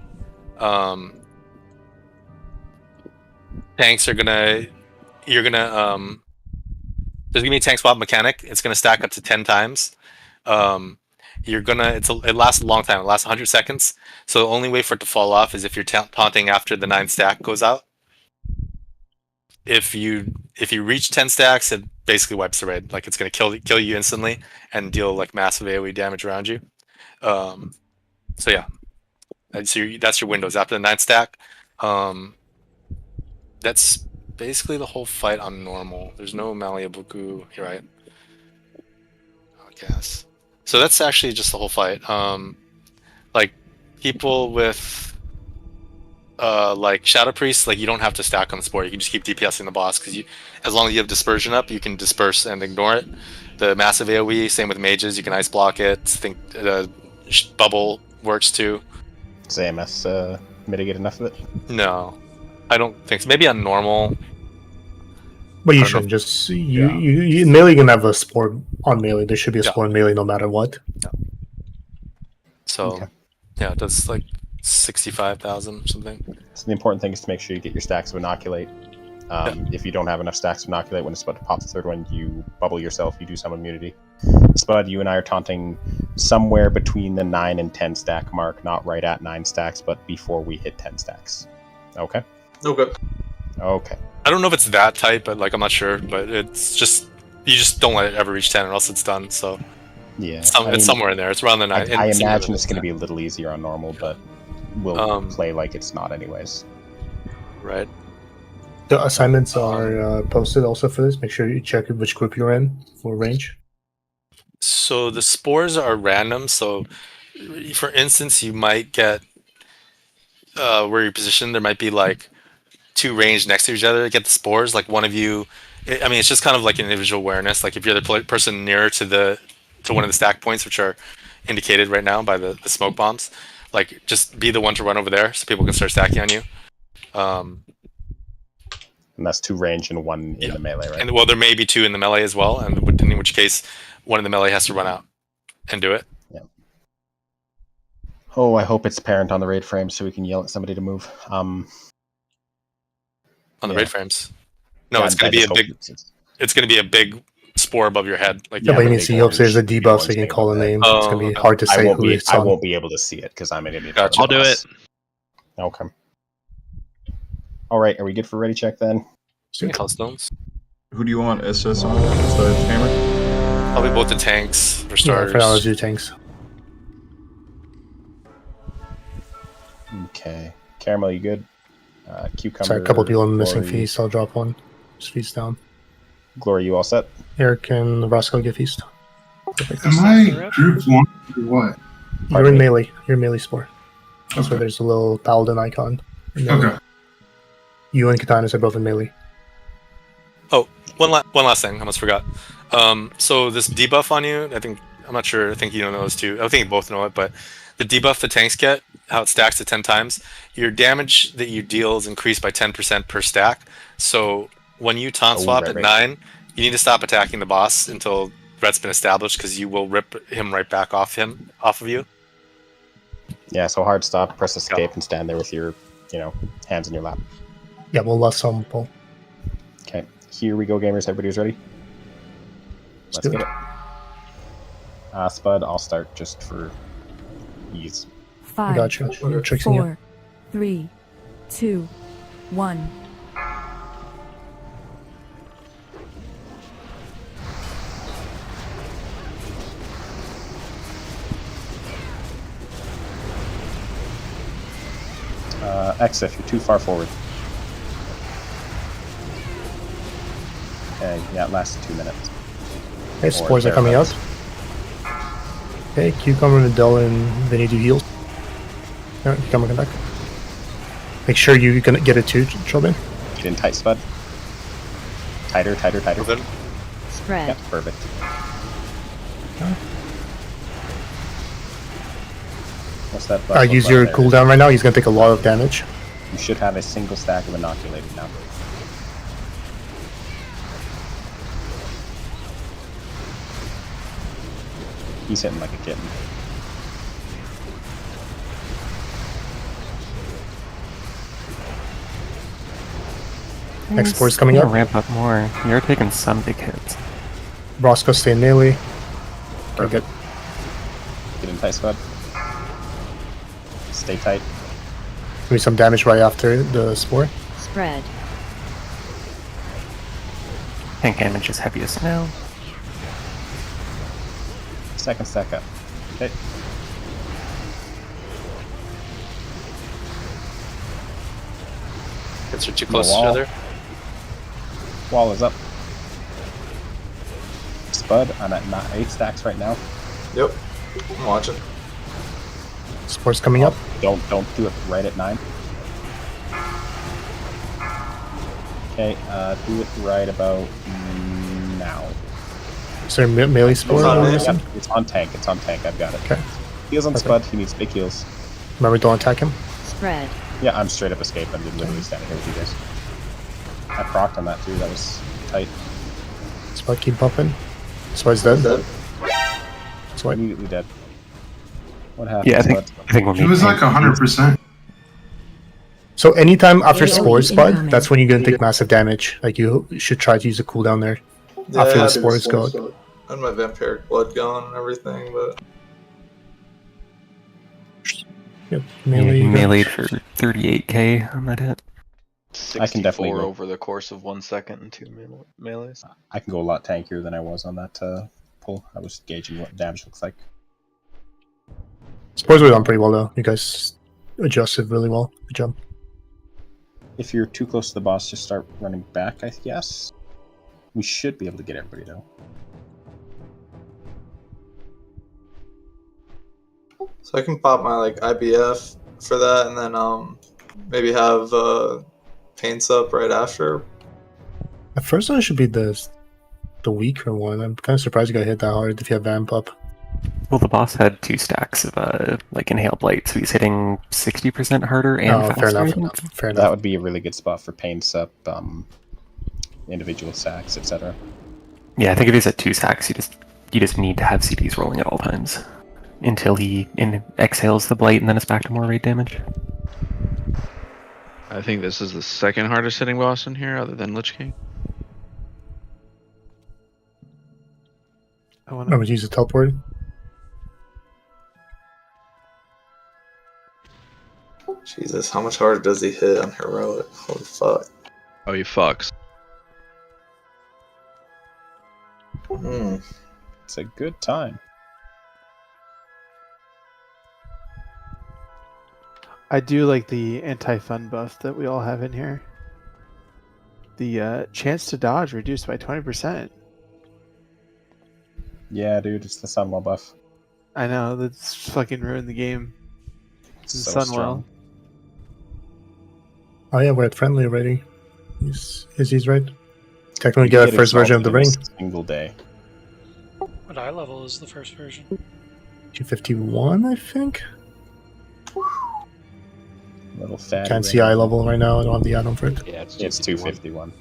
Tanks are gonna, there's gonna be a tank swap mechanic. It's gonna stack up to 10 times. It lasts a long time. It lasts 100 seconds. So the only way for it to fall off is if you're taunting after the 9 stack goes out. If you reach 10 stacks, it basically wipes the raid. Like it's gonna kill you instantly and deal like massive AoE damage around you. So yeah, that's your windows after the 9 stack. That's basically the whole fight on normal. There's no malleable goo. You're right. I guess. So that's actually just the whole fight. Like people with like Shadow Priest, like you don't have to stack on the spore. You can just keep DPSing the boss because as long as you have dispersion up, you can disperse and ignore it. The massive AoE, same with mages. You can ice block it. I think bubble works too. Does AMS mitigate enough of it? No. I don't think so. Maybe on normal. But you shouldn't just you melee can have a spore on melee. There should be a spore on melee no matter what. Yeah. So yeah, it does like 65,000 or something. So the important thing is to make sure you get your stacks of inoculate. If you don't have enough stacks of inoculate, when it's about to pop the 3rd one, you bubble yourself. You do some immunity. Spud, you and I are taunting somewhere between the 9 and 10 stack mark, not right at 9 stacks, but before we hit 10 stacks. Okay. Okay. Okay. I don't know if it's that tight, but like I'm not sure. But it's just you just don't let it ever reach 10, or else it's done. So yeah, it's somewhere in there. It's around the 9. I imagine it's going to be a little easier on normal, but we'll play like it's not anyways. Right. The assignments are posted also for this. Make sure you check which group you're in for range. So the spores are random. So for instance, you might get where you're positioned. There might be like 2 ranged next to each other. Get the spores. Like one of you. I mean, it's just kind of like an individual awareness. Like if you're the person nearer to one of the stack points, which are indicated right now by the smoke bombs, like just be the one to run over there so people can start stacking on you. And that's 2 range and 1 in the melee, right? And well, there may be 2 in the melee as well, and in which case, one in the melee has to run out and do it. Yeah. Oh, I hope it's parent on the raid frame so we can yell at somebody to move. On the raid frames. No, it's going to be a big. It's going to be a big spore above your head. Like but you can see upstairs a debuff, so you can call a name. It's going to be hard to say who it's on. I won't be able to see it because I'm an idiot. Gotcha. I'll do it. Okay. All right, are we good for ready check then? Stones. Who do you want SS on? Hammer? Probably both the tanks for starters. For now, let's do tanks. Okay. Caramel, you good? Cucumber. Sorry, a couple people on the missing feast. I'll drop one. Just feast down. Glory, you all set? Eric and Roscoe get feast. Am I group 1 or what? You're in melee. You're melee spore. That's where there's a little paladin icon. Okay. You and Katanas are both in melee. Oh, one last thing. I almost forgot. So this debuff on you, I'm not sure. I think you don't know this too. I think you both know it, but the debuff the tanks get, how it stacks to 10 times, your damage that you deal is increased by 10% per stack. So when you taunt swap at 9, you need to stop attacking the boss until threat's been established, because you will rip him right back off of you. Yeah, so hard stop, press escape, and stand there with your, hands in your lap. Yeah, we'll lost some pull. Okay, here we go, gamers. Everybody's ready? Let's get it. Spud, I'll start just for ease. 5, Gotcha. 4, 3, 2, 1. X if you're too far forward. Okay, yeah, it lasted 2 minutes. Okay, spores are coming out. Okay, Cucumber, Nadella, and Vinny do heals. Alright, Cucumber, come back. Make sure you can get it too, Chobin. Get in tight, Spud. Tighter, tighter, tighter. Good. Spread. Yep, perfect. What's that? Use your cooldown right now. He's gonna take a lot of damage. You should have a single stack of inoculated now. He's hitting like a kitten. X-Force coming up. Ramp up more. You're taking some big hits. Roscoe stay in melee. Okay, good. Get in tight, Spud. Stay tight. Give me some damage right after the spore. Spread. Tank damage is heaviest now. Second stack up. Okay. Hits are too close to each other. Wall is up. Spud, I'm at 8 stacks right now. Yep. I'm watching. Spore's coming up. Don't do it right at 9. Okay, do it right about now. Is there a melee spore? Yep, it's on tank. It's on tank. I've got it. Okay. Heals on Spud. He needs big heals. Remember, don't attack him. Spread. Yeah, I'm straight up escape. I'm literally standing here with you guys. I procced on that too. That was tight. Spud, keep bumping. Spud's dead. Spud immediately dead. What happened? Yeah, I think we'll He was like 100%. So anytime after spore Spud, that's when you're gonna take massive damage. Like you should try to use a cooldown there. Yeah, after I the had spores go. I had my vampiric blood going and everything, but Yep, melee for 38k on that hit. I can definitely go over the course of 1 second and 2 melees. I can go a lot tankier than I was on that pull. I was gauging what damage looks like. Spores were done pretty well though. You guys adjusted really well. Good job. If you're too close to the boss, just start running back, I guess. We should be able to get everybody though. so I can pop my like IBF for that, and then maybe have paints up right after. The first one should be the weaker one. I'm kind of surprised you got hit that hard if you have vamp up. Well, the boss had 2 stacks of like inhale blight, so he's hitting 60% harder and faster. Fair enough. Fair enough. That would be a really good spot for paints up, individual sacks, etc. Yeah, I think if he's at 2 sacks, you just need to have CDs rolling at all times until he exhales the blight, and then it's back to more raid damage. I think this is the second hardest hitting boss in here, other than Lich King. I would use a teleport. Jesus, how much harder does he hit on heroic? Holy fuck. Oh, he fucks. It's a good time. I do like the anti-fun buff that we all have in here. The chance to dodge reduced by 20%. Yeah, dude, it's the Sunwell buff. I know, that's fucking ruined the game. It's So Sunwell. strong. Oh yeah, we're at friendly already. He's right. Technically get a first version of the ring. Single day. What eye level is the first version? 251, I think. Little fat. Can't see eye level right now. I don't have the add-on for it. Yeah, it's 251.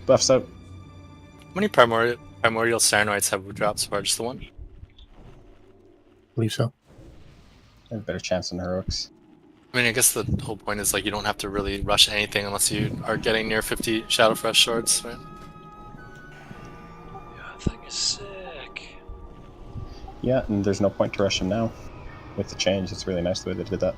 Buffs up. How many primordial cyanoids have we dropped so far? Just the one? Believe so. I have a better chance than heroics. I mean, I guess the whole point is like you don't have to really rush anything unless you are getting near 50 Shadowfresh shards, right? Yeah, that thing is sick. Yeah, and there's no point to rush him now. With the change, it's really nice the way they did that.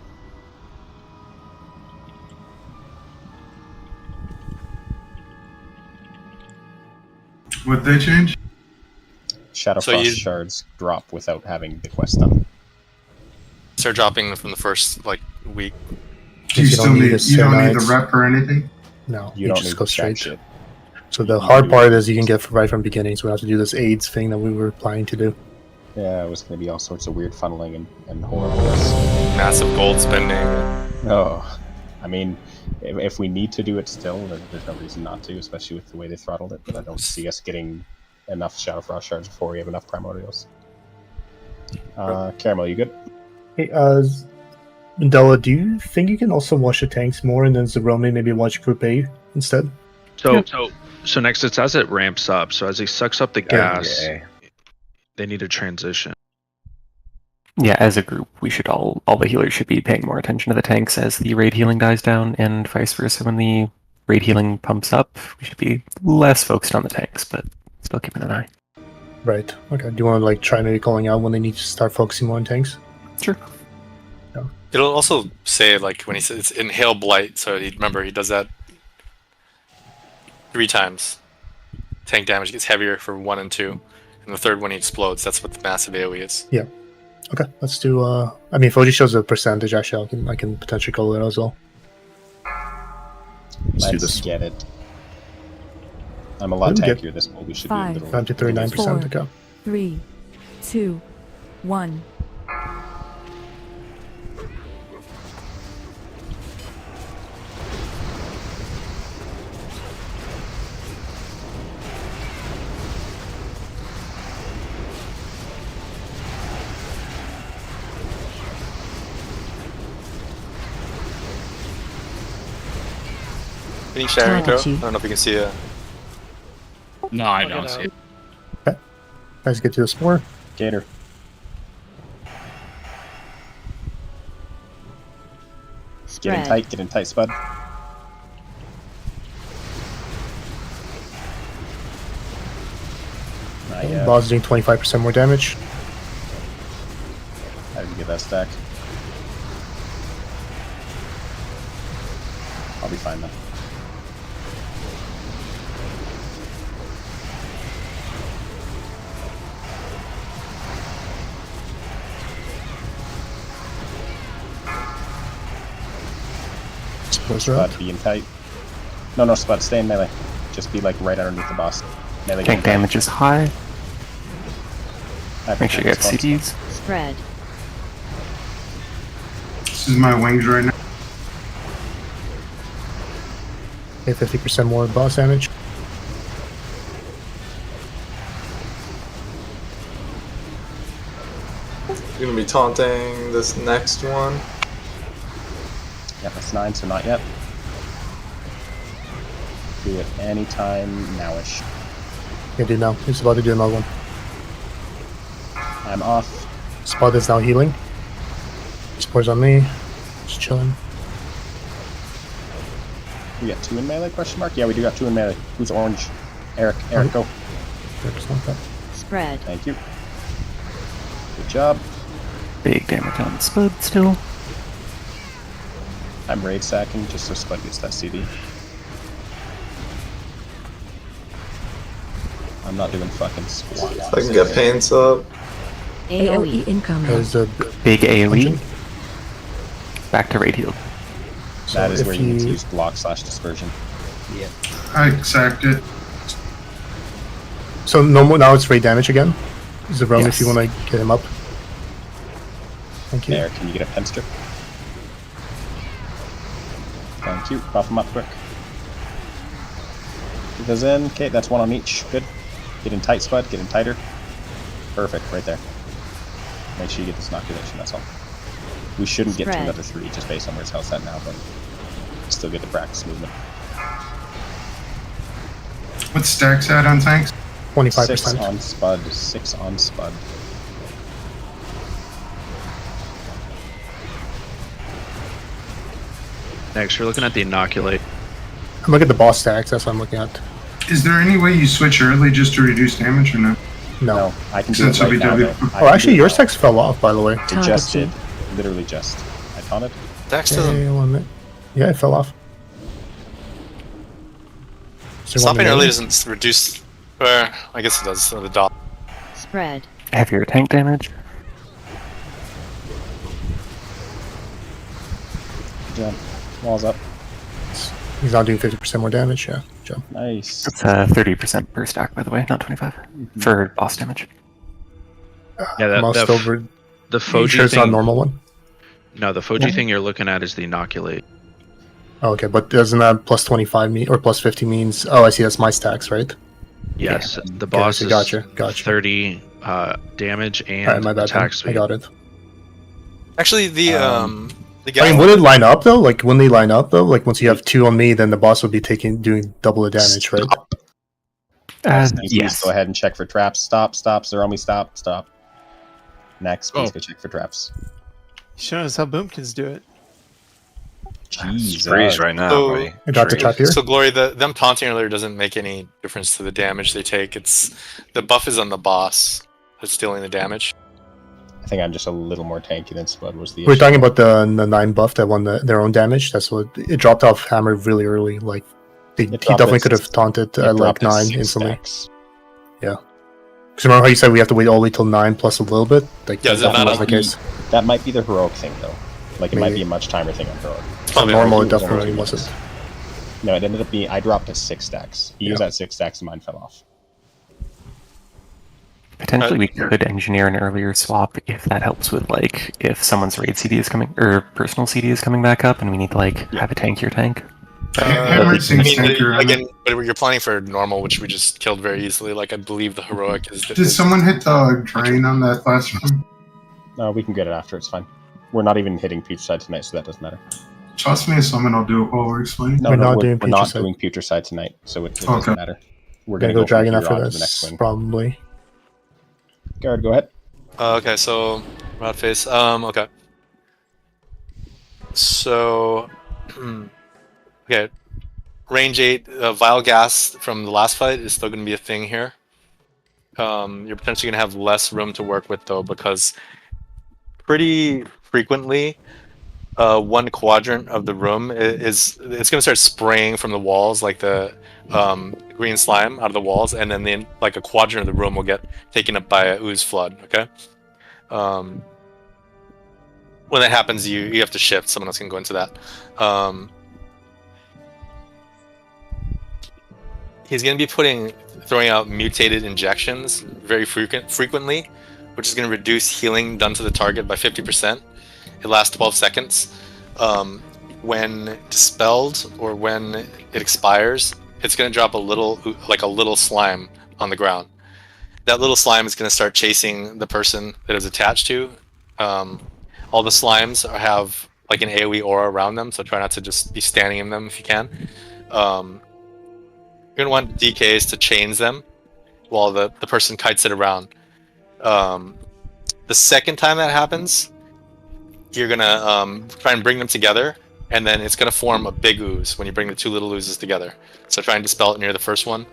What'd they change? Shadowfrost shards drop without having the quest done. Start dropping from the first like week. Do you still need? You don't need the rep or anything. No, You don't just need go jack straight. shit. So the hard part is you can get right from beginning, so we have to do this AIDS thing that we were planning to do. Yeah, it was going to be all sorts of weird funneling and horribleness. Massive gold spending. Oh, I mean, if we need to do it still, there's no reason not to, especially with the way they throttled it. But I don't see us getting enough Shadowfrost shards before we have enough Primordials. Caramel, you good? Hey, Mandela, do you think you can also watch the tanks more and then Zerome maybe watch Group A instead? So next, it's as it ramps up. So as he sucks up the gas, they need a transition. Yeah, as a group, we should all the healers should be paying more attention to the tanks as the raid healing dies down, and vice versa. When the raid healing pumps up, we should be less focused on the tanks, but still keeping an eye. Right. Okay. Do you want to like try maybe calling out when they need to start focusing more on tanks? Sure. It'll also say like when he says it's inhale blight, so remember he does that 3 times. Tank damage gets heavier for 1 and 2, and the third one he explodes. That's what the massive AoE is. Yeah. Okay. Let's do. I mean, if OG shows a percentage, actually, I can potentially call it as well. Let's do this. get it. I'm a lot tankier this build. We should be a little. 5 to 39%. Okay. 3, 2, 1. Can you share intro? I don't know if you can see it. No, I don't see it. Okay. Guys, get to the spore. Gator. Get in tight, Spud. Boss is doing 25% more damage. How did you get that stack? I'll be fine then. Spud, Spud, be in tight. No, Spud, stay in melee. Just be like right underneath the boss. Melee Tank damage is high. Make sure you get Spud. CDs. Spread. This is my wings right now. Okay, 50% more boss damage. You're gonna be taunting this next one. Yeah, that's 9, so not yet. Do it anytime nowish. Yeah, do now. He's about to do another one. I'm off. Spud is now healing. Spore's on me. Just chilling. We got 2 in melee, question mark? Yeah, we do got 2 in melee. Who's orange? Eric, go. Eric's not that. Spread. Thank you. Good job. Big damage on Spud still. I'm raid sacking just so Spud gets that CD. I'm not doing fucking squat. If I can get paints up. AoE incoming. There's a Big AoE. Back to raid heal. That is if where you need to use block/dispersion. Yeah. I sacked it. So no more. Now it's raid damage again. Zerome, Yes. if you want to get him up. Thank you. There, can you get a pen strip? Thank you. Buff him up quick. Get those in. Okay, that's 1 on each. Good. Get in tight, Spud. Get in tighter. Perfect, right there. Make sure you get this inoculation, that's all. We shouldn't get to Spread. another 3 just based on where his health's at now, but still get the practice movement. What stacks at on tanks? 25%. 6 on Spud. 6 on Spud. Next, you're looking at the inoculate. I'm looking at the boss stacks. That's what I'm looking at. Is there any way you switch early just to reduce damage or no? No. I can do it right now. Oh, actually, your stacks fell off, by the way. It just did. Literally just. I found it. Stacks doesn't. Hey, 1 minute. Yeah, it fell off. Stopping early doesn't reduce. Or I guess it does. The dot. Spread. Heavier tank damage. Yeah. Walls up. He's not doing 50% more damage, yeah. Jump. Nice. It's 30% per stack, by the way, not 25 for boss damage. Yeah, Most over. The Are you Foji sure it's not a thing. normal one? No, the Foji thing you're looking at is the inoculate. Oh, okay, but doesn't that plus 25 mean, or plus 50 means? Oh, I see. That's my stacks, right? Yes, the boss is Gotcha. 30 damage and Alright, my bad. attack I speed. got it. Actually, the guy. I mean, would it line up though? Like, when they line up though, like once you have 2 on me, then the boss would be doing double the damage, right? Please go ahead and check for traps. Stop. Zeromi, stop. Next, please go check for traps. Show us how Boomkins do it. Jeez. Freeze right now, So- buddy. I got the trap here. So Glory, them taunting earlier doesn't make any difference to the damage they take. It's the buff is on the boss that's dealing the damage. I think I'm just a little more tanky than Spud was the We're issue. talking about the 9 buff that won their own damage. That's what it dropped off Hammer really early. Like he definitely could have taunted at like 9 instantly. Stacks. Yeah. Because remember how you said we have to wait all the way till 9 plus a little bit? Like Yeah, that was the case. That might be the heroic thing though. Like it might Maybe. be a much timer thing on heroic. On normal, it Heroic definitely was- wasn't. No, it ended up being I dropped to 6 stacks. He was at 6 stacks and mine fell off. Potentially, we could engineer an earlier swap if that helps with like if someone's raid CD is coming or personal CD is coming back up, and we need to like have a tankier tank. Hammer seems tanker. Again, but you're planning for normal, which we just killed very easily. Like I believe the heroic is. Did someone hit the drain on that last one? No, we can get it after. It's fine. We're not even hitting Putricide tonight, so that doesn't matter. Toss me a summon, I'll do it while we're explaining. No, We're no, not we're, doing we're not Putricide. doing Putricide tonight, so it Okay. doesn't matter. We're Gonna gonna go dragon from after here on to the next this, win. probably. Guard, go ahead. Okay, so rod face. Okay. So, okay, range 8 vile gas from the last fight is still going to be a thing here. You're potentially going to have less room to work with though, because pretty frequently, one quadrant of the room it's going to start spraying from the walls, like the green slime out of the walls, and then like a quadrant of the room will get taken up by a ooze flood. Okay. When that happens, you have to shift. Someone else can go into that. He's going to be throwing out mutated injections very frequently, which is going to reduce healing done to the target by 50%. It lasts 12 seconds. When dispelled or when it expires, it's going to drop a little slime on the ground. That little slime is going to start chasing the person that it's attached to. All the slimes have like an AoE aura around them, so try not to just be standing in them if you can. You're going to want DKs to chains them while the person kites it around. The second time that happens, you're going to try and bring them together, and then it's going to form a big ooze when you bring the 2 little oozes together. So try and dispel it near the first one.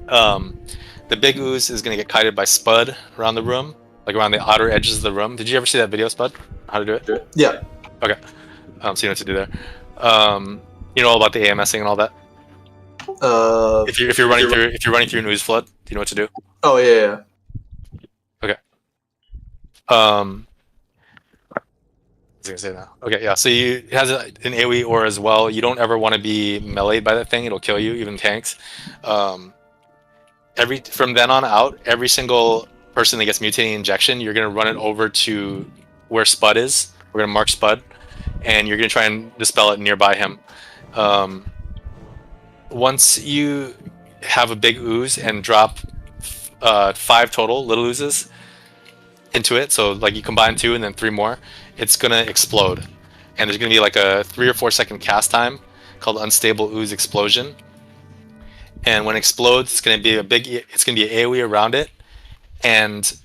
The big ooze is going to get kited by Spud around the room, like around the outer edges of the room. Did you ever see that video, Spud? How to do it? Yeah. Okay. So you know what to do there. You know all about the AMSing and all that. If you're running through an ooze flood, do you know what to do? Oh yeah. Okay. I was gonna say now. Okay, yeah. So it has an AoE aura as well. You don't ever want to be meleeed by that thing. It'll kill you, even tanks. From then on out, every single person that gets mutating injection, you're gonna run it over to where Spud is. We're gonna mark Spud, and you're gonna try and dispel it nearby him. Once you have a big ooze and drop 5 total little oozes into it, so like you combine 2 and then 3 more, it's gonna explode, and there's gonna be like a 3 or 4 second cast time called unstable ooze explosion. And when it explodes, it's gonna be an AoE around it, and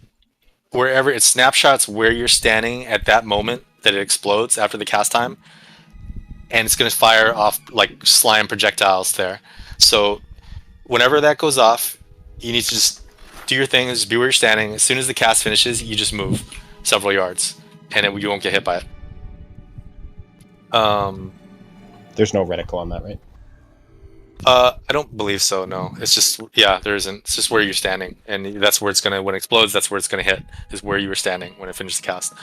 wherever it snapshots where you're standing at that moment that it explodes after the cast time, and it's going to fire off like slime projectiles there. So whenever that goes off, you need to just do your thing, just be where you're standing. As soon as the cast finishes, you just move several yards, and you won't get hit by it. There's no reticle on that, right? I don't believe so. No, it's just there isn't. It's just where you're standing, and that's where it's gonna when it explodes. That's where it's gonna hit. Is where you were standing when it finished the cast.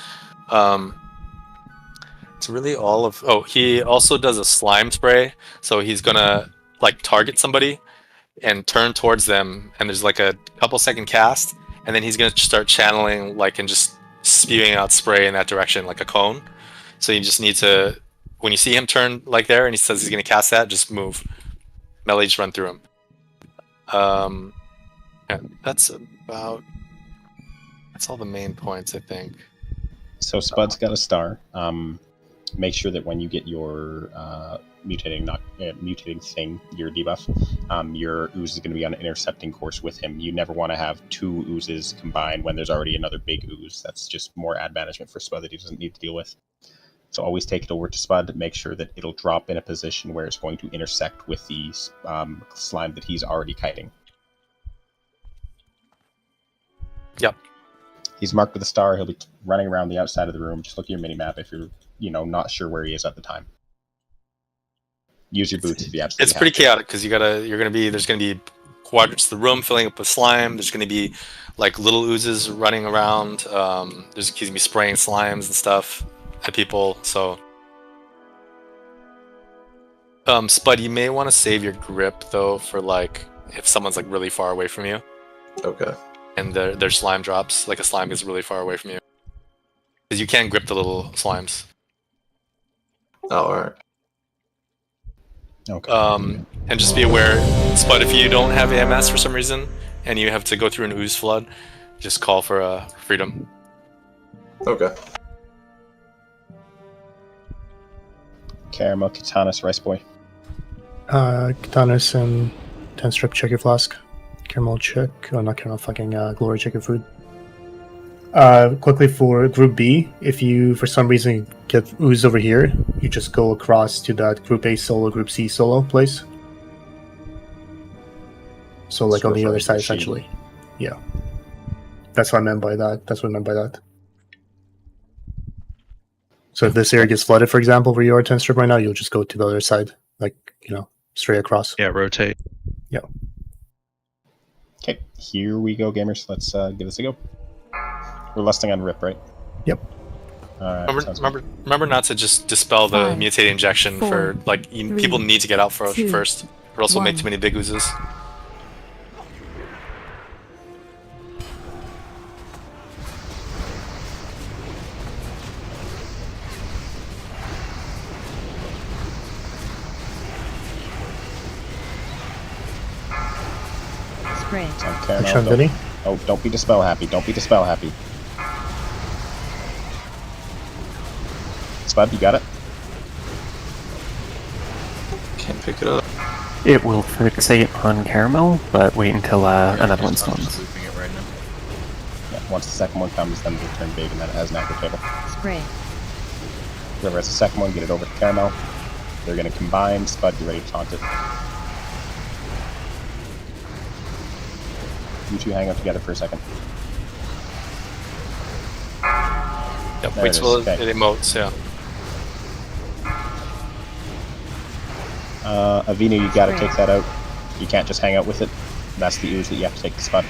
It's really all of. Oh, he also does a slime spray, so he's gonna like target somebody and turn towards them, and there's like a couple second cast, and then he's gonna start channeling like and just spewing out spray in that direction like a cone. So you just need to, when you see him turn like there and he says he's gonna cast that, just move. Melee, just run through him. Yeah, that's all the main points, I think. So Spud's got a star. Make sure that when you get your mutating thing, your debuff, your ooze is going to be on an intercepting course with him. You never want to have two oozes combined when there's already another big ooze. That's just more ad management for Spud that he doesn't need to deal with. So always take it over to Spud. Make sure that it'll drop in a position where it's going to intersect with the slime that he's already kiting. Yep. He's marked with a star. He'll be running around the outside of the room. Just look at your mini-map if you're, not sure where he is at the time. Use your boots if you absolutely It's pretty chaotic because there's gonna be quadrants of the room filling up with slime. There's gonna be like little oozes running around. He's gonna be spraying slimes and stuff at people. So, Spud, you may want to save your grip though for like if someone's like really far away from you. Okay. And their slime drops, like a slime gets really far away from you, because you can't grip the little slimes. Oh, alright. Okay. And just be aware, Spud, if you don't have AMS for some reason and you have to go through an ooze flood, just call for freedom. Okay. Caramel, Katanas, Rice Boy. Katanas and 10 strip, check your flask. Caramel check. Oh, not caramel, fucking glory, check your food. Quickly for Group B, if you for some reason get ooze over here, you just go across to that Group A solo, Group C solo place. So like on the other side, essentially. Yeah. That's what I meant by that. So if this area gets flooded, for example, where you are 10 strip right now, you'll just go to the other side, like, straight across. Yeah, rotate. Yeah. Okay, here we go, gamers. Let's give this a go. We're lusting on Rip, right? Yep. Remember not to just dispel the mutating injection for like people need to get out first, or else we'll make too many big oozes. Spray. Don't be dispel happy. Don't be dispel happy. Spud, you got it? Can't pick it up. It will fixate on Caramel, but wait until another one spawns. Yeah, once the second one comes, then it'll turn big and then it has an active table. Spray. Whoever has the second one, get it over to Caramel. They're going to combine. Spud, you ready to taunt it? You two hang out together for a second. Yep, wait till it emotes, yeah. Avina, you gotta take that out. You can't just hang out with it. That's the ooze that you have to take to Spud.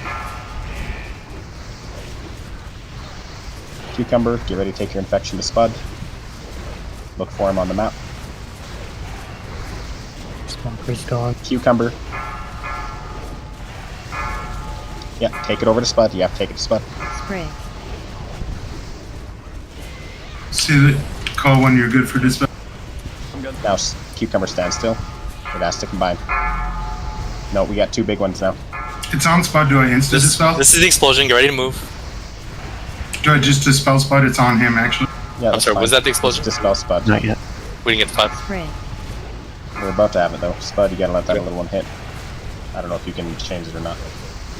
Cucumber, get ready to take your infection to Spud. Look for him on the map. Smoker's gone. Cucumber. Yeah, take it over to Spud. You have to take it to Spud. Spray. See that call when you're good for dispel. Now, Cucumber stands still. It has to combine. No, we got two big ones now. It's on Spud. Do I insta dispel? This is the explosion. Get ready to move. Do I just dispel Spud? It's on him, actually. Yeah, I'm sorry, fine. was that the explosion? Just dispel Spud. Not yet. We didn't get the 5. Spray. We're about to have it, though. Spud, you gotta let that little one hit. I don't know if you can change it or not.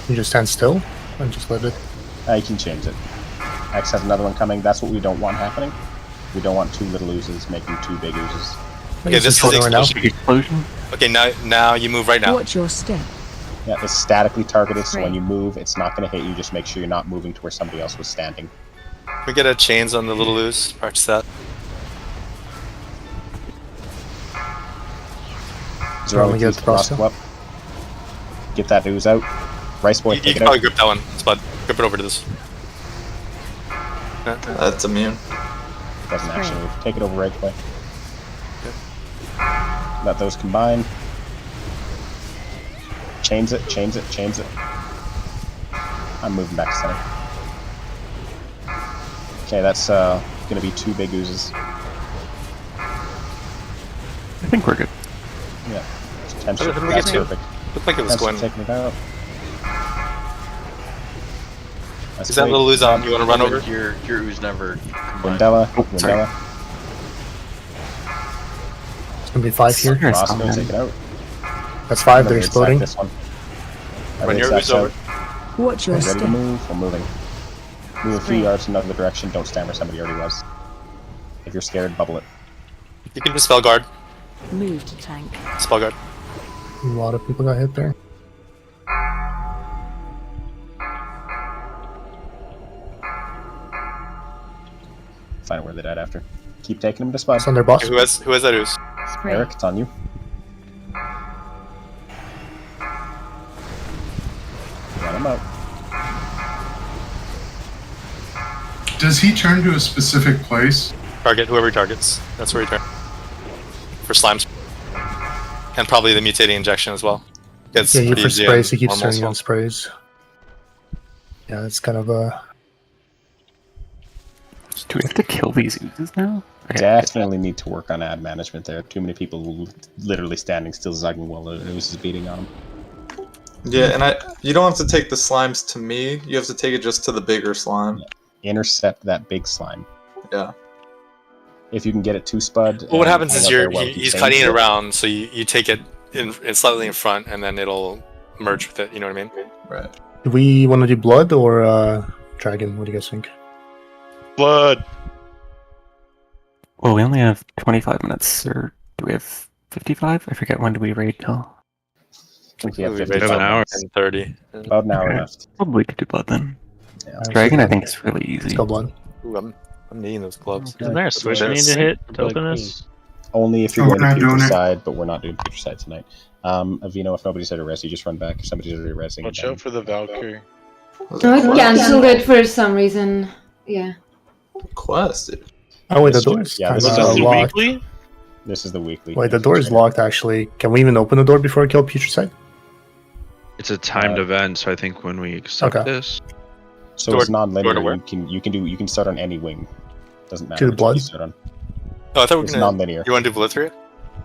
You just stand still and just let it. You can change it. X has another one coming. That's what we don't want happening. We don't want two little oozes making two big oozes. Okay, this is the explosion. Explosion. Okay, now you move right now. Watch your step. Yeah, it's statically targeted, so when you move, it's not going to hit you. Just make sure you're not moving to where somebody else was standing. Can we get a chains on the little ooze? Practice that. Zero, get up. Get that ooze out. Rice boy, You can probably grip that one, Spud. Grip it over to this. That's immune. Doesn't actually move. Take it over right away. Let those combine. Chains it, chains it, chains it. I'm moving back to center. Okay, that's gonna be 2 big oozes. I think we're good. Yeah. Tension. Did we That's get 2? perfect. Looked like it was going. Taking it out. That's Is that little ooze on? You want to run over? Your ooze never combined. Windella. Windella. It's gonna be 5 here. Roscoe, take it out. That's 5. They're exploding. This one. Run your ooze over. Watch your Ready step. to move? We're moving. Move a few yards in another direction. Don't stand where somebody already was. If you're scared, bubble it. You can dispel guard. Move to tank. Spell guard. A lot of people got hit there. Find out where they died after. Keep taking them to spot. It's on their boss. Okay, who has that ooze? Eric, it's on you. Got him out. Does he turn to a specific place? Target whoever he targets. That's where he turns. For slimes. And probably the mutating injection as well. It's Yeah, pretty for easy sprays, he on keeps normal turning as well. on sprays. Yeah, it's kind of a... Do we have to kill these oozes now? Okay. Definitely need to work on ad management there. Too many people literally standing still zugging while the ooze is beating on them. Yeah, and you don't have to take the slimes to me. You have to take it just to the bigger slime. Yeah. Intercept that big slime. Yeah. If you can get it to Spud. Well, what happens is he's he's cutting it around, so you take it in slightly in front, and then it'll merge with it. You know what I mean? Right. Do we want to do blood or dragon? What do you guys think? Blood. Well, we only have 25 minutes, or do we have 55? I forget, when do we raid till? I think we have We've 55 an hour minutes. and 30. About an hour Okay. left. Probably could do blood then. Yeah. Dragon, I think, is really easy. Let's go blood. Ooh, I'm needing those gloves. Isn't there a switch I need to hit to open this? Only if you're Oh, going we're to not doing future it. side, but we're not doing future side tonight. Avino, if nobody's at a res, you just run back. If somebody's already resing. Watch then- out for the Valkyrie. No, I cancelled it for some reason. Yeah. Quest. Oh wait, the door's Yeah, kind this of is the locked. Weekly? This is the weekly. Wait, the door is locked actually. Can we even open the door before we kill Putrescide? It's a timed event, so I think when we accept Okay. this, So Door- it's non-linear. door to where? You can start on any wing. Doesn't matter. To the which blood? you start on. Oh, I thought we were It's gonna. non-linear. You want to do Blithria?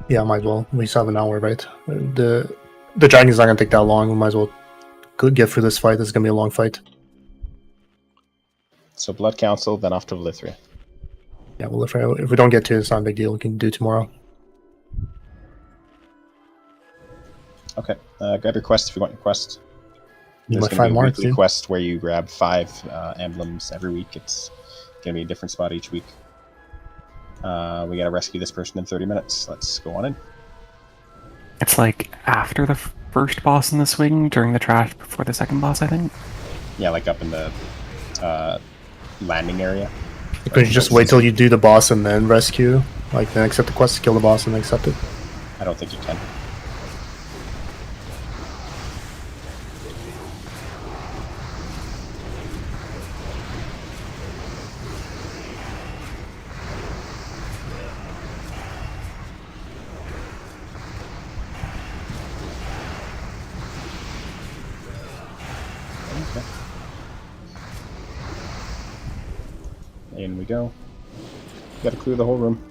Yeah, might as well. We still have an hour, right? The dragon's not gonna take that long. We might as well get through this fight. This is gonna be a long fight. So Blood Council, then off to Vlithria. Yeah, well, if we don't get to it, it's not a big deal. We can do it tomorrow. Okay, grab your quest if you want your quest. You There's might gonna find be a more weekly too. quest where you grab 5 emblems every week. It's gonna be a different spot each week. We gotta rescue this person in 30 minutes. Let's go on in. It's like after the first boss in the swing, during the trash, before the second boss, I think. Yeah, like up in the landing area. Could you just wait till you do the boss and then rescue? Like then accept the quest, kill the boss, and then accept it? I don't think you can. Okay. In we go. Gotta clear the whole room.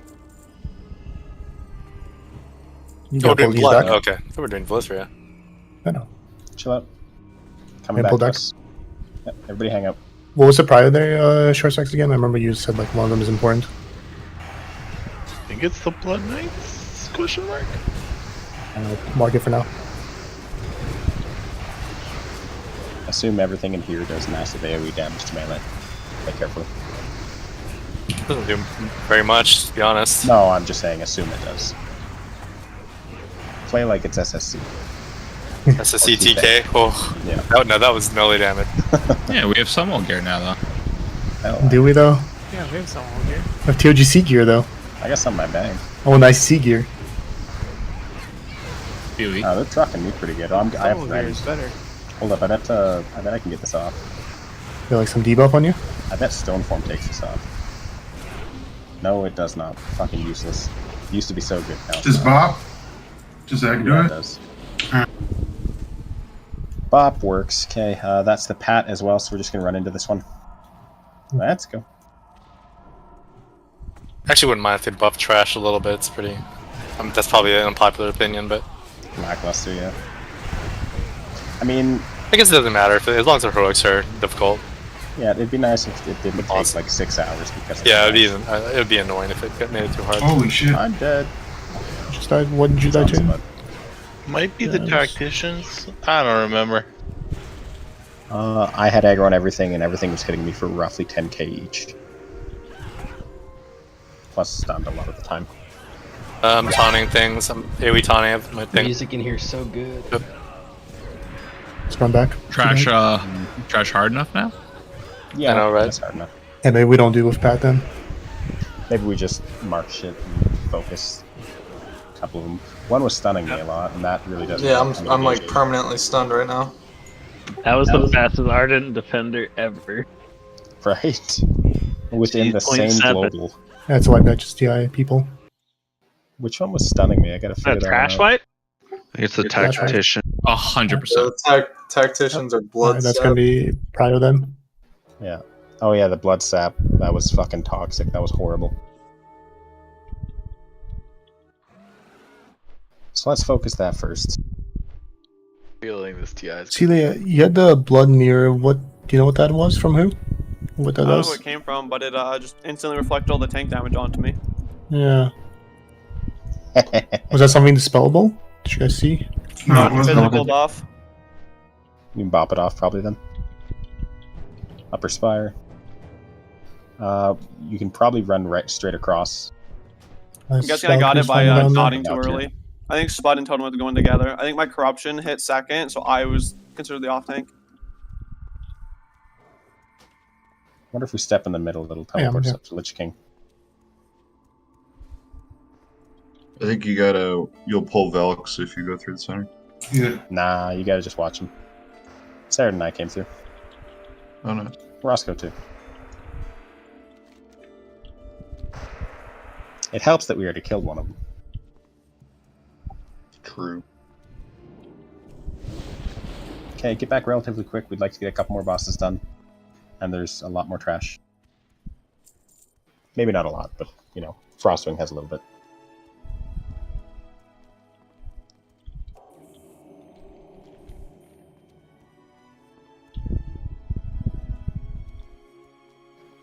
You Oh, we're got doing Bogey's blood. deck? Okay, I thought we were doing Blithria. I know. Chill out. Coming Yeah, back pull to deck. us. Yep, everybody hang out. What was the prior there, short sex again? I remember you said like one of them is important. I think it's the Blood Knights? Question mark? Mark it for now. Assume everything in here does massive AoE damage to melee. Be careful. Doesn't do very much, to be honest. No, I'm just saying assume it does. Play like it's SSC. SSC TK. Oh, yeah. That was melee damage. Yeah, we have Summon gear now, though. Do we though? Yeah, we have some gear. I have TOGC gear though. I got some in my bag. Oh, nice C gear. Oh, they're trucking me pretty good. I have gear is better. Hold up, I bet I can get this off. Feel like some debuff on you? I bet Stoneform takes this off. No, it does not. Fucking useless. It used to be so good now. Does Bop? Does that do Yeah, it? it does. Bop works. Okay, that's the Pat as well, so we're just gonna run into this one. Let's go. Actually, wouldn't mind if they buff trash a little bit. It's pretty. That's probably an unpopular opinion, but Lackluster, yeah. I mean, I guess it doesn't matter as long as the heroics are difficult. yeah, it'd be nice if it didn't take like 6 hours because. Yeah, it would be annoying if it made it too hard. Holy shit! I'm dead. Just died. What did you die to? Might be the tacticians. I don't remember. I had aggro on everything, and everything was hitting me for roughly 10k each. Plus stunned a lot of the time. Taunting things. AoE taunting my thing. Music in here is so good. Yep. Let's run back. Trash, trash hard enough now? Yeah, I know, right? That's hard enough. Yeah, maybe we don't do with Pat then. Maybe we just mark shit and focus. A couple of them. One was stunning me a lot, and that really doesn't. Yeah, I'm like permanently stunned right now. That was the fastest Ardent defender ever. Right. Within the same 0.7. global. That's why I just TI people. Which one was stunning me? I gotta figure that out. Trash wipe? I think it's the tactician. 100%. The tacticians are blood. Alright, that's gonna be Prio then. Yeah. Oh yeah, the blood sap. That was fucking toxic. That was horrible. So let's focus that first. Feeling this TI is. Celia, you had the blood mirror. What do you know what that was from who? What that I don't know does? where it came from, but it just instantly reflected all the tank damage onto me. Yeah. Was that something dispellable? Did you guys see? No, it wasn't. Physical off. You can bop it off probably then. Upper spire. You can probably run right straight across. I'm guessing I got it by nodding too early. I think Spud and Totem were going together. I think my corruption hit second, so I was considered the off tank. Wonder if we step in the middle, it'll Yeah, teleport us yeah. up to Lich King. I think you'll pull Velx if you go through the center. Yeah. Nah, you gotta just watch him. Sarah and I came through. Oh no. Roscoe too. It helps that we already killed one of them. True. Okay, get back relatively quick. We'd like to get a couple more bosses done. And there's a lot more trash. Maybe not a lot, but, you know, Frostwing has a little bit.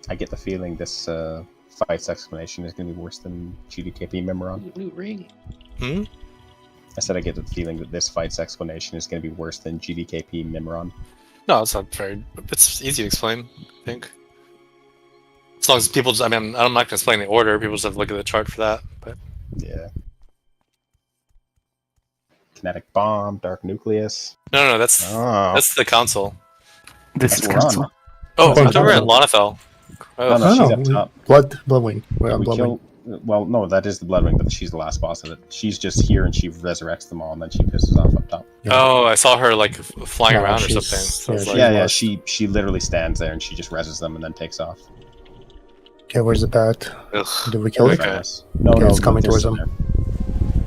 I get the feeling this fight's explanation is going to be worse than GDKP Memoron. Blue ring. Hmm? I said I get the feeling that this fight's explanation is going to be worse than GDKP Memoron. No, it's not very. It's easy to explain, I think. As long as people just, I mean, I'm not going to explain the order, people just have to look at the chart for that, but. Yeah. Kinetic Bomb, Dark Nucleus. No, that's the council. This is console. Oh, I thought we were at Lonafel. Oh, no, she's up top. Bloodwing. We're Yeah, on we Bloodwing. kill, well, no, that is the Bloodwing, but she's the last boss of it. She's just here and she resurrects them all, and then she pisses off up top. Oh, I saw her like flying No, around or she's- something. So yeah, it's she's like, Yeah, lost. she literally stands there and she just reses them and then takes off. Okay, where's the bat? Ugh. Did we kill it? Okay. No, Okay, no, it's coming there's towards some them. there.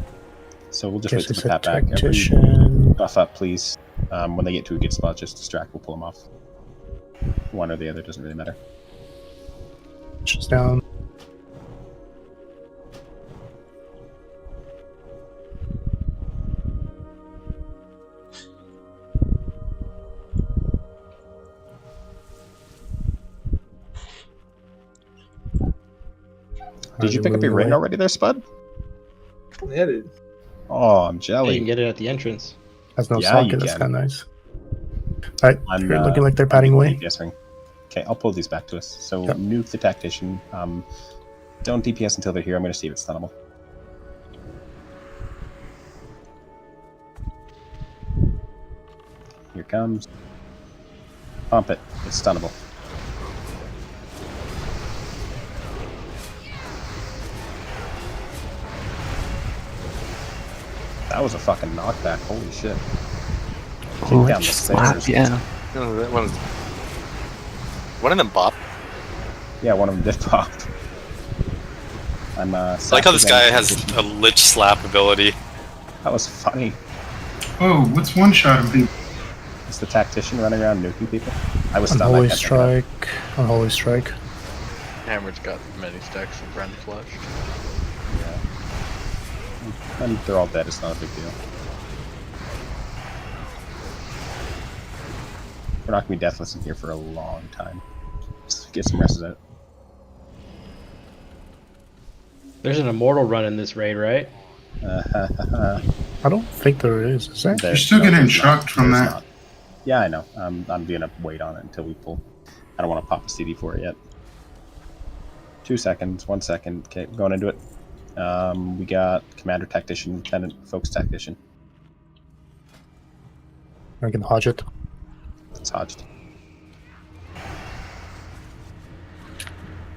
So we'll just Okay, wait till so we tap back. Tactician. Buff up, please. When they get to a good spot, just distract, we'll pull them off. One or the other, doesn't really matter. She's down. Did you pick up your ring already there, Spud? Yeah, dude. Oh, I'm You jelly. can get it at the entrance. Has no Yeah, you socket, that's can. kind of nice. Alright, I'm, you're looking like they're padding away. DPS ring. Okay, I'll pull these back to us. So Yep. nuke the Tactician. Don't DPS until they're here. I'm going to see if it's stunnable. comes. Pump it. It's stunnable. That was a fucking knockback. Holy shit. Oh, down the just stairs. slap, yeah. One of them bop. Yeah, one of them did pop. I'm I like how this guy has a lich slap ability. That was funny. Oh, what's one shot of people? It's the tactician running around nuking people. I was stunned. Unholy strike. Unholy strike. Hammer's got many stacks of Ren flushed. Yeah. And they're all dead, it's not a big deal. We're not gonna be deathless in here for a long time. Just get some rest out. There's an immortal run in this raid, right? I don't think there is there? You're still getting shocked from that. Not. Yeah, I know. I'm gonna wait on it until we pull. I don't want to pop a CD for it yet. 2 seconds, 1 second. Okay, going into it. We got Commander Tactician, Lieutenant Focus Tactician. I can hodge it. It's hodged.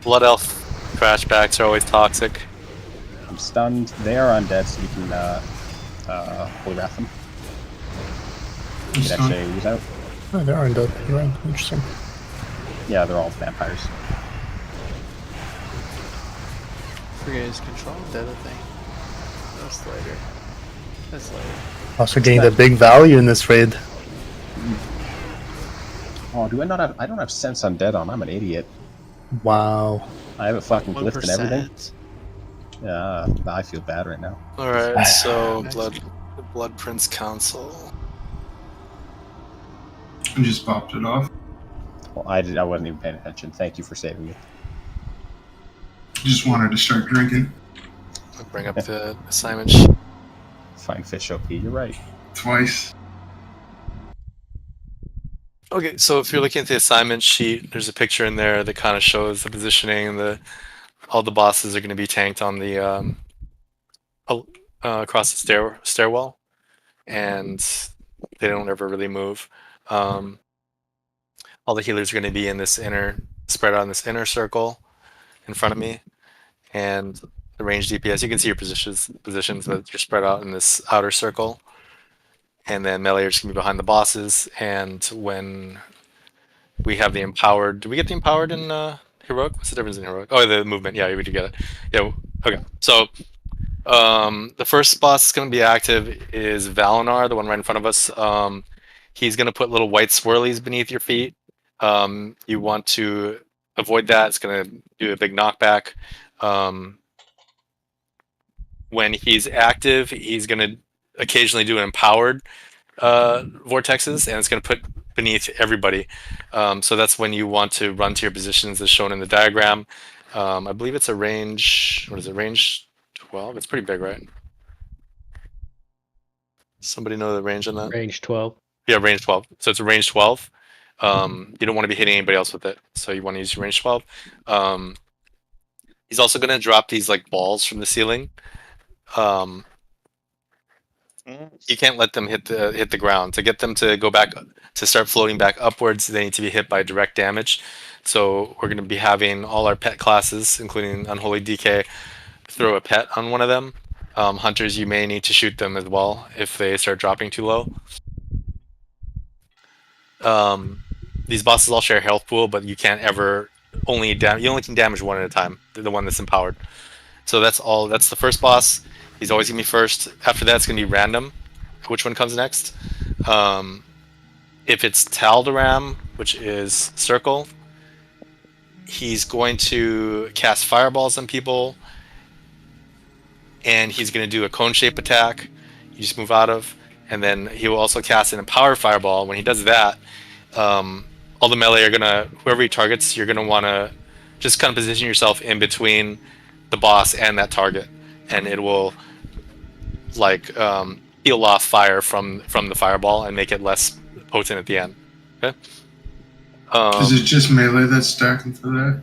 Blood Elf crashbacks are always toxic. I'm stunned. They are undead, so you can Holy Wrath them. You can actually use out. Oh, they are undead. You're right. Interesting. Yeah, they're all vampires. Forget his control dead thing. That's later. That's later. Also gained a big value in this raid. Oh, do I not have? I don't have Sense Undead on. I'm an idiot. Wow. I have a fucking glyph and everything. Yeah, I feel bad right now. Alright, so Blood Prince Council. I just popped it off. Well, I wasn't even paying attention. Thank you for saving me. Just wanted to start drinking. I'll bring up the assignment sheet. Fine fish OP, you're right. Twice. Okay, so if you're looking at the assignment sheet, there's a picture in there that kind of shows the positioning. All the bosses are going to be tanked on the across the stairwell, and they don't ever really move. All the healers are going to be in this spread out in this inner circle in front of me, and the range DPS. You can see your positions, but you're spread out in this outer circle. And then melee are just gonna be behind the bosses. And when we have the empowered, do we get the empowered in heroic? What's the difference in heroic? Oh, the movement. Yeah, we do get it. Yeah. Okay. So the first boss that's gonna be active is Valinar, the one right in front of us. He's gonna put little white swirlies beneath your feet. You want to avoid that. It's gonna do a big knockback. When he's active, he's gonna occasionally do an empowered vortexes, and it's going to put beneath everybody. So that's when you want to run to your positions as shown in the diagram. I believe it's a range, what is it, range 12? It's pretty big, right? Somebody know the range on that? Range 12. Yeah, range 12. So it's a range 12. You don't want to be hitting anybody else with it, so you want to use your range 12. He's also going to drop these like balls from the ceiling. You can't let them hit the ground. To get them to go back, to start floating back upwards, they need to be hit by direct damage. So we're going to be having all our pet classes, including Unholy DK, throw a pet on one of them. Hunters, you may need to shoot them as well if they start dropping too low. These bosses all share health pool, but you can't ever you only can damage one at a time. The one that's empowered. So that's all. That's the first boss. He's always gonna be first. After that, it's gonna be random. Which one comes next? If it's Taldaram, which is circle, he's going to cast fireballs on people, and he's gonna do a cone shape attack. You just move out of, and then he will also cast an empowered fireball. When he does that, all the melee are gonna, whoever he targets, you're gonna want to just kind of position yourself in between the boss and that target, and it will like peel off fire from the fireball and make it less potent at the end. Okay. Is it just melee that's stacking for that?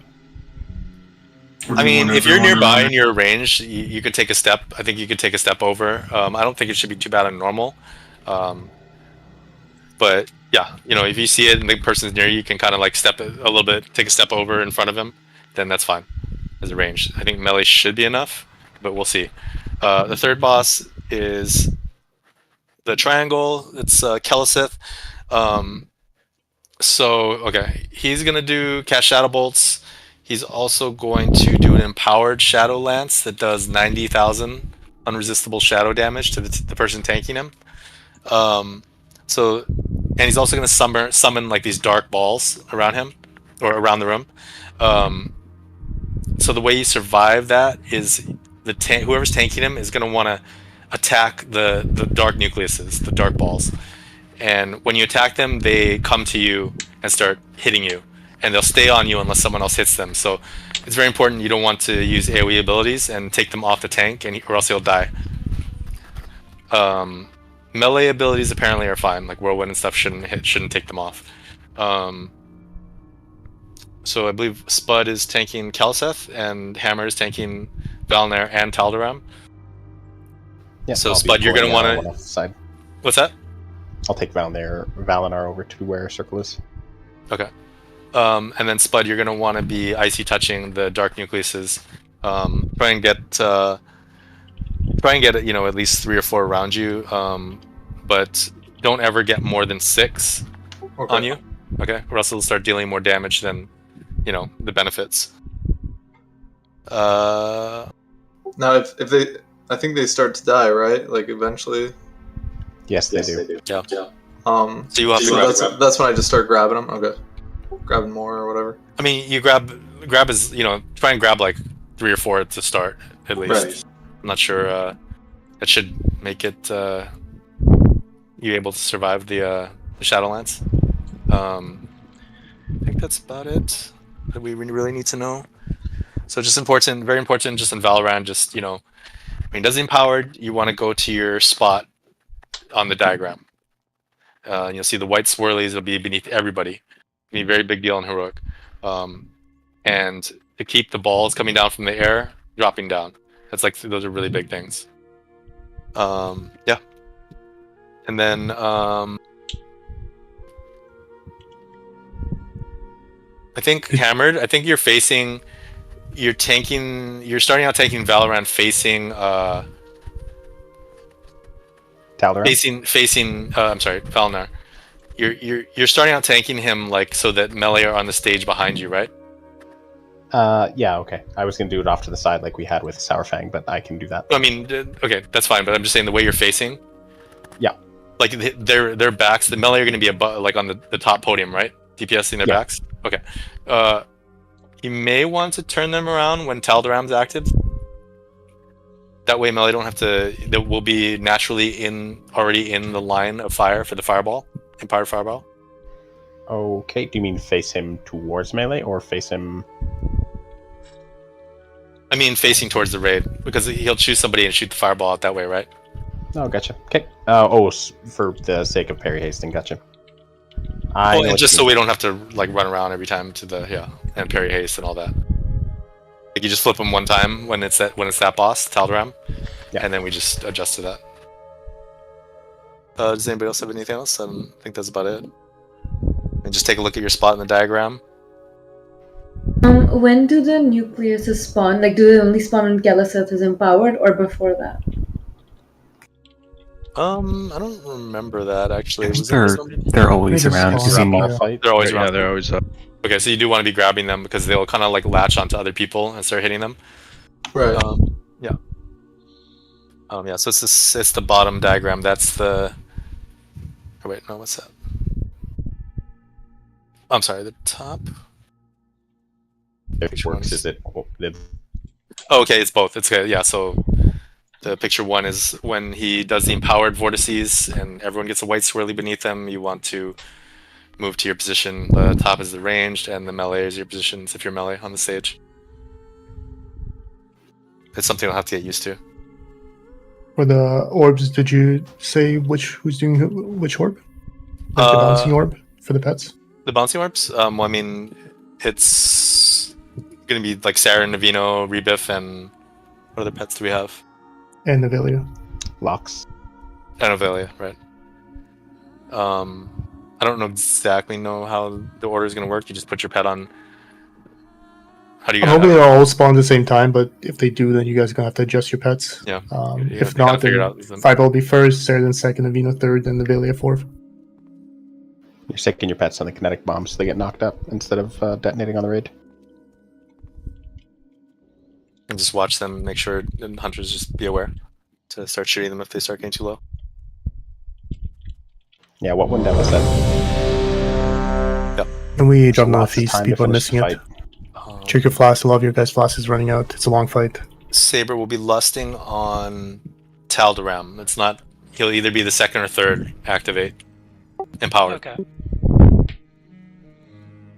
I mean, if you're nearby and you're ranged, you could take a step. I think you could take a step over. I don't think it should be too bad on normal, but Yeah, you know, if you see it and the person's near you, you can kind of like step a little bit, take a step over in front of him, then that's fine as a range. I think melee should be enough, but we'll see. The third boss is the triangle. It's Kelesith. So, okay, he's going to cast Shadow Bolts. He's also going to do an empowered Shadow Lance that does 90,000 unresistible shadow damage to the person tanking him. And he's also going to summon like these dark balls around him, or around the room. So the way you survive that is whoever's tanking him is going to want to attack the dark nucleuses, the dark balls. And when you attack them, they come to you and start hitting you. And they'll stay on you unless someone else hits them. So it's very important you don't want to use AoE abilities and take them off the tank, or else he'll die. Melee abilities apparently are fine, like Whirlwind and stuff shouldn't take them off. So I believe Spud is tanking Keleseth, and Hammer is tanking Valnar and Taldaram. Yeah, so Spud, you're gonna want to. Side. What's that? I'll take Valinar over to where Circle is. Okay. And then Spud, you're gonna want to be icy touching the dark nucleuses. Try and get at least 3 or 4 around you, but don't ever get more than 6 on you. Okay, or else it'll start dealing more damage than the benefits. Now, if they, I think they start to die, right? Like eventually. Yes, they do. Yeah. So you have to that's when I just start grabbing them. Okay, grabbing more or whatever. I mean, you grab as try and grab like 3 or 4 to start at least. Right. I'm not sure. That should make it you able to survive the Shadowlands. I think that's about it that we really need to know. So just important, very important, just in Valorant, just when it does empowered, you want to go to your spot on the diagram. You'll see the white swirlies. It'll be beneath everybody. It'll be a very big deal in Heroic. And to keep the balls coming down from the air, dropping down. That's like, those are really big things. Yeah. And then I think Hammered, I think you're starting out taking Valorant facing Taldaram? Facing I'm sorry, Valnar. You're starting out tanking him like so that melee are on the stage behind you, right? Yeah, okay. I was gonna do it off to the side like we had with Sourfang, but I can do that. I mean, okay, that's fine. But I'm just saying the way you're facing. Yeah. Like their backs, the melee are gonna be above, like on the top podium, right? DPSing their backs. Okay. You may want to turn them around when Taldaram's active. That way, melee don't have to. They will be naturally already in the line of fire for the fireball, empowered fireball. Okay. Do you mean face him towards melee or face him? I mean, facing towards the raid, because he'll choose somebody and shoot the fireball out that way, right? Oh, gotcha. Okay. For the sake of parry hasting, gotcha. And just so we don't have to like run around every time to the and parry haste and all that. Like you just flip them one time when it's that boss, Taldaram, and then we just adjust to that. Does anybody else have anything else? I think that's about it. And just take a look at your spot in the diagram. When do the nucleuses spawn? Like, do they only spawn when Keleseth is empowered, or before that? I don't remember that actually. They're always around. They're always around. Yeah, they're always up. Okay, so you do want to be grabbing them because they'll kind of like latch onto other people and start hitting them. Right. Yeah. Yeah. So it's the bottom diagram. That's the. Oh wait, no. What's that? I'm sorry. The top. It works. Is it? Oh, okay, it's both. It's good. Yeah. So. The picture 1 is when he does the empowered vortices and everyone gets a white swirly beneath them. You want to move to your position. The top is the ranged and the melee is your positions if you're melee on the stage. It's something I'll have to get used to. For the orbs, did you say who's doing which orb? Like the bouncing orb for the pets? The bouncing orbs? Well, I mean, it's going to be like Sarah, Navino, Rebiff, and what other pets do we have? And Novelia. Lux. And Novelia, right. I don't exactly know how the order is going to work. You just put your pet on. How do you? I'm hoping they'll all spawn at the same time, but if they do, then you guys are gonna have to adjust your pets. Yeah. If not, then Fireball will be first, Ceradan second, Avino third, and Nevelia fourth. You're sicking your pets on the kinetic bombs so they get knocked up instead of detonating on the raid. And just watch them, make sure and hunters just be aware to start shooting them if they start getting too low. Yeah, what window was that? Yep. Can we jump on the feast? People are missing it. Check your flask. A lot of your guys' flask is running out. It's a long fight. Saber will be lusting on Tal'Daram. It's not. He'll either be the second or third activate. Empowered. Okay.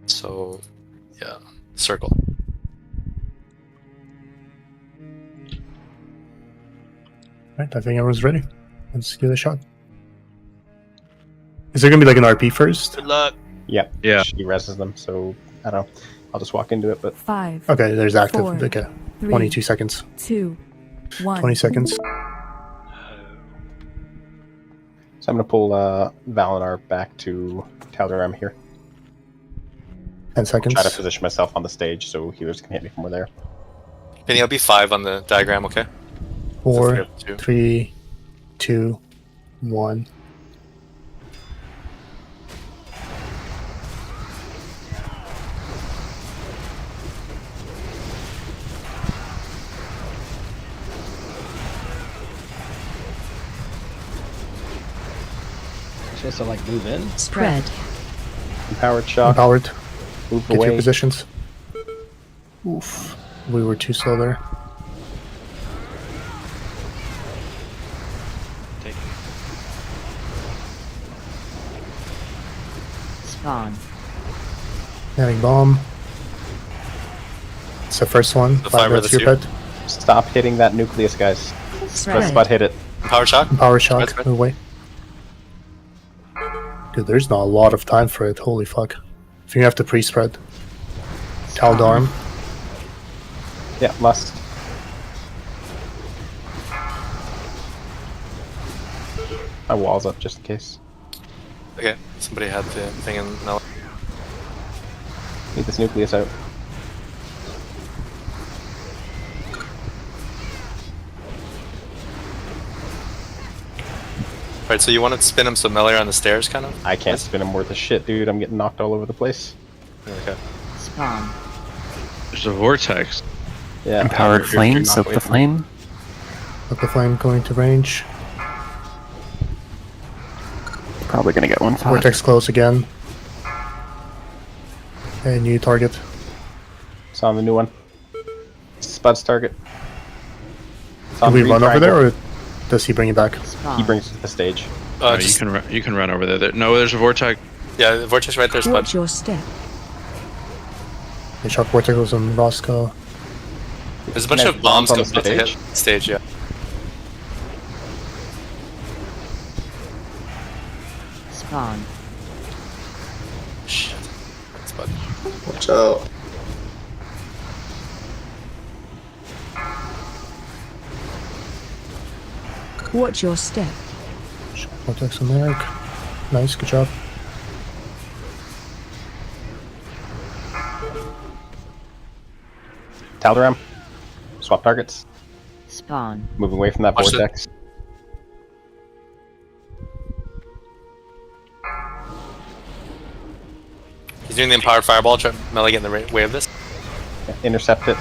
So, yeah, circle. Right, I think everyone's ready. Let's give it a shot. Is there gonna be like an RP first? Good luck. Yep. Yeah. She reses them, so I don't know. I'll just walk into it, but 5. Okay, there's active. 4, Okay, 3, 22 seconds. 2, 1. 20 seconds. So I'm gonna pull Valinar back to Tal'Daram here. 10 seconds. Try to position myself on the stage so healers can hit me from where they're. Penny, I'll be 5 on the diagram, okay? 4, 3, 2, 1. Supposed to like move in. Spread. Empowered shock. Empowered. Move Get away. your positions. Oof. We were too slow there. Spawn. Having bomb. It's the first one. The 5 fiber minutes to that's your you. pet. Stop hitting that nucleus, guys. Spread. Spud hit it. Power shock? Power shock. Spread. Move away. Dude, there's not a lot of time for it. Holy fuck. I think you have to pre-spread. Tal'Daram. Yeah, lust. My wall's up just in case. Okay, somebody had the thing in Mel. Need this nucleus out. Alright, so you want to spin him so Melee on the stairs, kind of? I can't spin him worth a shit, dude. I'm getting knocked all over the place. Okay. Spawn. There's a vortex. Yeah. Empowered You're flame, not soak away the from flame. Look the flame going to range. Probably gonna get one shot. Vortex close again. Okay, new target. It's on the new one. Spud's target. It's Can on we green run over triangle. there, or does he bring it back? He brings it to the stage. No, you can run over there. No, there's a vortex. Yeah, the vortex right there, Spud. Watch your step. They shot vorticals on Roscoe. There's a bunch of bombs going to hit the stage, yeah. Spawn. Shit. Spud. Watch out. Watch your step. Vortex on Merrick. Nice, good job. Tal'Daram. Swap targets. Spawn. Moving away from that Watch vortex. He's doing the empowered fireball. Try Melee get in the way of this. Yeah, intercept it.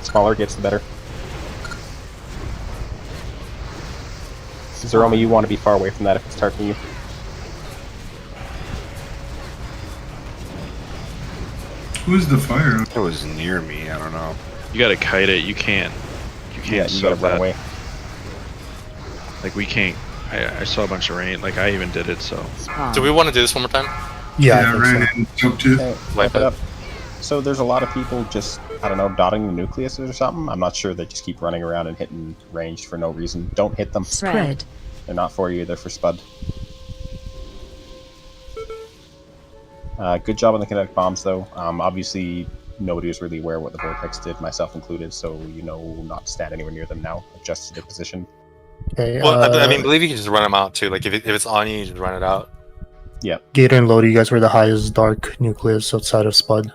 Smaller gets the better. Zeroma, you want to be far away from that if it's targeting you. Who's the fire? It was near me. I don't know. You gotta kite it. You can't. You can't Yeah, you sub gotta run that. away. Like we can't. I saw a bunch of rain. Like I even did it. So. Do we want to do this one more time? Yeah, I I think ran so. and took two. Okay, Wipe it it. up. So there's a lot of people just, I don't know, dotting the nucleuses or something. I'm not sure. They just keep running around and hitting ranged for no reason. Don't hit them. Spread. They're not for you. They're for Spud. Good job on the kinetic bombs, though. Obviously, nobody was really aware what the vortex did, myself included, so you know not to stand anywhere near them now. Adjust to their position. Okay, Well, I mean, I believe you can just run them out too. Like if it's on you, you just run it out. Yeah. Gator and Lodi, you guys were the highest dark nucleus outside of Spud.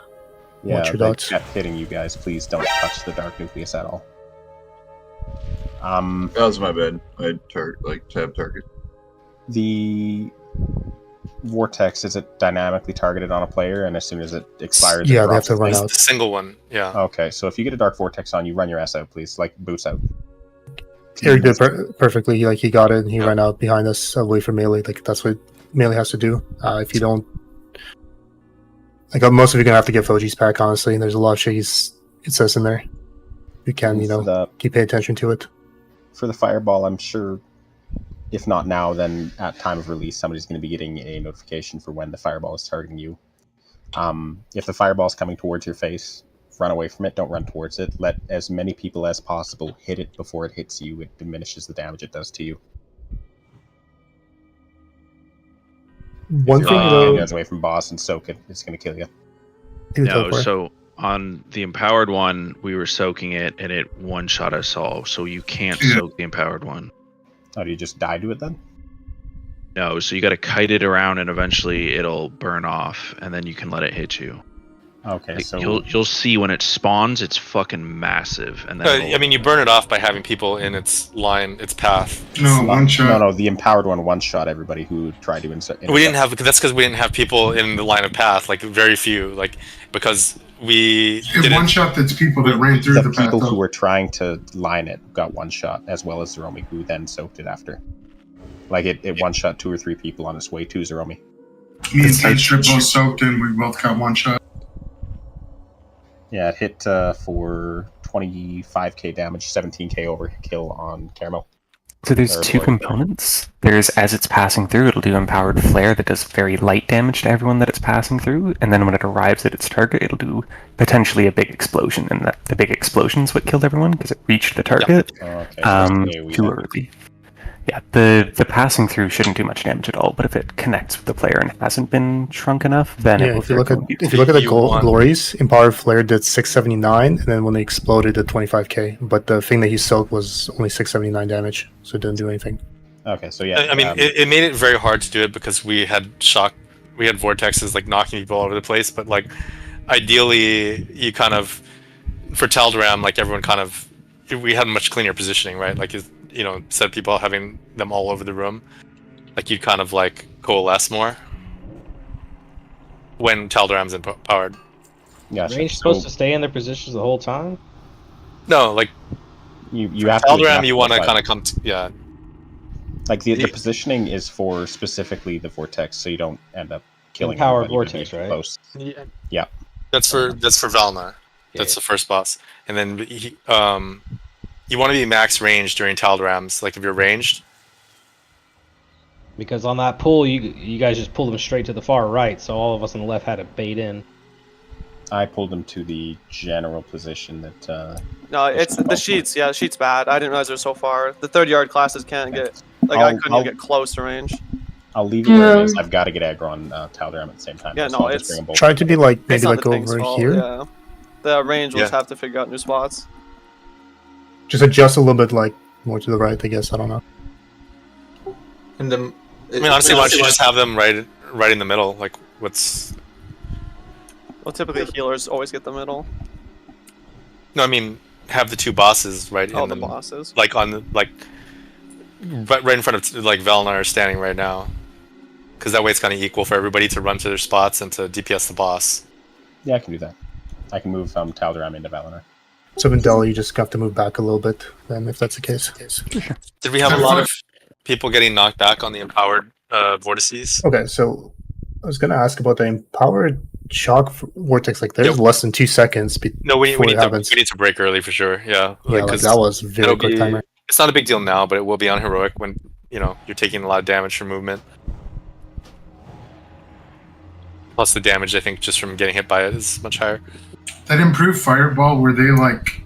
Yeah, What's your they dots? kept hitting you guys. Please don't touch the dark nucleus at all. That was my bad. I tab target. The vortex, is it dynamically targeted on a player, and as soon as it expires, Yeah, it they have to run It's out. the single one. Yeah. Okay, so if you get a dark vortex on you, run your ass out, please. Like boots out. Eric did perfectly. Like he got it, and he ran out behind us, away from melee. Like that's what melee has to do. If you don't, like most of you are gonna have to get Foji's pack. Honestly, and there's a lot of shit it says in there. You can, keep paying attention to it. For the fireball, I'm sure, if not now, then at time of release, somebody's going to be getting a notification for when the fireball is targeting you. If the fireball is coming towards your face, run away from it. Don't run towards it. Let as many people as possible hit it before it hits you. It diminishes the damage it does to you. One if thing you're though, you guys away from boss and soak it, it's going to kill you. No, so on the empowered one, we were soaking it, and it one-shot us all, so you can't soak the empowered one. Oh, do you just die to it then? No, so you got to kite it around, and eventually it'll burn off, and then you can let it hit you. Okay, Like, so you'll see when it spawns, it's fucking massive, and then I mean, you burn it off by having people in its line, its path. No, one shot. No, the empowered one one-shot everybody who tried to insert. We didn't have that's because we didn't have people in the line of path, like very few, like because we It one shot that's people that ran through the people path. who were trying to line it got one shot, as well as Zeromi, who then soaked it after. Like it one shot 2 or 3 people on its way to Zeromi. Me and Tight Strip both soaked and we both got one shot. Yeah, it hit for 25k damage, 17k overkill on Caramel. So there's two components. There's, as it's passing through, it'll do empowered flare that does very light damage to everyone that it's passing through, and then when it arrives at its target, it'll do potentially a big explosion, and the big explosion's what killed everyone because it reached the target too early. Yeah, the passing through shouldn't do much damage at all, but if it connects with the player and hasn't been shrunk enough, then it will. If you look at the glories, empowered flare did 679, and then when they exploded, it did 25k. But the thing that he soaked was only 679 damage, so it didn't do anything. Okay, so yeah. I mean, it made it very hard to do it because we had vortexes like knocking people all over the place. But like, ideally, you kind of for Tal'Daram, like everyone kind of we had much cleaner positioning, right? Like instead of people having them all over the room, like you'd kind of like coalesce more when Tal'Daram's empowered. Yeah, range supposed to stay in their positions the whole time. No, like you have Tal'Daram, you want to kind of come, Like the positioning is for specifically the vortex, so you don't end up killing. Empowered vortex, right? Close. Yeah. That's for Valnar. That's the first boss, and then you want to be max range during Tal'Daram's, like if you're ranged. Because on that pull, you guys just pulled them straight to the far right, so all of us on the left had to bait in. I pulled them to the general position that. No, it's the sheets. Yeah, the sheets bad. I didn't realize they're so far. The 30-yard classes can't get. I couldn't even get close to range. I'll leave it where it is. I've got to get aggro on Tal'Daram at the same time. Yeah, so no, I'll just it's bring them both try to be like maybe It's not like the thing's over fault, here. Yeah. The range will just have to figure out new spots. Just adjust a little bit, like more to the right, I guess. I don't know. And then, I mean, honestly, why don't you just have them right in the middle? Like, what's? Well, typically healers always get the middle. No, I mean, have the two bosses right in the bosses. Like on the right in front of like Valnar standing right now, because that way it's kind of equal for everybody to run to their spots and to DPS the boss. Yeah, I can do that. I can move Tal'Daram into Valnar. So Vendela, you just have to move back a little bit, then, if that's the case. Did we have a lot of people getting knocked back on the empowered vortices? Okay, so I was going to ask about the empowered shock vortex. Like, there's less than 2 seconds No, we before need it happens. we need to break early for sure. Yeah, Yeah, like, that was very quick timer. It's not a big deal now, but it will be on heroic when you're taking a lot of damage from movement. Plus the damage, I think, just from getting hit by it is much higher. That improved fireball, were they like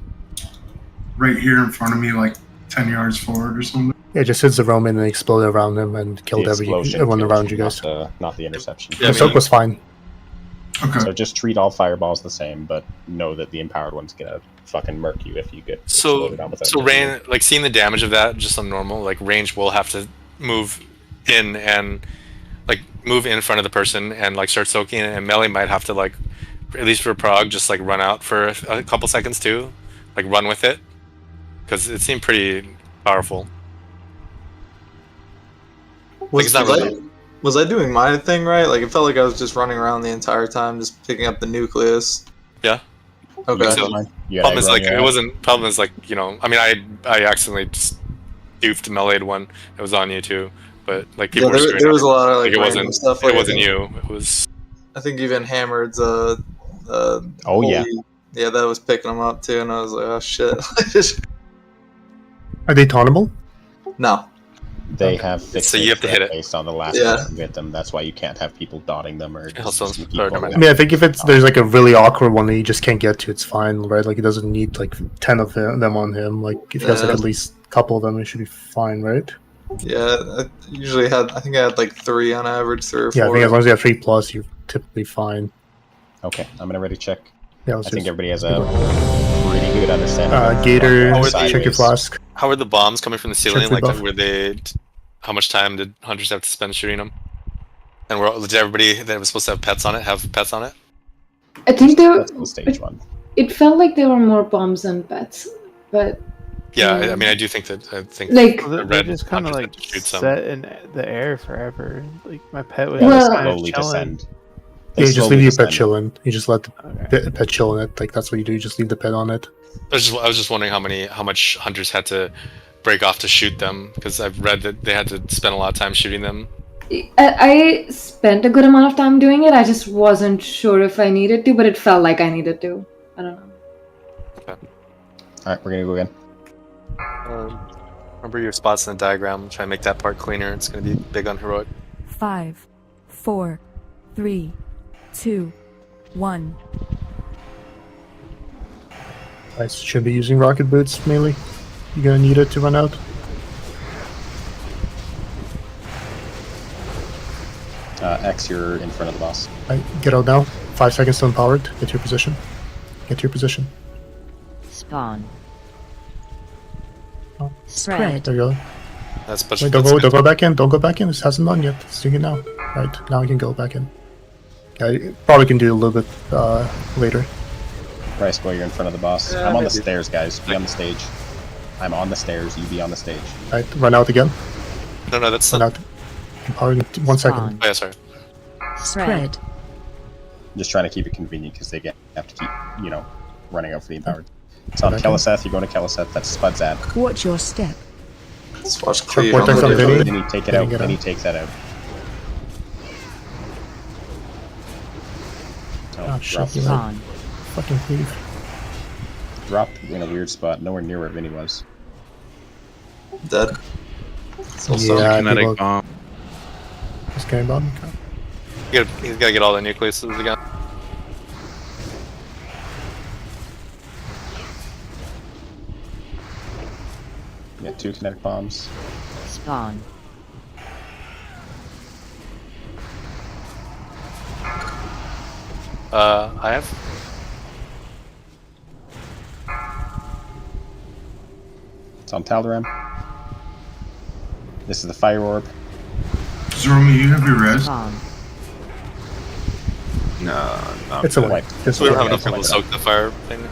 right here in front of me, like 10 yards forward or something? Yeah, just hits the Roman and exploded around him and killed everyone around you guys. Not the interception. The soak was fine. Okay. So just treat all fireballs the same, but know that the empowered one's gonna fucking murk you if you get exploded on without. So rain, like seeing the damage of that just on normal, like range will have to move in and like move in front of the person and like start soaking it, and melee might have to like, at least for prog, just like run out for a couple seconds too, like run with it, because it seemed pretty powerful. Was I doing my thing right? Like it felt like I was just running around the entire time, just picking up the nucleus. Yeah. Okay. So, problem is like it wasn't. Problem is like I mean I accidentally just doofed melee'd one. It was on you too, but like people were there was a lot of like it wasn't stuff. It wasn't you. It was. I think even Hammered's yeah, that was picking them up too, and I was like, oh shit. Are they tauntable? No. They have fixed so you have to hit it based on the last Yeah. person you hit them. That's why you can't have people dotting them or. Also, I mean, I think if there's like a really awkward one that you just can't get to, it's fine, right? Like it doesn't need like 10 of them on him. Like if he has like at least a couple of them, it should be fine, right? Yeah, I usually I think I had like 3 on average, 3 or 4. Yeah, I think as long as you have 3+, you're typically fine. Okay, I'm gonna ready check. Yeah, I think everybody has a pretty good understanding. Gator, Sideways. check your flask. How were the bombs coming from the ceiling? Check for Like, buff. were they? How much time did hunters have to spend shooting them? And did everybody that was supposed to have pets on it have pets on it? I think they were. That's the stage one. It felt like there were more bombs than pets, but Yeah, I mean, I do think that. I think Like- the They red just kind of hunters like had to shoot some. set in the air forever. Like my pet was Well- just kind of Slowly chilling. descend. Yeah, you just slowly leave your pet descend. chilling. You just let the pet chill in it. Like that's what you do. You just leave the pet on it. I was just wondering how much hunters had to break off to shoot them, because I've read that they had to spend a lot of time shooting them. I spent a good amount of time doing it. I just wasn't sure if I needed to, but it felt like I needed to. I don't know. Alright, we're gonna go again. Remember your spots in the diagram. Try and make that part cleaner. It's going to be big on heroic. 5, 4, 3, 2, 1. I should be using rocket boots melee. You're gonna need it to run out. X, you're in front of the boss. Right, get out now. 5 seconds to empower it. Get to your position. Get to your position. Spawn. Spread. There you go. That's Wait, don't go back in. Don't go back in. This hasn't done yet. It's doing it now. Right, now you can go back in. Yeah, you probably can do it a little bit later. Rice Boy, you're in front of the boss. Yeah, I'm on the maybe. stairs, guys. Be on the stage. I'm on the stairs. You be on the stage. Right, run out again. No, that's Run out. Empower in 1 second. Oh, yeah, sorry. Spread. I'm just trying to keep it convenient because they have to keep, running out for the empowered. It's on Okay. Keliseth. You're going to Keliseth. That's Spud's ad. Watch your step. Let's watch Check Cleve. vortex on Vinny. Then you take it out. Then he takes that out. Oh, shit. Drop, You know. Fucking Cleve. drop in a weird spot, nowhere near where Vinny was. Dead. Yeah, kinetic people- bomb. Just kidding about him. He's got to get all the nucleuses again. Yeah, 2 kinetic bombs. Spawn. I have. It's on Taldaram. This is the fire orb. Zormi, you have your res? Spawn. No, It's a wipe. It's we a don't have wipe. enough people to soak the fire thing.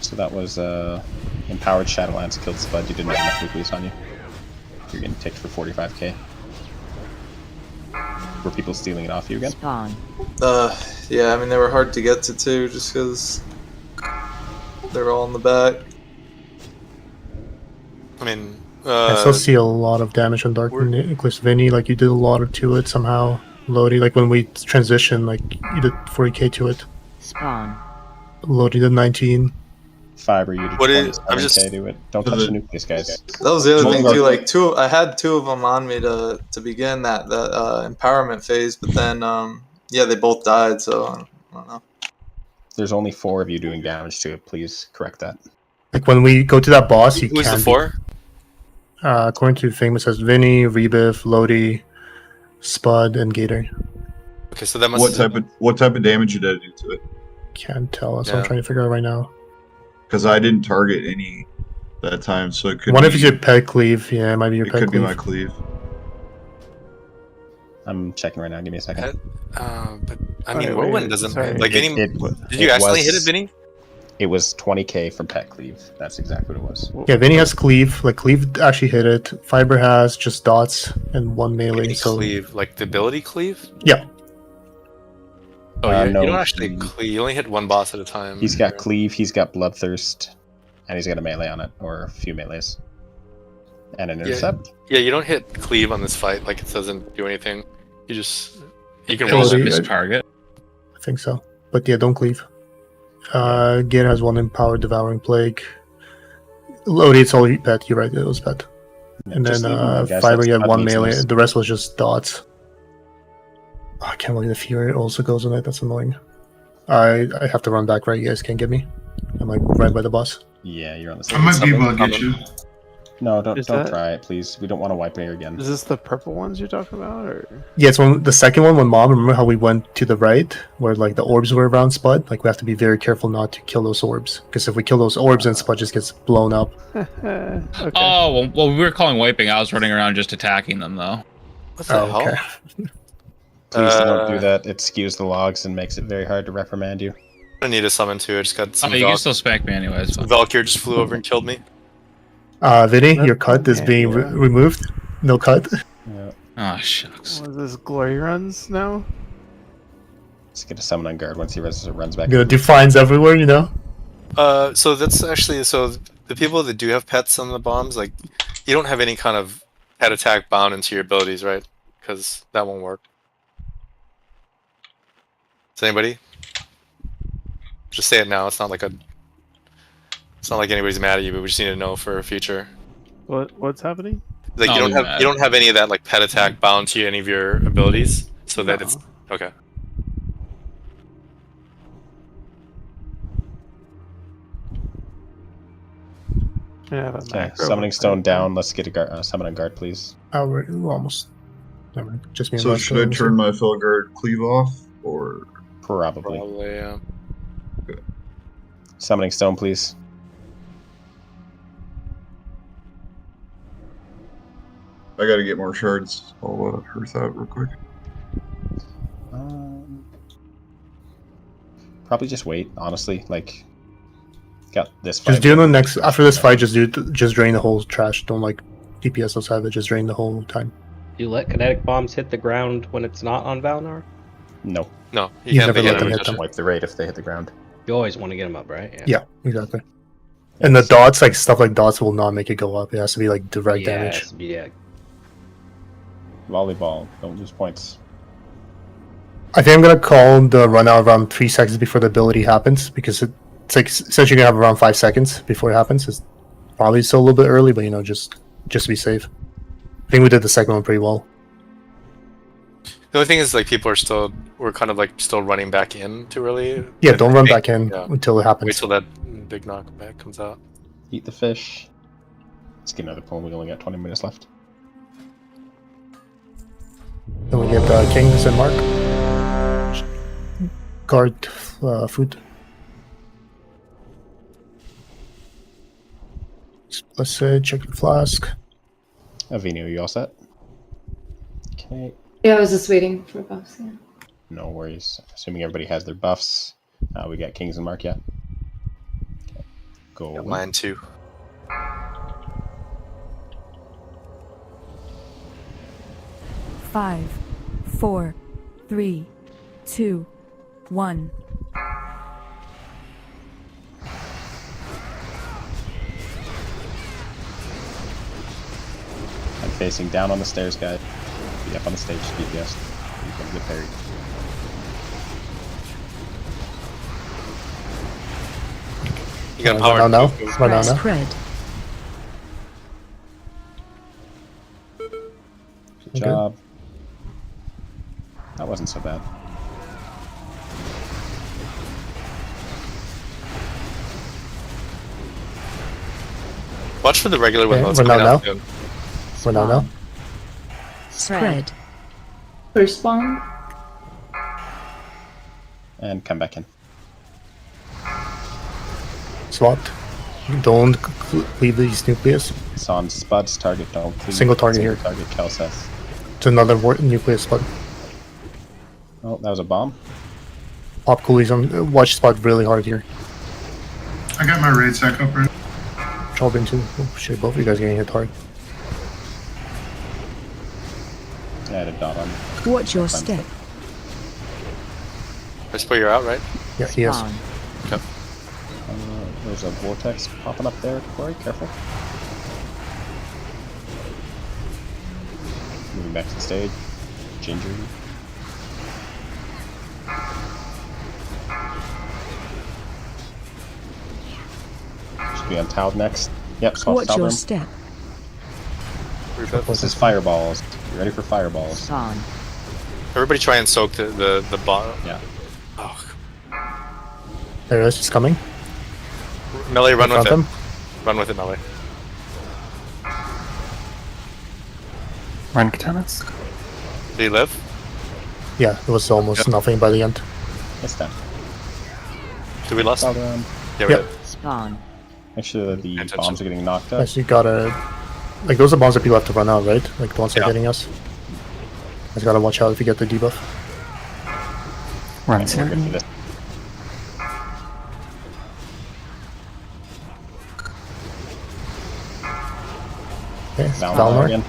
So that was empowered Shadowlands killed Spud. You didn't have enough nucleus on you. You're getting ticked for 45k. Were people stealing it off you again? Spawn. Yeah, I mean they were hard to get to too, just because they're all in the back. I mean, I still see a lot of damage on Dark Nucleus Vinny. Like you did a lot to it somehow. Lodi, like when we transitioned, like you did 40k to it. Spawn. Lodi did 19. Fiber, you did What is- 27k I'm just- to it. Don't touch the nucleus, guys. That was the other thing Mulgar- too. Like I had 2 of them on me to begin that empowerment phase, but then yeah, they both died. So I don't know. There's only 4 of you doing damage to it. Please correct that. Like when we go to that boss, you Who's can. the 4? According to Famous, has Vinny, Rebiff, Lodi, Spud, and Gator. Okay, so that must. What type of damage did I do to it? Can't tell. That's what I'm Yeah. trying to figure out right now. Because I didn't target any that time, so it could. One be, if it's your pet cleave. Yeah, it might be your It pet could be cleave. my cleave. I'm checking right now. Give me a second. But I mean, Wait, Whirlwind wait, doesn't sorry. like any. It- Did you it actually was- hit it, Vinny? It was 20k from Pet Cleave. That's exactly what it was. Yeah, Vinny has cleave. Like cleave actually hit it. Fiber has just dots and one melee. Any So cleave, like the ability cleave? yeah, Oh, No, you don't actually cleave. You only hit one boss at a time. He's got Cleave, he's got Bloodthirst, and he's got a melee on it, or a few melees. And an intercept? Yeah, you don't hit cleave on this fight. Like it doesn't do anything. You can Yeah, roll so it. you- Miss target. I think so. But yeah, don't cleave. Git has one empowered devouring plague. Lodi, it's all pet. You're right, it was pet. And Just then leave them, guys. Fiber, That's you had Spud one needs melee. this. The rest was just dots. Oh, I can't believe the Fury also goes on it. That's annoying. I have to run back, right? You guys can't get me. I'm like right by the boss. Yeah, you're on the I same might be able to something. get you. No, don't Is don't that- try it, please. We don't want to wipe here again. Is this the purple ones you're talking about, or? Yeah, it's the second one when Mom. Remember how we went to the right, where like the orbs were around Spud? Like we have to be very careful not to kill those orbs, because if we kill those orbs, then Spud just gets blown up. Okay. Oh, well, we were calling wiping. I was running around just attacking them, though. What the hell? Okay. Please don't do that. It skews the logs and makes it very hard to reprimand you. I need a summon too. I just got Oh, some. you can still spank me anyways. Valkyr just flew over and killed me. Vinny, your cut is being removed. No cut. Yeah. Oh, shucks. What is this, glory runs now? Just get a summon on guard once he runs back. Gonna do fines everywhere, you know. So that's actually the people that do have pets on the bombs, like you don't have any kind of pet attack bound into your abilities, right? Because that won't work. Does anybody? Just say it now. It's not like anybody's mad at you, but we just need to know for future. What's happening? Like No, you don't have any of that like pet attack bound to any of your abilities, so that it's okay. Yeah, Okay, summoning stone down. Let's get a summon on guard, please. Oh, we're almost. Never mind. Just me. and So Lance should I going, turn my Felguard cleave off, or Probably. Probably, yeah. Summoning stone, please. I gotta get more shards. I'll earth out real quick. Probably just wait. Honestly, like, got this. Just fight. do the next after this fight. Just drain the whole trash. Don't like DPS outside of it. Just drain the whole time. You let kinetic bombs hit the ground when it's not on Valnar? No. No, You can't never get let them them. hit them. Wipe the raid if they hit the ground. You always want to get them up, right? Yeah, exactly. And the dots, like stuff like dots, will not make it go up. It has to be like direct damage. Yeah. Volleyball. Don't lose points. I think I'm gonna call the run out around 3 seconds before the ability happens, because it's like since you're gonna have around 5 seconds before it happens. It's probably still a little bit early, but you know, just to be safe. I think we did the second one pretty well. The only thing is, like, we're kind of like still running back in too early. Yeah, And don't I run think- back in yeah. until it happens. Wait till that big knockback comes out. Eat the fish. Let's get another pull. We only got 20 minutes left. Then we get Kings and Mark. Guard food. Let's say check the flask. Avino, you all set? Okay. Yeah, I was just waiting for buffs. Yeah. No worries. Assuming everybody has their buffs. We got Kings and Mark, yeah? Okay. Go. Yeah, mine too. Five, 4, 3, 2, 1. I'm facing down on the stairs, guys. Be up on the stage, DPS. You can get parried. You got Run power. out now. Run out now. Spread. Good job. That wasn't so bad. Watch for the regular Okay, ones run coming out out now. soon. Run out now. Spread. First spawn. And come back in. Swapped. Don't leave these nucleus. It's on Spud's target, don't please. Single target here. Target Kelseth. To another nucleus spot. Oh, that was a bomb. Pop coolies on watch spot really hard here. I got my raid sack up right. Chop into. Oh shit, both of you guys getting hit hard. I had a dot on. Watch your step. Let's put you out, right? Yeah, he is. Okay. There's a vortex popping up there, Corey. Careful. Moving back to the stage. Ginger. Should be on Tau next. Yep, so Watch your room. step. This is fireballs. You ready for fireballs? Spawn. Everybody try and soak the bottom. Yeah. Oh. There it is. It's coming. Melee, run with it. Him. Run with it, Melee. Run katanas. Do you live? Yeah, it was almost nothing by the end. It's done. Did we lost? Yeah, Yep. we did. Spawn. Make sure that the bombs are getting knocked out. Yes, you gotta. Like, those are bombs that people have to run out, right? Like, the ones that are hitting us. You guys gotta watch out if you get the debuff. Run, We're good for this. Okay, Valnor Valnor. again.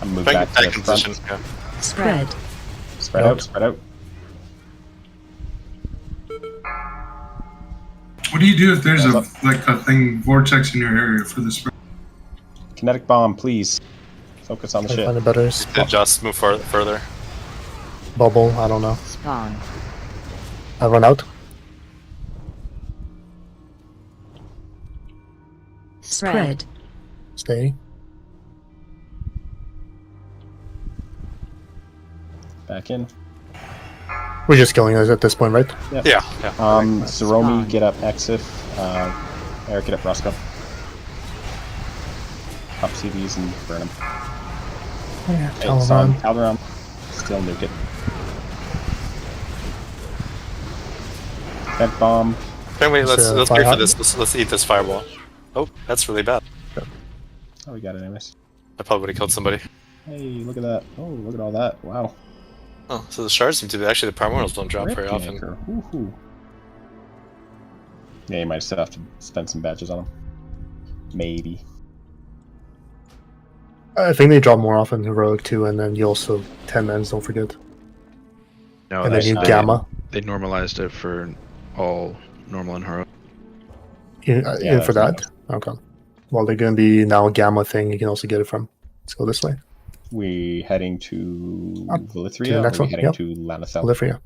I'm moving back to the front. Position. Yeah. Spread. Spread out, spread out. What do you do if there's a thing vortex in your area for the spread? Kinetic bomb, please. Focus on the Try to shit. find a better spot. Just move further. Bubble, I don't know. Spawn. I run out. Spread. Stay. Back in. We're just killing us at this point, right? Yep. Yeah. Zeromi, get up Exif. Eric, get up Roscoe. Pop CDs and burn them. Yeah, It's on Calderon. Still nuke it. Vent bomb. Okay, wait, let's fire wait for hot. this. Let's eat this fireball. Oh, that's really bad. Oh, we got it anyways. I probably would have killed somebody. Hey, look at that. Oh, look at all that. Wow. Oh, so the shards seem to be actually the primordials don't drop very often. Woohoo. Yeah, you might still have to spend some badges on them. Maybe. I think they drop more often in Heroic too, and then you also 10 mans, don't forget. No, And then you Gamma. They normalized it for all normal and heroic. In for that? Okay. Well, they're going to be now a Gamma thing. You can also get it from. Let's go this way. We heading to Up Villithria, to the next or we one, heading yep. to Lanithel? Villithria.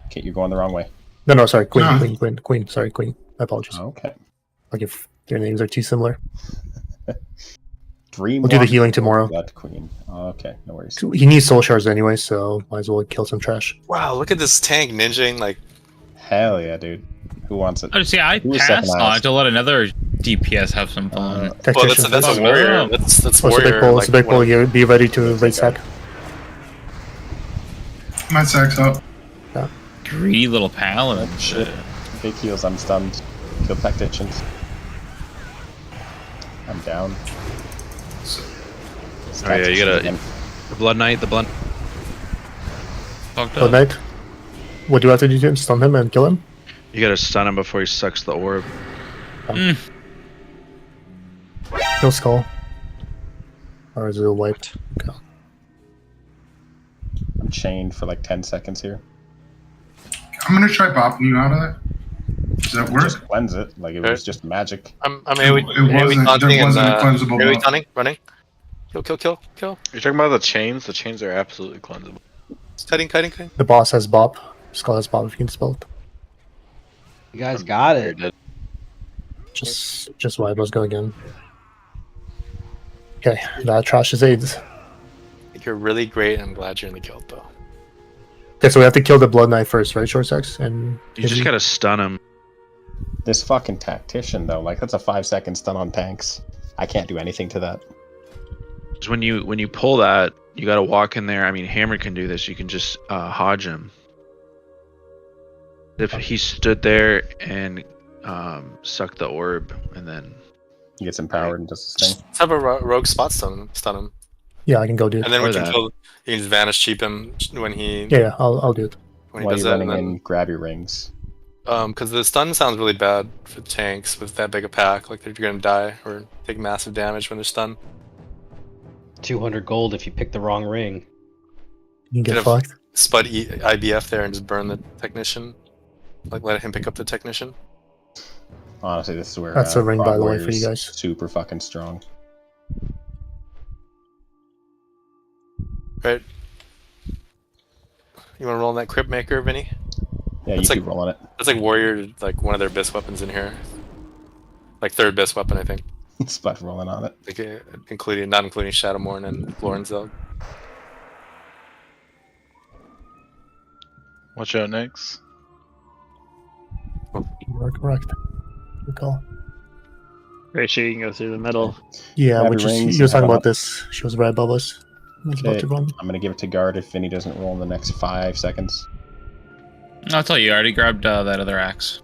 Okay, you're going the wrong way. No, sorry. Queen. No. Sorry, Queen. I apologize. Okay. Like if their names are too similar. Dream. We'll do the healing tomorrow. Got Queen. Okay, no worries. He needs soul shards anyway, so might as well kill some trash. Wow, look at this tank ninjing like. Hell yeah, dude. Who wants it? Oh, see, I Who was passed second on last? to let another DPS have some fun. Well, that's a warrior. That's It's a warrior. big pull. Like, It's a big pull here. Be ready to raid sack. My sack's up. Yeah. Greedy little paladin. Shit. Big heals, I'm stunned. Kill tacticians. I'm down. Oh yeah, you gotta the Blood Knight, the Blood. Good night. What do you have to do to him? Stun him and kill him? You gotta stun him before he sucks the orb. Kill skull. Or is it a wiped? Okay. I'm chained for like 10 seconds here. I'm gonna try popping you out of there. Does that work? Just cleanse it. Like it was just magic. I'm AoE taunting and AoE taunting, running. Kill. You're talking about the chains? The chains are absolutely cleansable. Cutting. The boss has Bob. Skull has Bob if you can spell it. You guys got it. Just wipe. Let's go again. Okay, that trash is AIDS. You're really great. I'm glad you're in the guild though. Okay, so we have to kill the Blood Knight first, right, Short Sex? And You just gotta stun him. This fucking tactician though, like that's a 5-second stun on tanks. I can't do anything to that. Because when you pull that, you gotta walk in there. I mean, Hammer can do this. You can just hodge him. If he stood there and sucked the orb, and then he gets empowered and does his thing. Let's have a rogue spot stun him. Yeah, I can go do it. And then we can kill. You can just vanish cheap him when he. Yeah, I'll do it. When he While does you're that, running and then, in, grab your rings. because the stun sounds really bad for tanks with that big a pack. Like they're gonna die or take massive damage when they're stunned. 200 gold if you pick the wrong ring. You can get Could fucked. have Spud IBF there and just burn the technician. Like let him pick up the technician. Honestly, this is where That's a ring, Frog by the way, for Warrior's you guys. Super fucking strong. Right. You want to roll on that Crypt Maker, Vinny? Yeah, that's you like, keep rolling it. That's like Warrior, like one of their best weapons in here. Like third best weapon, I think. Spud rolling on it. Like, not including Shadowmourne and Florenzel. Watch out, Nyx. You are correct. Good call. Great, she can go through the middle. Yeah, Grab which your is rings you were and talking have about a- this. She was right above us. I was about Okay, to run. I'm gonna give it to guard if Vinny doesn't roll in the next 5 seconds. I'll tell you, I already grabbed that other axe.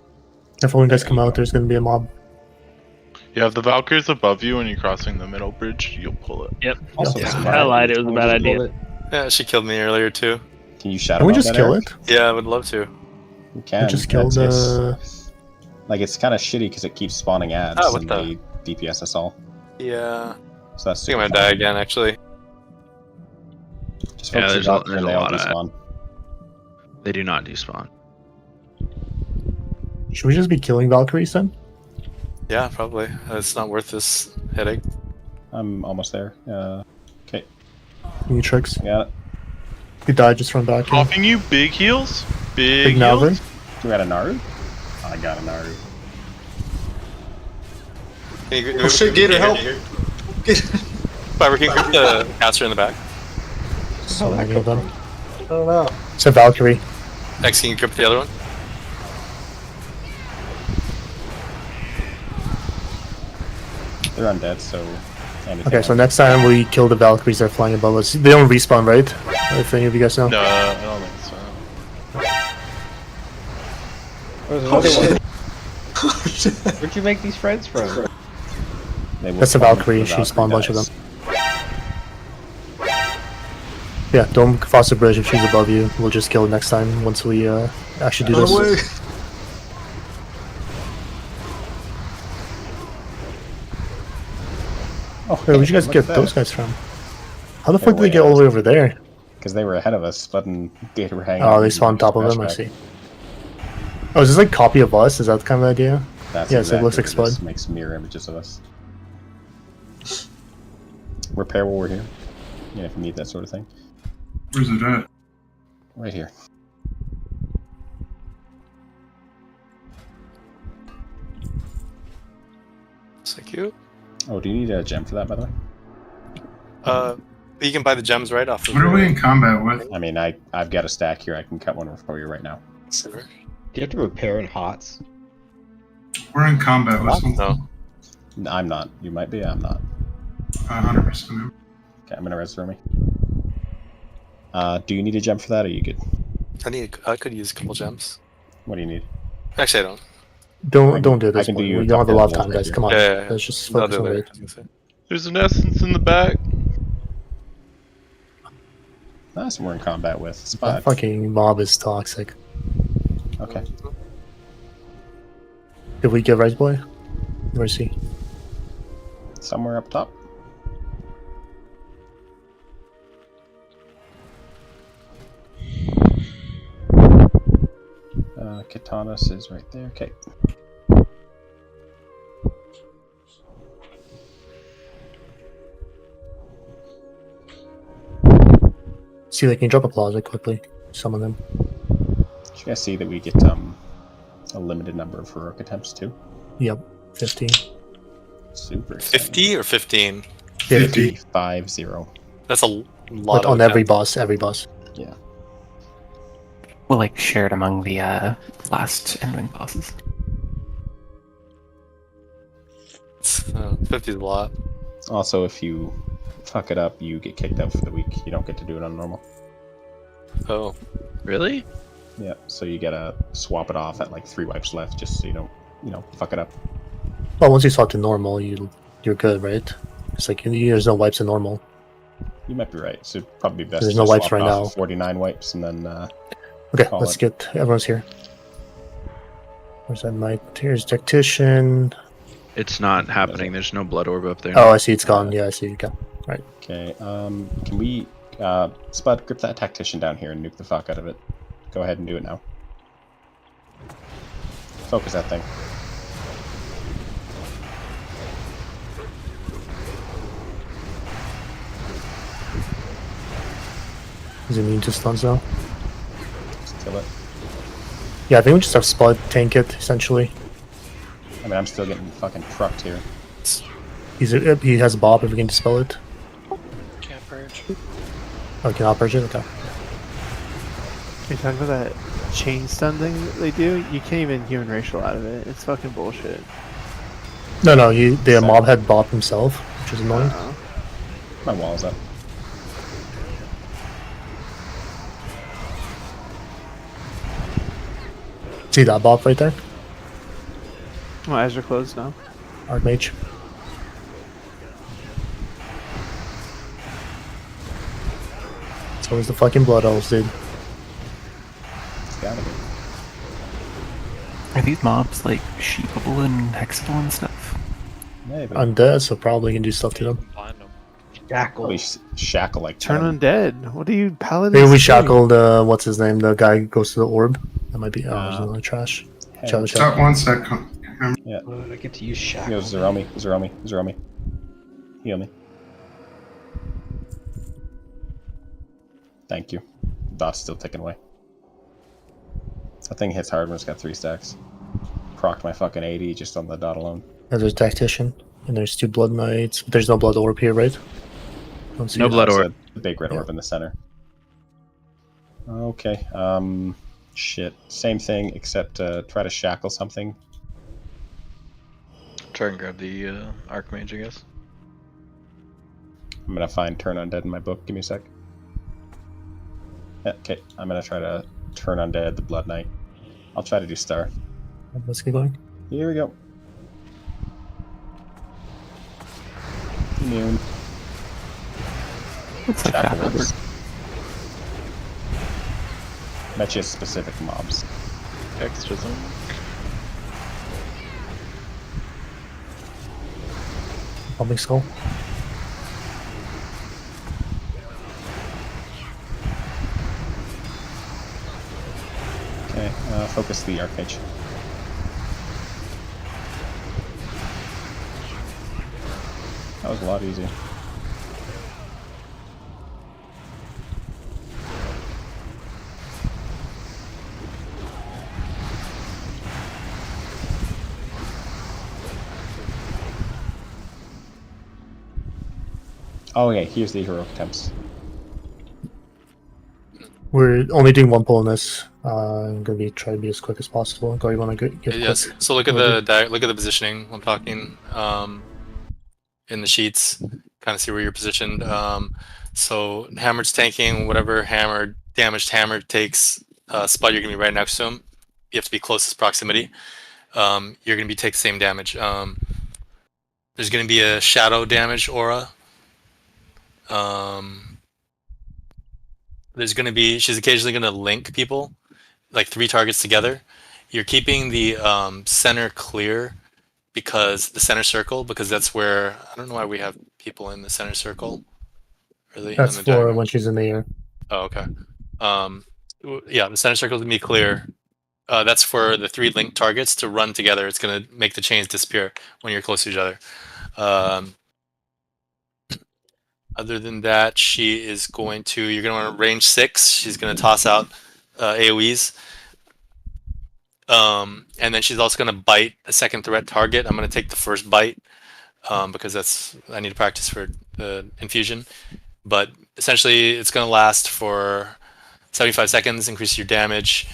If when you guys come out, there's gonna be a mob. Yeah, if the Valkyrie's above you when you're crossing the middle bridge, you'll pull it. Yep. Also, Yeah. Spud, I lied, it was a bad idea. Yeah, she killed me earlier too. Can you shadow Can we mount just that, kill Eric? it? Yeah, I would love to. You can. Just kill Like it's kind of shitty because it keeps spawning ads Oh, what and the- they DPS us all. Yeah. So that's I think I'm gonna die again, actually. Just Yeah, focus there's your a, dots there's and a they all lot of despawn. They do not despawn. Should we just be killing Valkyries then? Yeah, probably. It's not worth this headache. I'm almost there. Okay. Any tricks? Got it. If you die, just run back. Yeah. Offing you big heals? Big Big Naru? heals? You got a Naru? I got a Naru. Oh shit, Gator, help! Fiber, can you grip the caster in the back? So many of them. I don't know. It's a Valkyrie. Next, can you grip the other one? They're undead, so. anything Okay, so else. next time we kill the Valkyries that are flying above us. They don't respawn, right? If any of you guys know. No, I don't think so. There's another one. Where'd you make these friends from? They will That's a spawn Valkyrie. if the She spawned a bunch of dies. them. Yeah, don't cross the bridge if she's above you. We'll just kill her next time once we actually do this. Oh, Wait, where'd you guys look get at that. those guys from? How the They're fuck did they way get all the way over there? Because they were ahead of us, Spud and Gator were hanging Oh, out. they and spawned on top of crashed them, I back. see. Oh, is this like copy of us? Is that kind of the idea? That's Yeah, so it looks like exactly what it Spud. is. Makes mirror images of us. Repair while we're here. Yeah, if you need that sort of thing. Where's it at? Right here. Thank you. Oh, do you need a gem for that, by the way? You can buy the gems right off. What are we in combat with? I mean, I've got a stack here. I can cut one for you right now. Sure. Do you have to repair in HOTS? We're in combat with something. No. I'm not. You might be. I'm not. 100%. Okay, I'm gonna res for me. Do you need a gem for that, or are you good? I could use a couple gems. What do you need? Actually, I don't. Don't do I this can do one. you We a don't have a lot of couple time, right guys. here. Come on. Yeah. Let's just I'll focus do on it it. later, I was gonna say. There's an essence in the back. That's what we're in combat with. That Spot. fucking mob is toxic. Okay. Did we get Rise Boy? Where's he? Somewhere up top. Katanas is right there. Okay. See, they can drop a closet quickly. Summon them. Did you guys see that we get a limited number of heroic attempts too? Yep, 15. Super. 50 or 15? 50. 50. That's a lot. But on every boss, Yeah. Well, like shared among the last Endwing bosses. 50 is a lot. Also, if you fuck it up, you get kicked out for the week. You don't get to do it on normal. Oh. Really? Yeah, so you gotta swap it off at like 3 wipes left just so you don't, fuck it up. Well, once you swap to normal, you're good, right? It's like there's no wipes in normal. You might be right. So it'd probably be best. There's to no swap wipes right off now. 49 wipes and then. Okay, call let's it. get everyone's here. Where's that knight? Here's tactician. It's not happening. There's no blood orb up there. Oh, I see it's gone. Yeah, I see it gone. Right. Okay. Can we Spud, grip that tactician down here and nuke the fuck out of it? Go ahead and do it now. Focus that thing. Is it immune to stuns now? Just kill it. Yeah, I think we just have Spud tank it, essentially. I mean, I'm still getting fucking trucked here. He has Bob if we can dispel it. Can't purge. Oh, cannot purge it? Okay. You talking about that chain stun thing that they do? You can't even human racial out of it. It's fucking bullshit. No, the mob had Bob himself, which is annoying. My wall's up. See that Bob right there? My eyes are closed now. Archmage. So is the fucking Blood Elves, dude. It's gotta be. Are these mobs like sheepable and hexable and stuff? Maybe. Undead, so probably can do stuff to them. Shackle. Shackle like Turn undead. What are you paladins? Maybe we doing? shackle the what's his name? The guy who goes to the orb. That might be there's another trash. Shadow Stop 1 sec. Yeah. I get to use shackle. Yo, Zeromi. Heal me. Thank you. Dot's still ticking away. That thing hits hard when it's got 3 stacks. Procced my fucking 80 just on the dot alone. And there's Tactician. And there's 2 Blood Knights. But there's no Blood Orb here, right? Don't see No it. blood orb. The big red orb in the center. Okay. Shit. Same thing, except try to shackle something. Try and grab the Archmage, I guess. I'm gonna find Turn Undead in my book. Give me a sec. Yeah, okay, I'm gonna try to Turn Undead the Blood Knight. I'll try to do Star. Let's get going. Here we go. Immune. Looks like that works. Matches specific mobs. Extra zone. Pumping Skull. Okay, focus the Archmage. That was a lot easier. Oh yeah, here's the heroic attempts. We're only doing 1 pull in this. I'm gonna be try to be as quick as possible. Go, you wanna get Yes. quick? So look at the positioning. I'm talking in the sheets. Kind of see where you're positioned. So hammered's tanking whatever damaged hammer takes. Spud, you're gonna be right next to him. You have to be closest proximity. You're gonna be take the same damage. There's gonna be a shadow damage aura. There's gonna be she's occasionally gonna link people, like 3 targets together. You're keeping the center clear because the center circle, because that's where I don't know why we have people in the center circle. Really, That's on the for diagram. when she's in the air. Oh, okay. Yeah, the center circle is gonna be clear. That's for the 3 linked targets to run together. It's gonna make the chains disappear when you're close to each other. Other than that, she is going to. You're going to want to range 6. She's going to toss out AOE's, and then she's also going to bite a second threat target. I'm going to take the first bite because I need to practice for the infusion. But essentially, it's going to last for 75 seconds, increase your damage.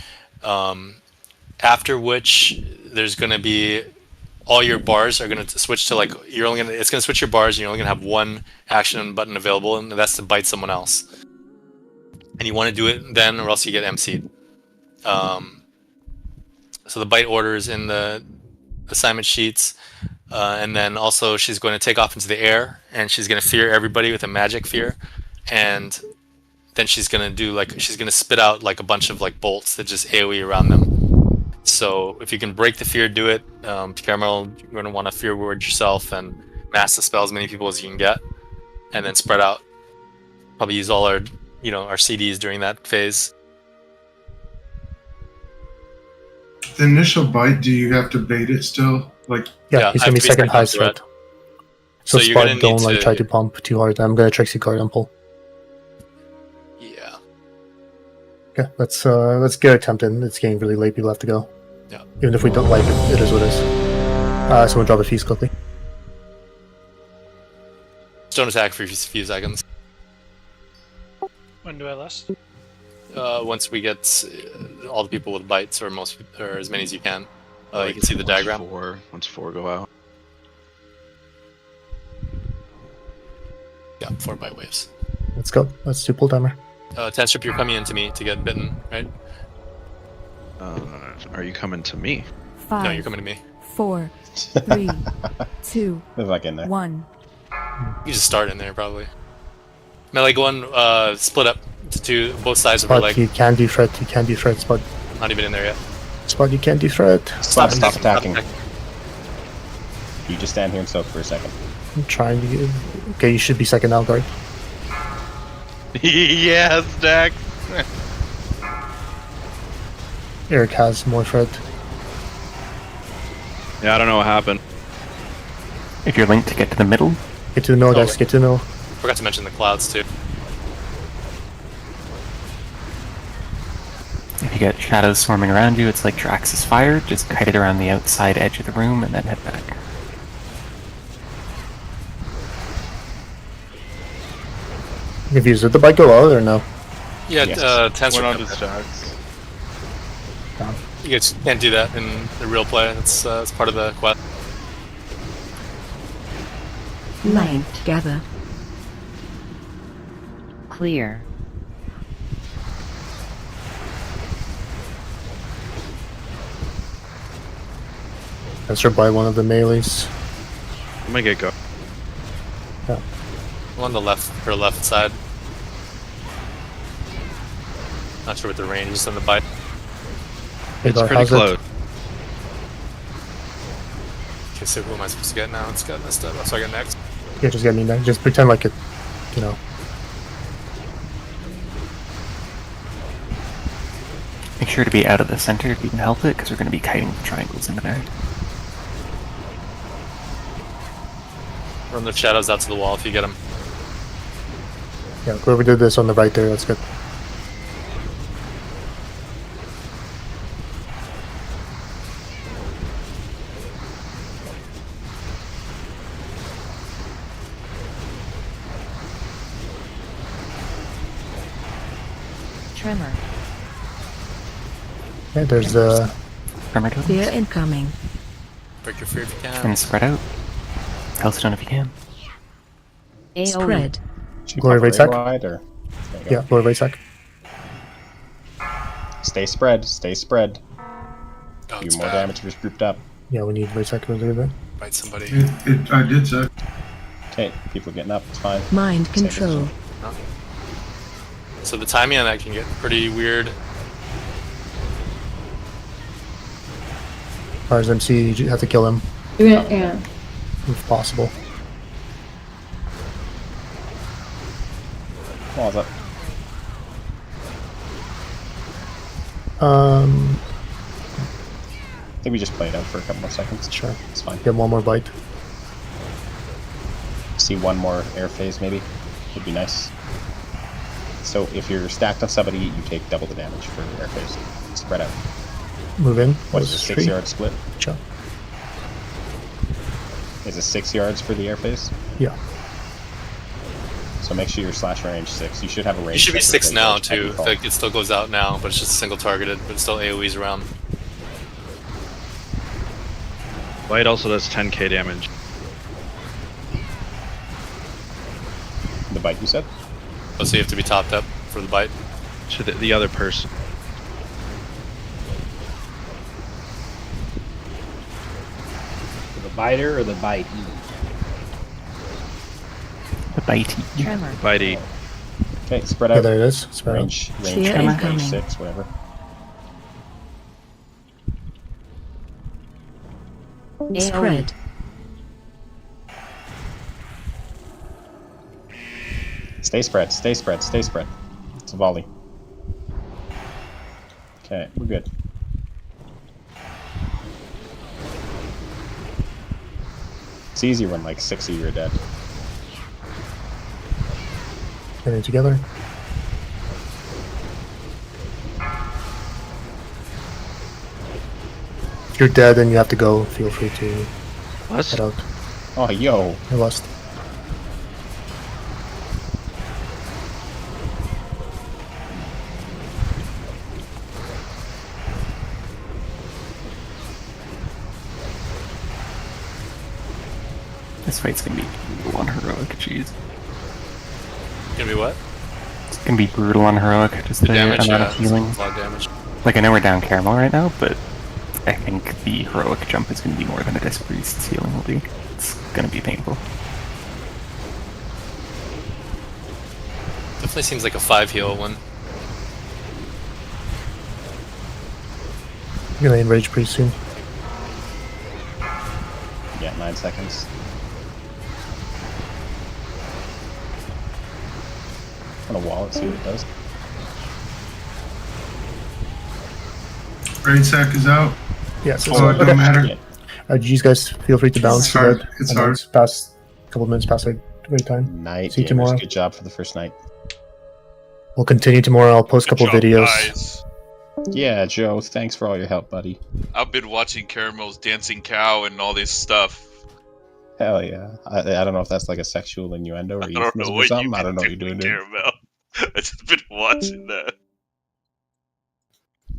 After which, there's going to be. All your bars are going to switch to it's going to switch your bars, and you're only going to have 1 action button available, and that's to bite someone else. And you want to do it then, or else you get MC'd. So the bite order is in the assignment sheets, and then also she's going to take off into the air, and she's going to fear everybody with a magic fear. and then she's gonna spit out like a bunch of like bolts that just AoE around them. So if you can break the fear, do it. Caramel, you're gonna want to fear word yourself and mass dispel as many people as you can get, and then spread out. Probably use all our our CDs during that phase. The initial bite, do you have to bait it still? Like Yeah, he's gonna be second highest threat. So you're gonna Spud, don't need like to- try to pump too hard. I'm gonna Trixie card and pull. Yeah. Okay, let's get attempted. It's getting really late. People have to go. Yeah. Even if we don't like it, it is what it is. Someone drop a fuse quickly. Stone attack for a few seconds. When do I last? Once we get all the people with bites, or as many as you can. You can see the diagram. Once 4 go out. Yeah, 4 bite waves. Let's go. Let's do pull timer. Tenstrip, you're coming into me to get bitten, right? Are you coming to me? 5, No, you're coming to me. 4, 3, 2, There's like in there. 1. You just start in there, probably. Melee one, split up to two, both sides of her Spud, leg. you can do threat. You can do threat, Spud. Not even in there yet. Spud, you can do threat. Stop Nice. attacking. You just stand here and soak for a second. I'm trying to get... Okay, you should be second now, guard. Yes, Dex. Eric has more threat. Yeah, I don't know what happened. If you're linked to get to the middle, Get to the middle, guys. Get to the middle. Forgot to mention the clouds, too. if you get shadows swarming around you, it's like Drax's fire. Just kite it around the outside edge of the room and then head back. Confused. Did the bike go out or no? Yeah, Yes. Tenstrip. Went on distracts. You guys can't do that in the real play. It's part of the quest. Light gather. Clear. That's her by one of the melees. I'm gonna get go. Yeah. On the left, her left side. Not sure what the range is on the bite. Hey, It's Gar, pretty how's it? close. Okay, so who am I supposed to get now? It's got messed up. So I get next. Yeah, just get me next. Just pretend like it, you know. Make sure to be out of the center if you can help it, because we're going to be kiting the triangles into there. Run the shadows out to the wall if you get them. Yeah, whoever did this on the right there, that's good. Tremor. Yeah, there's the... Fear incoming. Break your fear if you can. And spread out. Hellstone if you can. Spread. Glory right sec. Wide, or... Yeah, glory right sec. Stay spread. Stay spread. Oh, Do it's more bad. damage if you're grouped up. Yeah, we need right sec to do that. Bite somebody. I did so. Okay, people are getting up. It's fine. Mind Save control. it. So the timing on that can get pretty weird. As far as MC, you have to kill him Yeah. if possible. Wall's up. I think we just play it out for a couple more seconds. Sure. It's fine. Get one more bite. See one more air phase maybe. Would be nice. So if you're stacked on somebody, you take double the damage for air phase. Spread out. Move in. What is it, 6-yard split? Sure. Is it 6 yards for the air phase? Yeah. So make sure your slash range 6. You should have a range. You should be check 6 with now range check too. you call. Like, it still goes out now, but it's just single targeted, but it's still AoEs around. Light also does 10k damage. The bite you said? Oh, so you have to be topped up for the bite? To the other person. The biter or the bite? The bitey. Tremor. Bitey. Okay, spread out. Yeah, there it is. Spread range, out. range, Fear 5, incoming. range 6, whatever. Spread. Stay spread, stay spread, stay spread. It's a volley. Okay, we're good. It's easy when like 6 of you are dead. Getting together. If you're dead and you have to go, feel free to head out. Oh, yo. I lost. This fight's gonna be brutal on heroic. Jeez. Gonna be what? It's gonna be brutal on heroic. Just the damage, amount yeah, of healing. a lot of damage. Like, I know we're down caramel right now, but I think the heroic jump is gonna be more than a Disc Priest's healing will be. It's gonna be painful. Definitely seems like a 5 heal one. I'm gonna enrage pretty soon. Yeah, 9 seconds. I'm gonna wall it, see what it does. Raid sack is out. Yes, Oh, it don't matter. Yeah. You guys feel free to bounce. It's hard. Red. It's I know hard. It's past a couple minutes past our wait time. Night, See you gamers. tomorrow. Good job for the first night. We'll continue tomorrow. I'll post a couple videos. Guys, Yeah, Joe, thanks for all your help, buddy. I've been watching Caramel's Dancing Cow and all this stuff. Hell yeah. I don't know if that's like a sexual innuendo or I don't know euphemism or what something. you've I don't know what been you're doing. doing, Caramel. I just been watching that.